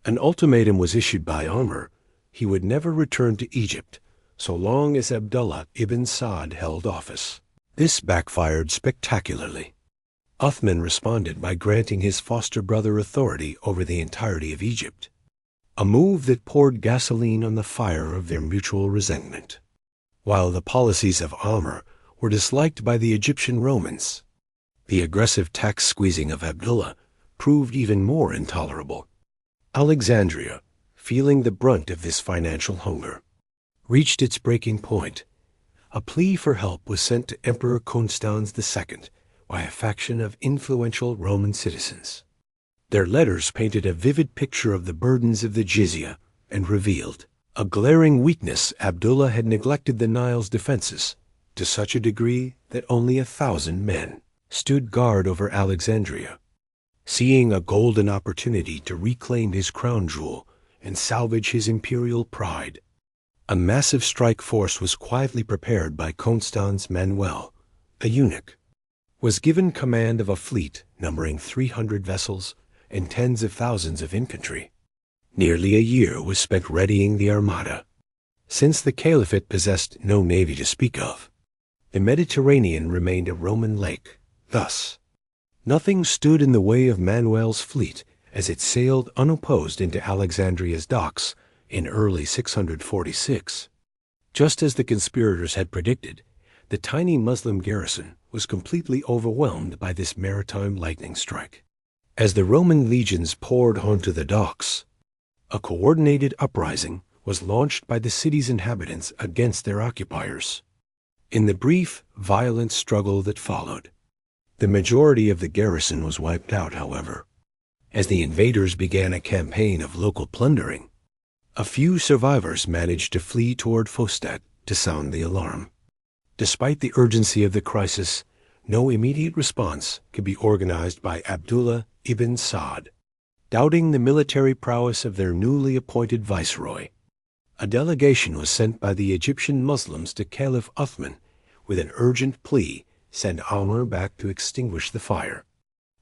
an ultimatum was issued by Amr: he would never return to Egypt so long as Abdullah ibn Sa'd held office. This backfired spectacularly. Uthman responded by granting his foster brother authority over the entirety of Egypt, a move that poured gasoline on the fire of their mutual resentment. While the policies of Amr were disliked by the Egyptian Romans, the aggressive tax squeezing of Abdullah proved even more intolerable. Alexandria, feeling the brunt of this financial hunger, reached its breaking point. A plea for help was sent to Emperor Constans II by a faction of influential Roman citizens. Their letters painted a vivid picture of the burdens of the jizya and revealed a glaring weakness. Abdullah had neglected the Nile's defenses to such a degree that only 1,000 men stood guard over Alexandria. Seeing a golden opportunity to reclaim his crown jewel and salvage his imperial pride, a massive strike force was quietly prepared by Constans Manuel, a eunuch, was given command of a fleet numbering 300 vessels and tens of thousands of infantry. Nearly a year was spent readying the armada. Since the Caliphate possessed no navy to speak of, the Mediterranean remained a Roman lake. Thus, nothing stood in the way of Manuel's fleet as it sailed unopposed into Alexandria's docks in early 646. Just as the conspirators had predicted, the tiny Muslim garrison was completely overwhelmed by this maritime lightning strike. As the Roman legions poured onto the docks, a coordinated uprising was launched by the city's inhabitants against their occupiers. In the brief, violent struggle that followed, the majority of the garrison was wiped out, however. As the invaders began a campaign of local plundering, a few survivors managed to flee toward Fustat to sound the alarm. Despite the urgency of the crisis, no immediate response could be organized by Abdullah ibn Sa'd. Doubting the military prowess of their newly appointed viceroy, a delegation was sent by the Egyptian Muslims to Caliph Uthman with an urgent plea: send Amr back to extinguish the fire.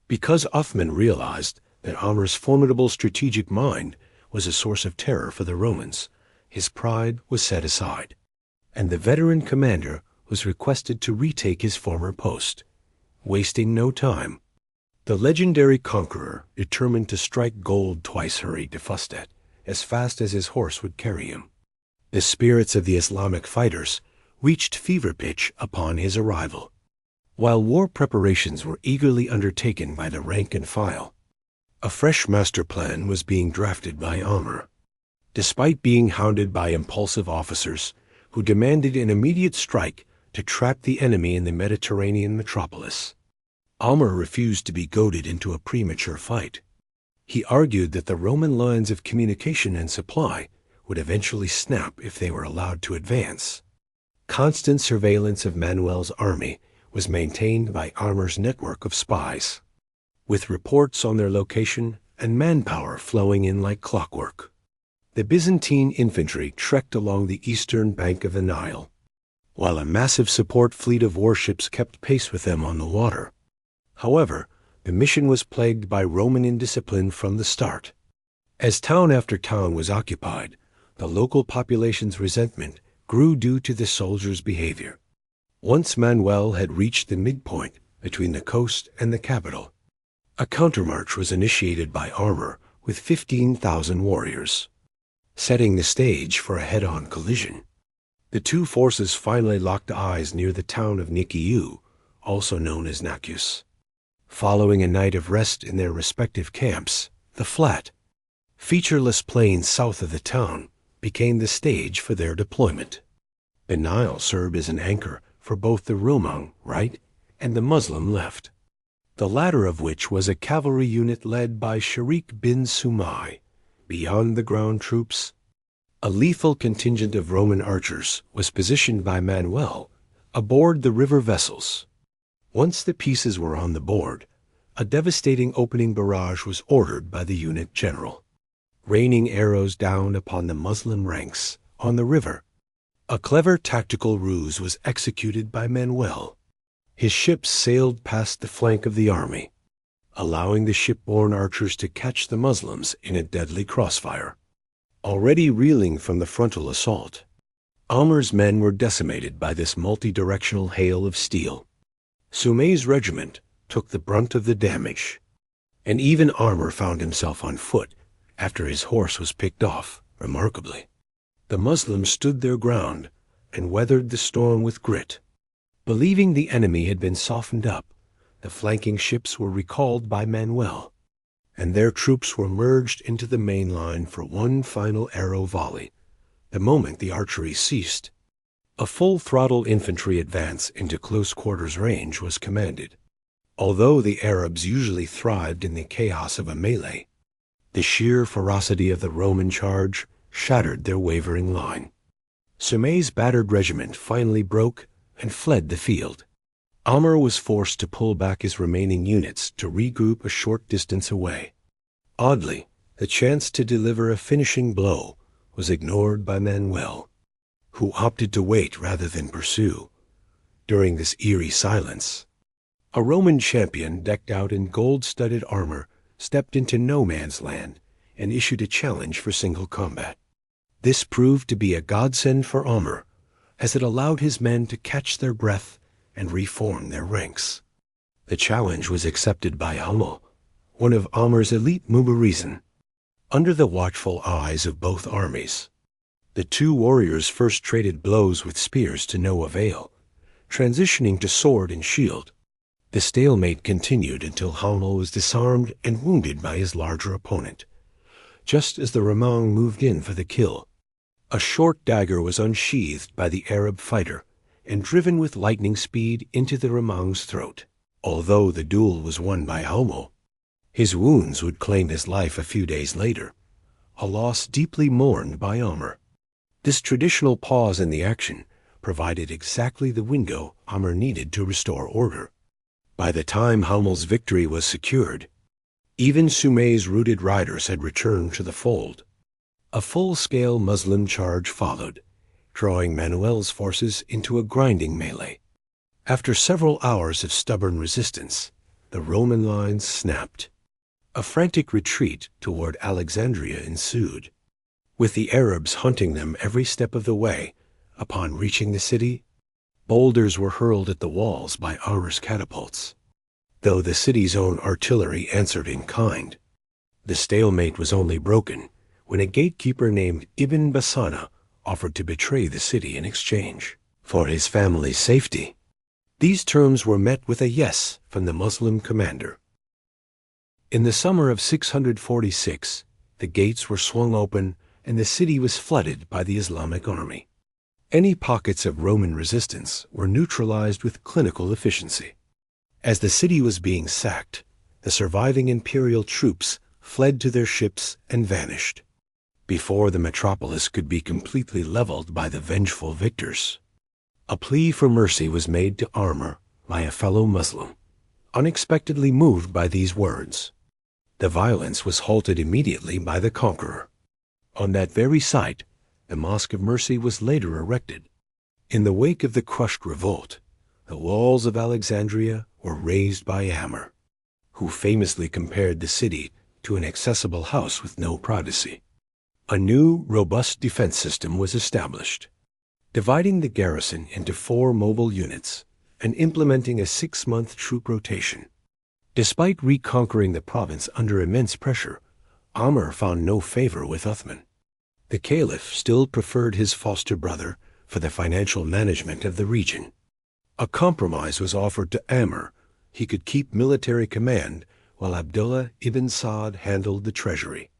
Because Uthman realized that Amr's formidable strategic mind was a source of terror for the Romans, his pride was set aside, and the veteran commander was requested to retake his former post. Wasting no time, the legendary conqueror, determined to strike gold twice, hurried to Fustat as fast as his horse would carry him. The spirits of the Islamic fighters reached fever pitch upon his arrival. While war preparations were eagerly undertaken by the rank and file, a fresh master plan was being drafted by Amr. Despite being hounded by impulsive officers who demanded an immediate strike to to trap the enemy in the Mediterranean metropolis. Umar refused to be goaded into a premature fight. He argued that the Roman lines of communication and supply would eventually snap if they were allowed to advance. Constant surveillance of Manuel's army was maintained by Umar's network of spies, with reports on their location and manpower flowing in like clockwork. The Byzantine infantry trekked along the eastern bank of the Nile, while a massive support fleet of warships kept pace with them on the water. However, the mission was plagued by Roman indiscipline from the start. As town after town was occupied, the local population's resentment grew due to the soldiers' behavior. Once Manuel had reached the midpoint between the coast and the capital, a countermarch was initiated by Umar with 15,000 warriors, setting the stage for a head-on collision. The two forces finally locked eyes near the town of Nikiu, also known as Nakius. Following a night of rest in their respective camps, the flat, featureless plain south of the town became the stage for their deployment. The Nile served as an anchor for both the Romang right and the Muslim left, the latter of which was a cavalry unit led by Sharik bin Sumai. Beyond the ground troops, a lethal contingent of Roman archers was positioned by Manuel aboard the river vessels. Once the pieces were on the board, a devastating opening barrage was ordered by the unit general, raining arrows down upon the Muslim ranks on the river. A clever tactical ruse was executed by Manuel. His ships sailed past the flank of the army, allowing the shipborne archers to catch the Muslims in a deadly crossfire. Already reeling from the frontal assault, Umar's men were decimated by this multi-directional hail of steel. Sumai's regiment took the brunt of the damage, and even Umar found himself on foot after his horse was picked off, remarkably. The Muslims stood their ground and weathered the storm with grit. Believing the enemy had been softened up, the flanking ships were recalled by Manuel, and their troops were merged into the main line for one final arrow volley. The moment the archery ceased, a full-throttle infantry advance into close-quarters range was commanded. Although the Arabs usually thrived in the chaos of a melee, the sheer ferocity of the Roman charge shattered their wavering line. Sumai's battered regiment finally broke and fled the field. Umar was forced to pull back his remaining units to regroup a short distance away. Oddly, the chance to deliver a finishing blow was ignored by Manuel, who opted to wait rather than pursue. During this eerie silence, a Roman champion decked out in gold-studded armor stepped into no man's land and issued a challenge for single combat. This proved to be a godsend for Umar, as it allowed his men to catch their breath and reform their ranks. The challenge was accepted by Hummel, one of Umar's elite Mubarizan. Under the watchful eyes of both armies, the two warriors first traded blows with spears to no avail, transitioning to sword and shield. The stalemate continued until Hummel was disarmed and wounded by his larger opponent. Just as the Romang moved in for the kill, a short dagger was unsheathed by the Arab fighter and driven with lightning speed into the Romang's throat. Although the duel was won by Hummel, his wounds would claim his life a few days later, a loss deeply mourned by Umar. This traditional pause in the action provided exactly the window Umar needed to restore order. By the time Hummel's victory was secured, even Sumai's routed riders had returned to the fold. A full-scale Muslim charge followed, drawing Manuel's forces into a grinding melee. After several hours of stubborn resistance, the Roman lines snapped. A frantic retreat toward Alexandria ensued, with the Arabs hunting them every step of the way. Upon reaching the city, boulders were hurled at the walls by Umar's catapults, though the city's own artillery answered in kind. The stalemate was only broken when a gatekeeper named Ibn Basana offered to betray the city in exchange for his family's safety. These terms were met with a yes from the Muslim commander. In the summer of 646, the gates were swung open and the city was flooded by the Islamic army. Any pockets of Roman resistance were neutralized with clinical efficiency. As the city was being sacked, the surviving imperial troops fled to their ships and vanished, before the metropolis could be completely leveled by the vengeful victors. A plea for mercy was made to Umar by a fellow Muslim, unexpectedly moved by these words. The violence was halted immediately by the conqueror. On that very site, the Mosque of Mercy was later erected. In the wake of the crushed revolt, the walls of Alexandria were raised by Umar, who famously compared the city to an accessible house with no privacy. A new, robust defense system was established, dividing the garrison into 4 mobile units and implementing a 6-month troop rotation. Despite reconquering the province under immense pressure, Umar found no favor with Uthman. The Caliph still preferred his foster brother for the financial management of the region. A compromise was offered to Umar. He could keep military command while Abdullah ibn Sa'd handled the treasury.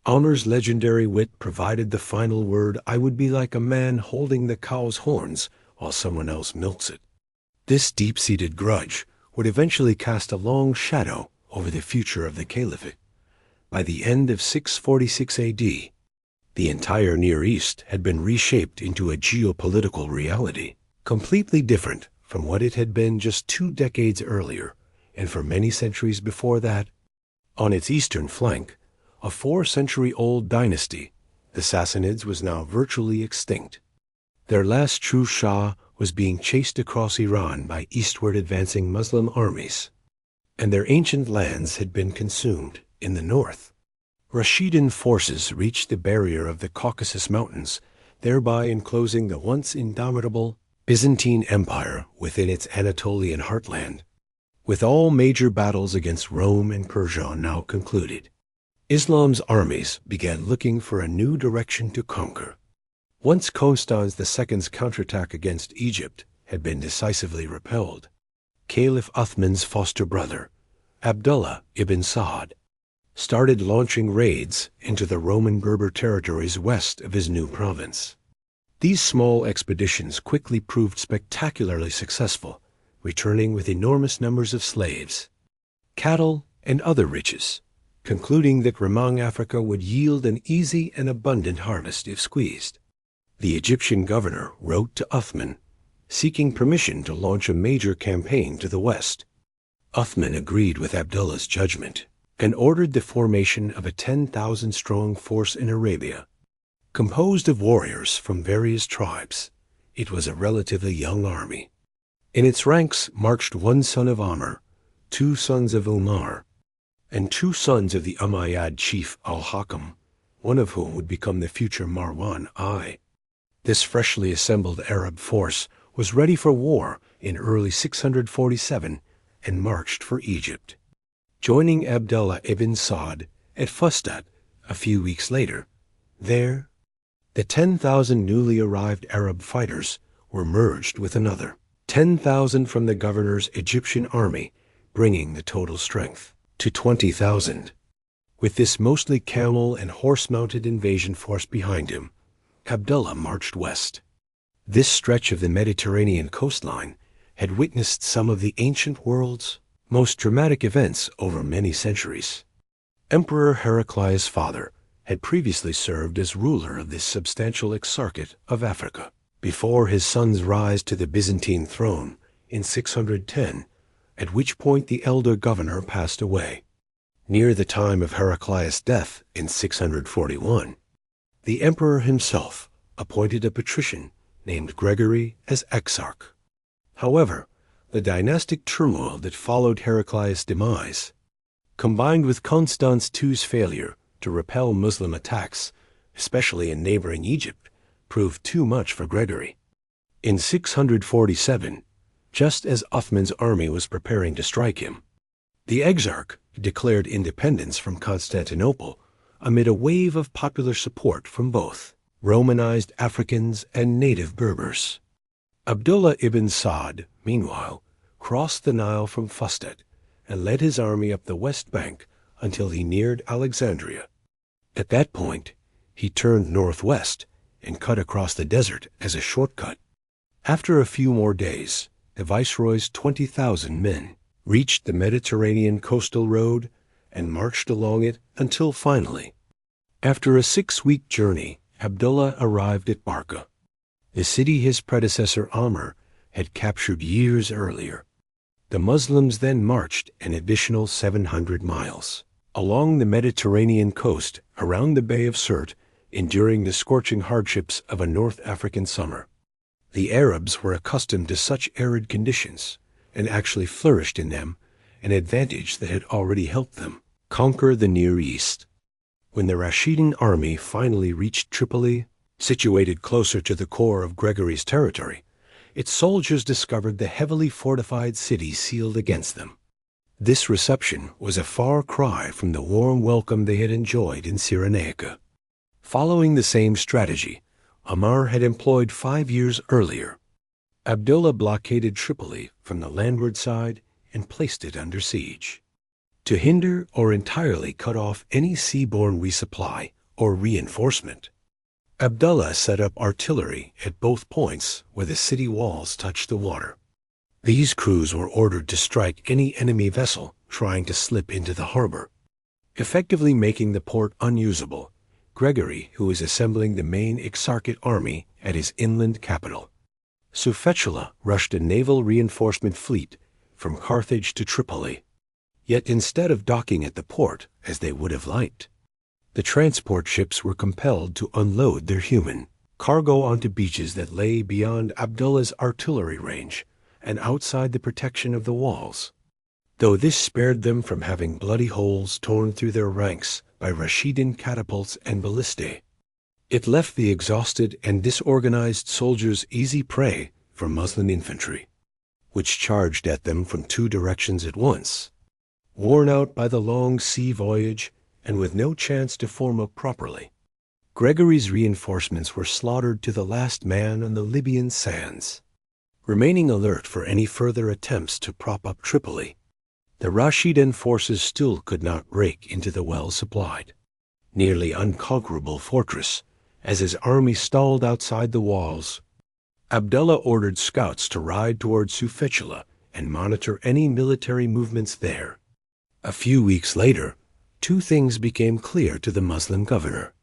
Umar's legendary wit provided the final word: "I would be like a man holding the cow's horns while someone else milks it." This deep-seated grudge would eventually cast a long shadow over the future of the Caliphate. By the end of 646 AD, the entire Near East had been reshaped into a geopolitical reality, completely different from what it had been just 2 decades earlier, and for many centuries before that. On its eastern flank, a 4-century-old dynasty, the Sassanids, was now virtually extinct. Their last true Shah was being chased across Iran by eastward advancing Muslim armies, and their ancient lands had been consumed. In the north, Rashidun forces reached the barrier of the Caucasus Mountains, thereby enclosing the once indomitable Byzantine Empire within its Anatolian heartland. With all major battles against Rome and Persia now concluded, Islam's armies began looking for a new direction to conquer. Once Constans II's counterattack against Egypt had been decisively repelled, Caliph Uthman's foster brother, Abdullah ibn Sa'd, started launching raids into the Roman Berber territories west of his new province. These small expeditions quickly proved spectacularly successful, returning with enormous numbers of slaves, cattle, and other riches, concluding that Remang Africa would yield an easy and abundant harvest if squeezed. The Egyptian governor wrote to Uthman, seeking permission to launch a major campaign to the west. Uthman agreed with Abdullah's judgment and ordered the formation of a 10,000-strong force in Arabia. Composed of warriors from various tribes, it was a relatively young army. In its ranks marched 1 son of Umar, 2 sons of Umar, and 2 sons of the Umayyad chief al-Hakam, one of whom would become the future Marwan I. This freshly assembled Arab force was ready for war in early 647 and marched for Egypt, joining Abdullah ibn Sa'd at Fustat a few weeks later. There, the 10,000 newly arrived Arab fighters were merged with another 10,000 from the governor's Egyptian army, bringing the total strength to 20,000. With this mostly camel and horse-mounted invasion force behind him, Abdullah marched west. This stretch of the Mediterranean coastline had witnessed some of the ancient world's most dramatic events over many centuries. Emperor Heraclius' father had previously served as ruler of this substantial exarchate of Africa, before his son's rise to the Byzantine throne in 610, at which point the elder governor passed away. Near the time of Heraclius' death in 641, the emperor himself appointed a patrician named Gregory as exarch. However, the dynastic turmoil that followed Heraclius' demise, combined with Constans II's failure to repel Muslim attacks, especially in neighboring Egypt, proved too much for Gregory. In 647, just as Uthman's army was preparing to strike him, the exarch declared independence from Constantinople amid a wave of popular support from both Romanized Africans and native Berbers. Abdullah ibn Sa'd, meanwhile, crossed the Nile from Fustat and led his army up the west bank until he neared Alexandria. At that point, he turned northwest and cut across the desert as a shortcut. After a few more days, the viceroy's 20,000 men reached the Mediterranean coastal road and marched along it until finally, after a 6-week journey, Abdullah arrived at Barca, the city his predecessor Umar had captured years earlier. The Muslims then marched an additional 700 miles along the Mediterranean coast around the Bay of Sirte, enduring the scorching hardships of a North African summer. The Arabs were accustomed to such arid conditions and actually flourished in them, an advantage that had already helped them conquer the Near East. When the Rashidun army finally reached Tripoli, situated closer to the core of Gregory's territory, its soldiers discovered the heavily fortified city sealed against them. This reception was a far cry from the warm welcome they had enjoyed in Cyrenaica. Following the same strategy Umar had employed 5 years earlier, Abdullah blockaded Tripoli from the landward side and placed it under siege. To hinder or entirely cut off any seaborne resupply or reinforcement, Abdullah set up artillery at both points where the city walls touched the water. These crews were ordered to strike any enemy vessel trying to slip into the harbor, effectively making the port unusable. Gregory, who was assembling the main Exarchate army at his inland capital, Sufetula, rushed a naval reinforcement fleet from Carthage to Tripoli. Yet instead of docking at the port, as they would have liked, the transport ships were compelled to unload their human cargo onto beaches that lay beyond Abdullah's artillery range and outside the protection of the walls. Though this spared them from having bloody holes torn through their ranks by Rashidun catapults and ballistae, it left the exhausted and disorganized soldiers easy prey for Muslim infantry, which charged at them from 2 directions at once. Worn out by the long sea voyage and with no chance to form up properly, Gregory's reinforcements were slaughtered to the last man on the Libyan sands. Remaining alert for any further attempts to prop up Tripoli, the Rashidun forces still could break break into the well-supplied, nearly unconquerable fortress. As his army stalled outside the walls, Abdullah ordered scouts to ride toward Sufetula and monitor any military movements there. A few weeks later, 2 things became clear to the Muslim governor.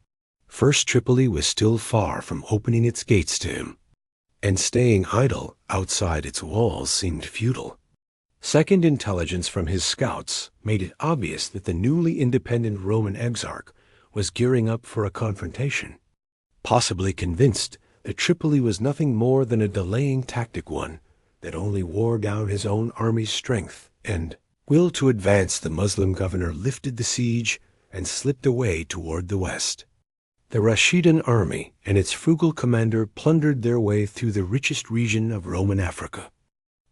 First, Tripoli was still far from opening its gates to him, and staying idle outside its walls seemed futile. Second, intelligence from his scouts made it obvious that the newly independent Roman exarch was gearing up for a confrontation, possibly convinced that Tripoli was nothing more than a delaying tactic, one that only wore down his own army's strength and will to advance. The Muslim governor lifted the siege and slipped away toward the west. The Rashidun army and its frugal commander plundered their way through the richest region of Roman Africa,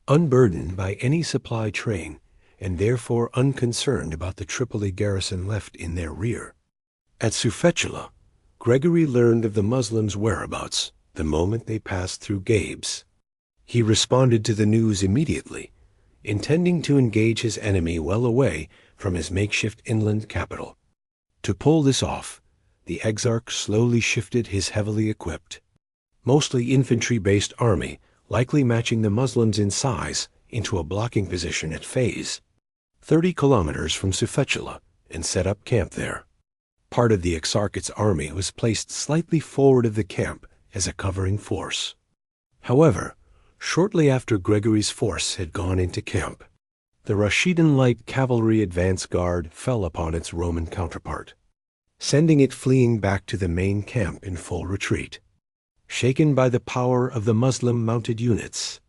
unburdened by any supply train and therefore unconcerned about the Tripoli garrison left in their rear. At Sufetula, Gregory learned of the Muslims' whereabouts the moment they passed through Gabes. He responded to the news immediately, intending to engage his enemy well away from his makeshift inland capital. To pull this off, the exarch slowly shifted his heavily equipped, mostly infantry-based army, likely matching the Muslims in size, into a blocking position at Fez, 30 kilometers from Sufetula, and set up camp there. Part of the exarchate's army was placed slightly forward of the camp as a covering force. However, shortly after Gregory's force had gone into camp, the Rashidun light cavalry advance guard fell upon its Roman counterpart, sending it fleeing back to the main camp in full retreat. Shaken by the power of the Muslim mounted units,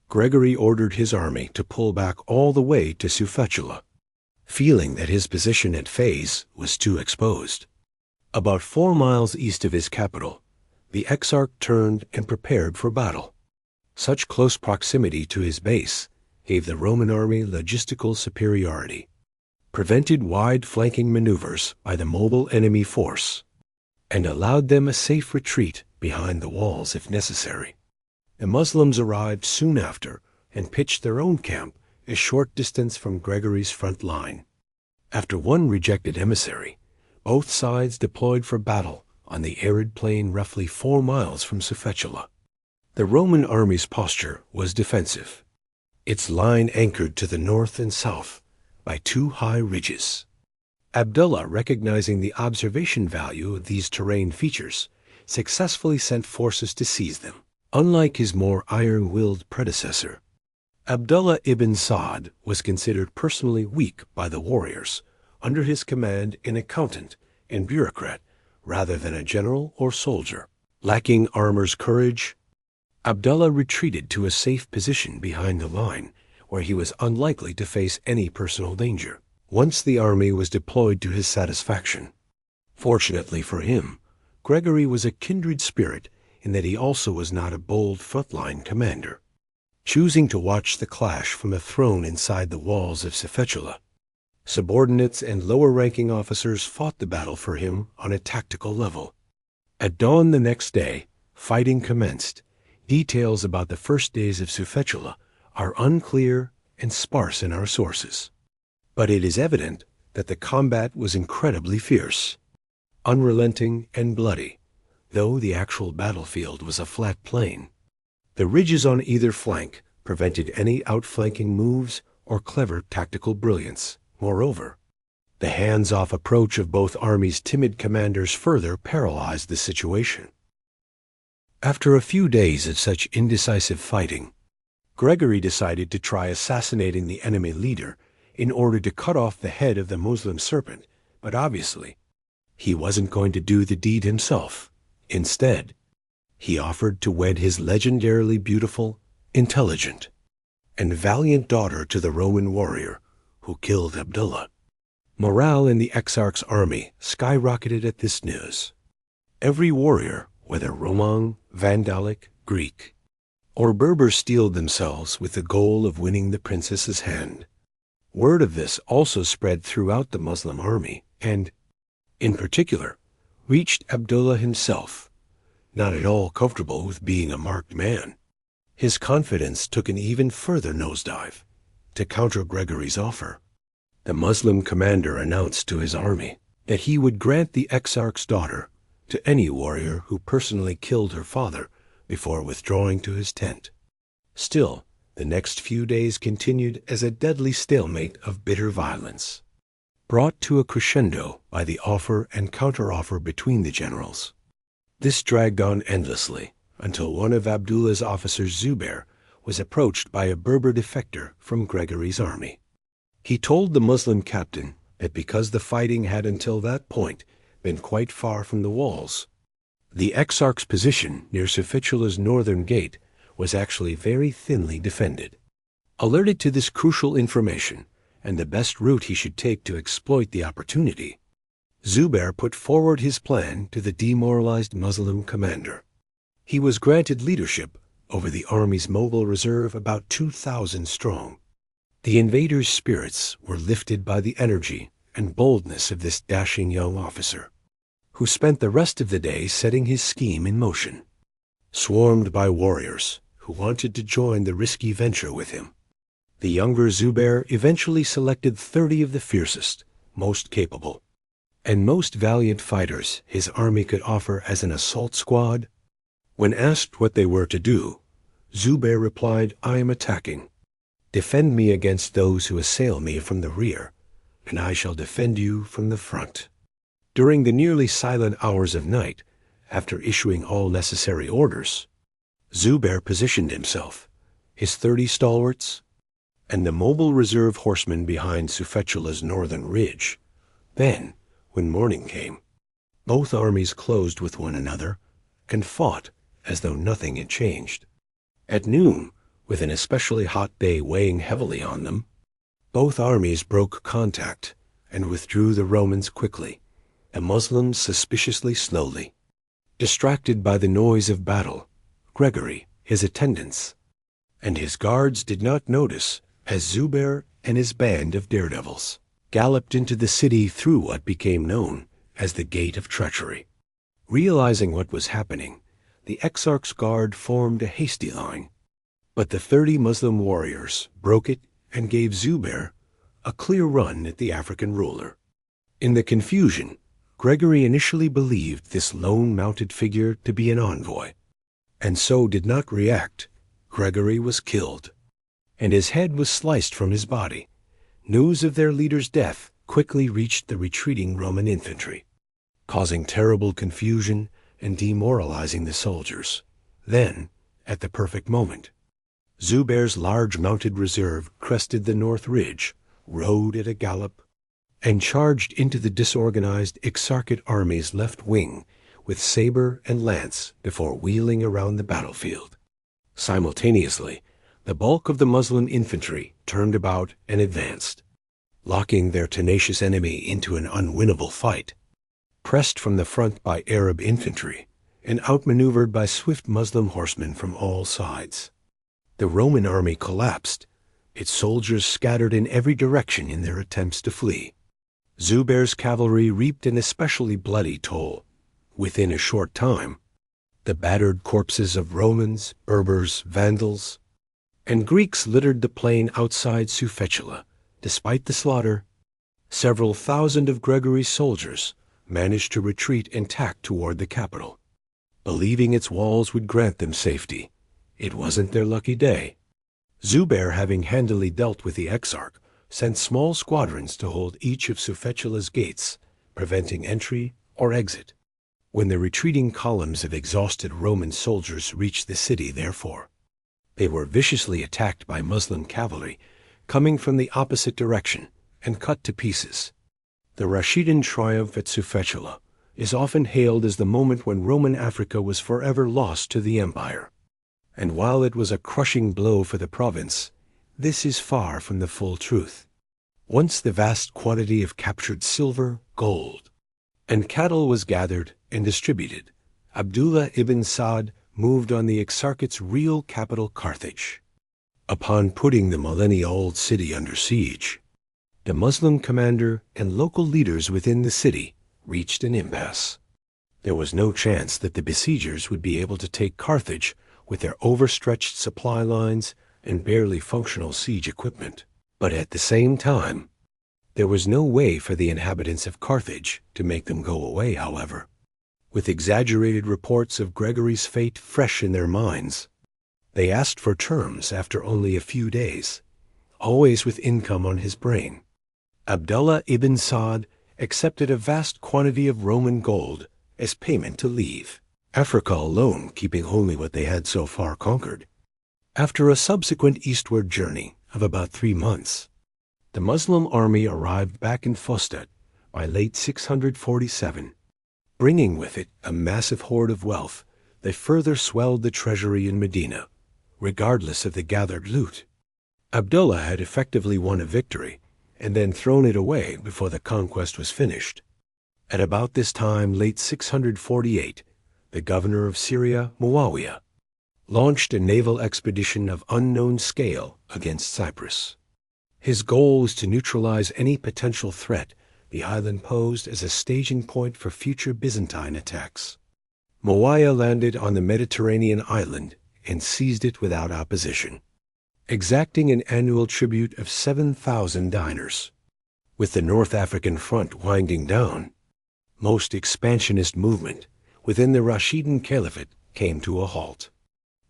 Gregory ordered his army to pull back all the way to Sufetula, feeling that his position at Fez was too exposed. About 4 miles east of his capital, the exarch turned and prepared for battle. Such close proximity to his base gave the Roman army logistical superiority, prevented wide flanking maneuvers by the mobile enemy force, and allowed them a safe retreat behind the walls if necessary. The Muslims arrived soon after and pitched their own camp a short distance from Gregory's front line. After one rejected emissary, both sides deployed for battle on the arid plain roughly 4 miles from Sufetula. The Roman army's posture was defensive, its line anchored to the north and south by 2 high ridges. Abdullah, recognizing the observation value of these terrain features, successfully sent forces to seize them. Unlike his more iron-willed predecessor, Abdullah ibn Sa'd was considered personally weak by the warriors, under his command an accountant and bureaucrat rather than a general or soldier. Lacking armor's courage, Abdullah retreated to a safe position behind the line, where he was unlikely to face any personal danger. Once the army was deployed to his satisfaction. Fortunately for him, Gregory was a kindred spirit in that he also was not a bold frontline commander, choosing to watch the clash from a throne inside the walls of Sufetula. Subordinates and lower-ranking officers fought the battle for him on a tactical level. At dawn the next day, fighting commenced. Details about the first days of Sufetula are unclear and sparse in our sources, but it is evident that the combat was incredibly fierce, unrelenting and bloody, though the actual battlefield was a flat plain. The ridges on either flank prevented any outflanking moves or clever tactical brilliance. Moreover, the hands-off approach of both armies' timid commanders further paralyzed the situation. After a few days of such indecisive fighting, Gregory decided to try assassinating the enemy leader in order to cut off the head of the Muslim serpent, but obviously, he wasn't going to do the deed himself. Instead, he offered to wed his legendarily beautiful, intelligent, and valiant daughter to the Roman warrior who killed Abdullah. Morale in the Exarch's army skyrocketed at this news. Every warrior, whether Roman, Vandalic, Greek, or Berber, steeled themselves with the goal of winning the princess's hand. Word of this also spread throughout the Muslim army and, in particular, reached Abdullah himself, not at all comfortable with being a marked man. His confidence took an even further nosedive. To counter Gregory's offer, the Muslim commander announced to his army that he would grant the Exarch's daughter to any warrior who personally killed her father before withdrawing to his tent. Still, the next few days continued as a deadly stalemate of bitter violence, brought to a crescendo by the offer and counteroffer between the generals. This dragged on endlessly until one of Abdullah's officers, Zubair, was approached by a Berber defector from Gregory's army. He told the Muslim captain that because the fighting had until that point been quite far from the walls, the Exarch's position near Sufetula's northern gate was actually very thinly defended. Alerted to this crucial information and the best route he should take to exploit the opportunity, Zubair put forward his plan to the demoralized Muslim commander. He was granted leadership over the army's mobile reserve, about 2,000 strong. The invaders' spirits were lifted by the energy and boldness of this dashing young officer, who spent the rest of the day setting his scheme in motion. Swarmed by warriors who wanted to join the risky venture with him, the younger Zubair eventually selected 30 of the fiercest, most capable, and most valiant fighters his army could offer as an assault squad. When asked what they were to do, Zubair replied, "I am attacking. Defend me against those who assail me from the rear, and I shall defend you from the front." During the nearly silent hours of night, after issuing all necessary orders, Zubair positioned himself, his 30 stalwarts, and the mobile reserve horsemen behind Sufetula's northern ridge. Then, when morning came, both armies closed with one another and fought as though nothing had changed. At noon, with an especially hot day weighing heavily on them, both armies broke contact and withdrew, the Romans quickly, the Muslims suspiciously slowly. Distracted by the noise of battle, Gregory, his attendants, and his guards did not notice as Zubair and his band of daredevils galloped into the city through what became known as the Gate of Treachery. Realizing what was happening, the Exarch's guard formed a hasty line, but the 30 Muslim warriors broke it and gave Zubair a clear run at the African ruler. In the confusion, Gregory initially believed this lone mounted figure to be an envoy, and so did not react. Gregory was killed, and his head was sliced from his body. News of their leader's death quickly reached the retreating Roman infantry, causing terrible confusion and demoralizing the soldiers. Then, at the perfect moment, Zubair's large mounted reserve crested the north ridge, rode at a gallop, and charged into the disorganized Exarchate army's left wing with saber and lance before wheeling around the battlefield. Simultaneously, the bulk of the Muslim infantry turned about and advanced, locking their tenacious enemy into an unwinnable fight. Pressed from the front by Arab infantry and outmaneuvered by swift Muslim horsemen from all sides, the Roman army collapsed, its soldiers scattered in every direction in their attempts to flee. Zubair's cavalry reaped an especially bloody toll. Within a short time, the battered corpses of Romans, Berbers, Vandals, and Greeks littered the plain outside Sufetula. Despite the slaughter, several thousand of Gregory's soldiers managed to retreat and tack toward the capital, believing its walls would grant them safety. It wasn't their lucky day. Zubair, having handily dealt with the Exarch, sent small squadrons to hold each of Sufetula's gates, preventing entry or exit. When the retreating columns of exhausted Roman soldiers reached the city, therefore, they were viciously attacked by Muslim cavalry coming from the opposite direction and cut to pieces. The Rashidun triumph at Sufetula is often hailed as the moment when Roman Africa was forever lost to the empire. And while it was a crushing blow for the province, this is far from the full truth. Once the vast quantity of captured silver, gold, and cattle was gathered and distributed, Abdullah ibn Sa'd moved on the Exarchate's real capital, Carthage. Upon putting the millennia-old city under siege, the Muslim commander and local leaders within the city reached an impasse. There was no chance that the besiegers would be able to take Carthage with their overstretched supply lines and barely functional siege equipment. But at the same time, there was no way for the inhabitants of Carthage to make them go away, however. With exaggerated reports of Gregory's fate fresh in their minds, they asked for terms after only a few days, always with income on his brain. Abdullah ibn Sa'd accepted a vast quantity of Roman gold as payment to leave, Africa alone keeping only what they had so far conquered. After a subsequent eastward journey of about 3 months, the Muslim army arrived back in Fostat by late 647. Bringing with it a massive hoard of wealth, they further swelled the treasury in Medina, regardless of the gathered loot. Abdullah had effectively won a victory and then thrown it away before the conquest was finished. At about this time, late 648, the governor of Syria, Muawiyah, launched a naval expedition of unknown scale against Cyprus. His goal was to neutralize any potential threat the island posed as a staging point for future Byzantine attacks. Muawiyah landed on the Mediterranean island and seized it without opposition, exacting an annual tribute of 7,000 dinars. With the North African front winding down, most expansionist movement within the Rashidun Caliphate came to a halt.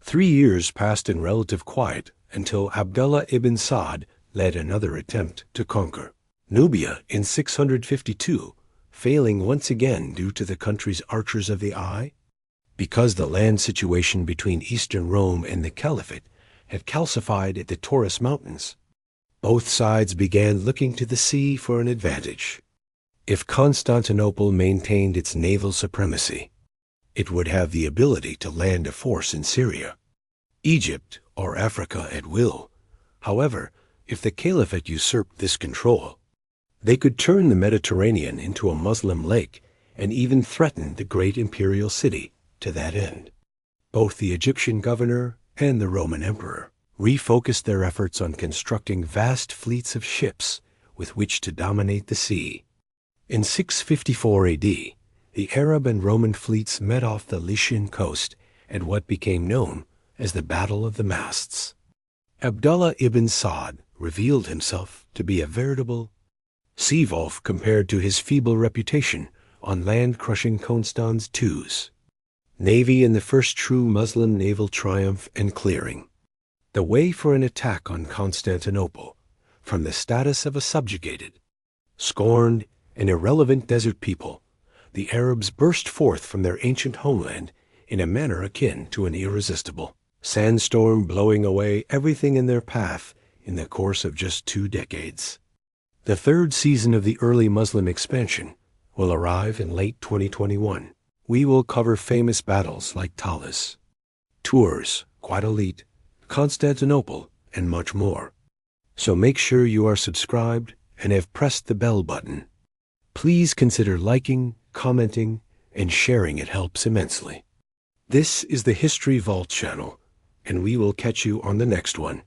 3 years passed in relative quiet until Abdullah ibn Sa'd led another attempt to conquer Nubia in 652, failing once again due to the country's archers of the eye. Because the land situation between eastern Rome and the Caliphate had calcified at the Taurus Mountains, both sides began looking to the sea for an advantage. If Constantinople maintained its naval supremacy, it would have the ability to land a force in Syria, Egypt, or Africa at will. However, if the Caliphate usurped this control, they could turn the Mediterranean into a Muslim lake and even threaten the great imperial city. To that end, both the Egyptian governor and the Roman emperor refocused their efforts on constructing vast fleets of ships with which to dominate the sea. In 654 AD, the Arab and Roman fleets met off the Lycian coast at what became known as the Battle of the Masts. Abdullah ibn Sa'd revealed himself to be a veritable sea wolf compared to his feeble reputation on land-crushing Constans II's navy in the first true Muslim naval triumph and clearing the way for an attack on Constantinople from the status of a subjugated, scorned, and irrelevant desert people. The Arabs burst forth from their ancient homeland in a manner akin to an irresistible sandstorm, blowing away everything in their path in the course of just 2 decades. The third season of the early Muslim expansion will arrive in late 2021. We will cover famous battles like Talis, Tours, Guadalete, Constantinople, and much more. So make sure you are subscribed and have pressed the bell button. Please consider liking, commenting, and sharing. It helps immensely. This is the History Vault channel, and we will catch you on the next one.